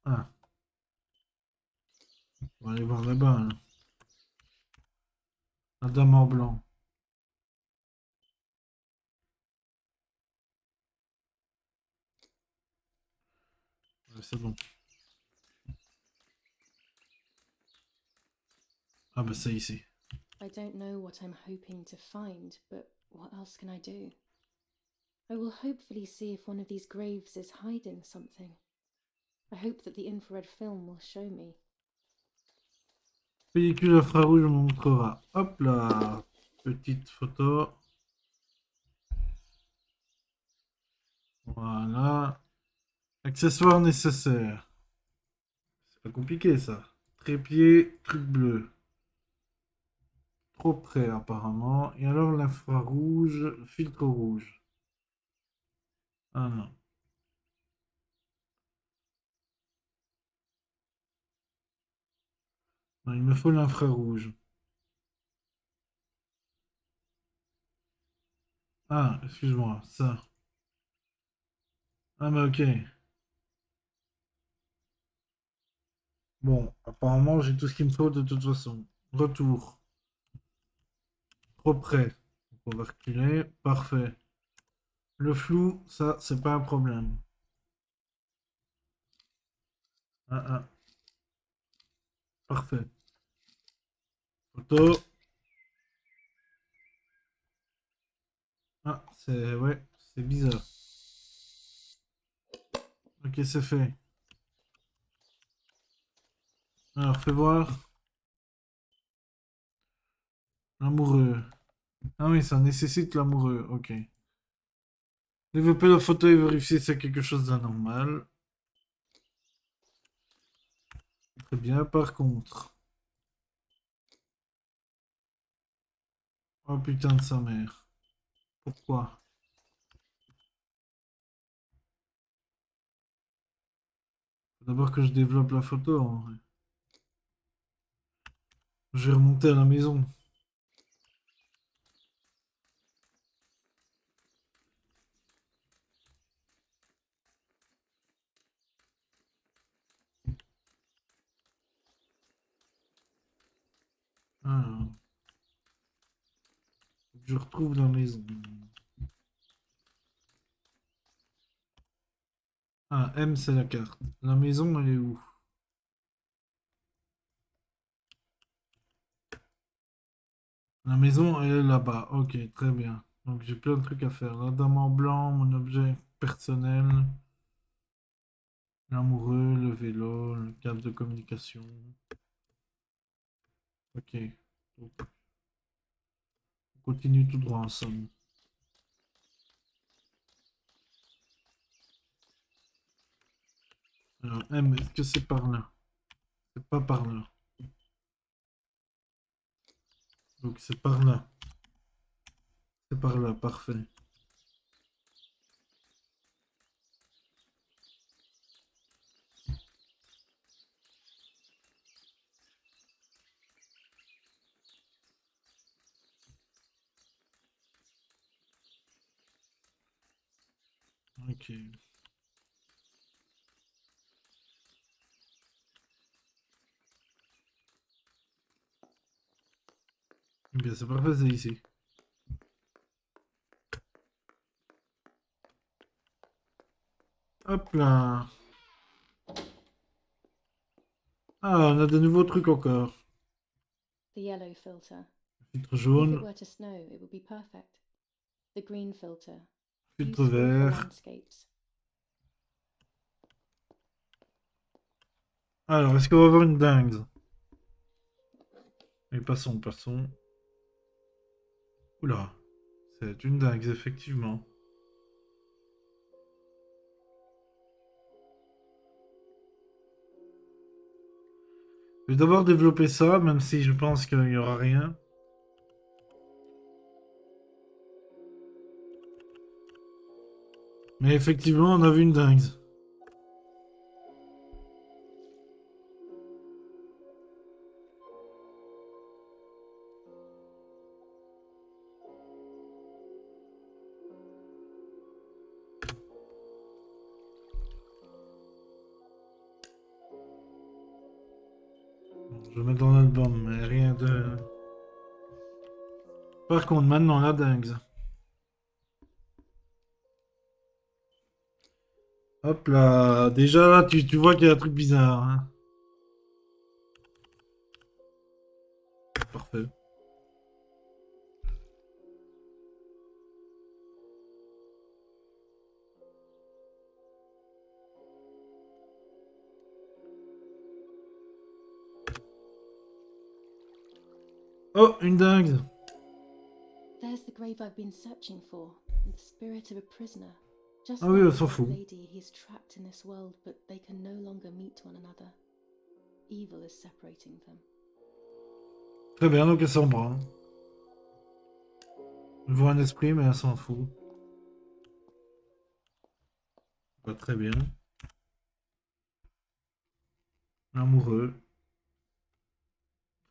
Ah. On va aller voir là-bas, hein. La dame en blanc. Ouais, c'est bon. Ah bah c'est ici. I don't know what I'm hoping to find, but what else can I do? I will hopefully see if one of these graves is hiding something. I hope that the infrared film will show me. Pellicule infrarouge me montrera. Hop là. Petite photo. Voilà. Accessoires nécessaires. C'est pas compliqué ça. Trépied, truc bleu. Trop près apparemment. Et alors l'infrarouge, filtre rouge. Ah non. Non, il me faut l'infrarouge. Ah, excuse-moi, ça. Ah mais ok. Bon, apparemment j'ai tout ce qu'il me faut de toute façon. Retour. Trop près. Donc on va reculer. Parfait. Le flou, ça, c'est pas un problème. Ah, ah. Parfait. Photo. Ah, c'est... Ouais, c'est bizarre. Ok, c'est fait. Alors, fais voir. L'amoureux. Ah oui, ça nécessite l'amoureux. Ok. Développer la photo et vérifier si c'est quelque chose d'anormal. Très bien. Par contre... Oh putain de sa mère. Pourquoi? Faut d'abord que je développe la photo, en vrai. Je vais remonter à la maison. Ah, faut que je retrouve la maison. Ah, M, c'est la carte. La maison, elle est où? La maison, elle est là-bas. Ok, très bien. Donc j'ai plein de trucs à faire. La dame en blanc, mon objet personnel, l'amoureux, le vélo, le câble de communication. Ok. Donc, on continue tout droit en somme. Alors M, est-ce que c'est par là? C'est pas par là. Donc c'est par là. C'est par là, parfait. Ok. Eh bien, c'est parfait, c'est ici. Hop là. Ah, on a de nouveaux trucs encore. The yellow filter. Filtre If it jaune, were to snow, it would be perfect. The green filter. filtre Useful for vert. landscapes. Alors, est-ce qu'on va avoir une dingue? Mais passons, passons. Oula. C'est une dingue, effectivement. Je vais d'abord développer ça, même si je pense qu'il n'y aura rien. Mais effectivement, on a vu une dingue. Bon, je vais mettre dans l'album, mais rien de... Par contre, maintenant, la dingue. Hop là. Déjà, là, tu vois qu'il y a un truc bizarre. Hein. Parfait. Oh, une dingue. There's the grave I've been searching for. The spirit of a prisoner. Just Ah oui, like on the s'en white fout. lady, he's trapped in this world, but they can no longer meet one another. Evil is separating them. Très bien, donc elle s'en branle. Je vois un esprit, mais elle s'en fout. Pas très bien. Amoureux.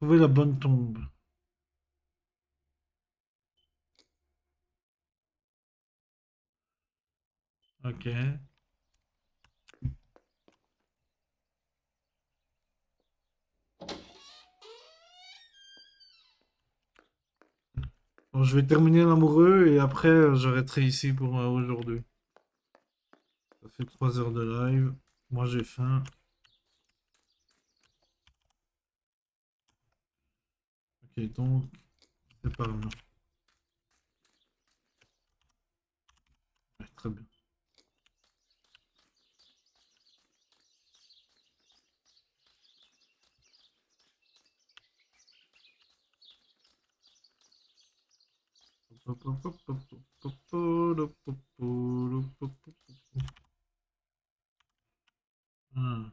Trouver la bonne tombe. Ok. Bon, je vais terminer l'amoureux et après j'arrêterai ici pour aujourd'hui. Ça fait 3 heures de live. Moi j'ai faim. Ok, donc c'est par là. Ouais, très bien. Ah.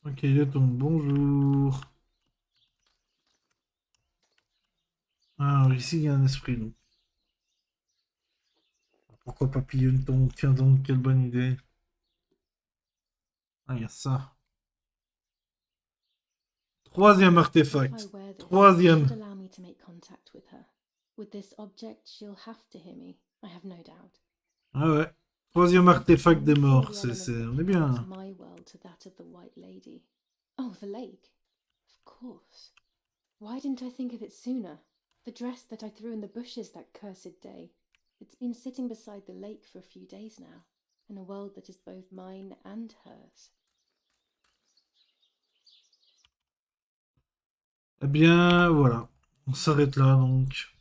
Ok, donc bonjour. Ah, ici il y a un esprit donc. Pourquoi pas piller une tombe? Tiens donc, quelle bonne idée. Ah, il y a ça. Troisième If I artefact. wear this, it Troisième. should allow me to make contact with her. With this object, she'll have to hear me. I have no doubt. Ah ouais. Troisième artefact des Mixing morts. the elements that On est connect bien. my world to that of the White Lady. Oh, the lake. Of course. Why didn't I think of it sooner? The dress that I threw in the bushes that cursed day. It's been sitting beside the lake for a few days now, in a world that is both mine and hers. Eh bien, voilà. On s'arrête là donc.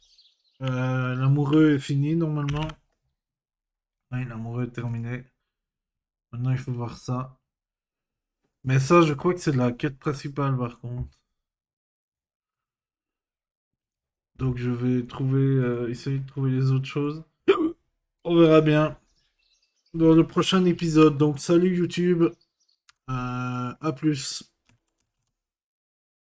L'amoureux est fini normalement. Oui, l'amoureux est terminé. Maintenant, il faut voir ça. Mais ça, je crois que c'est de la quête principale par contre. Donc, je vais trouver, essayer de trouver les autres choses. On verra bien dans le prochain épisode. Donc, salut YouTube. À plus.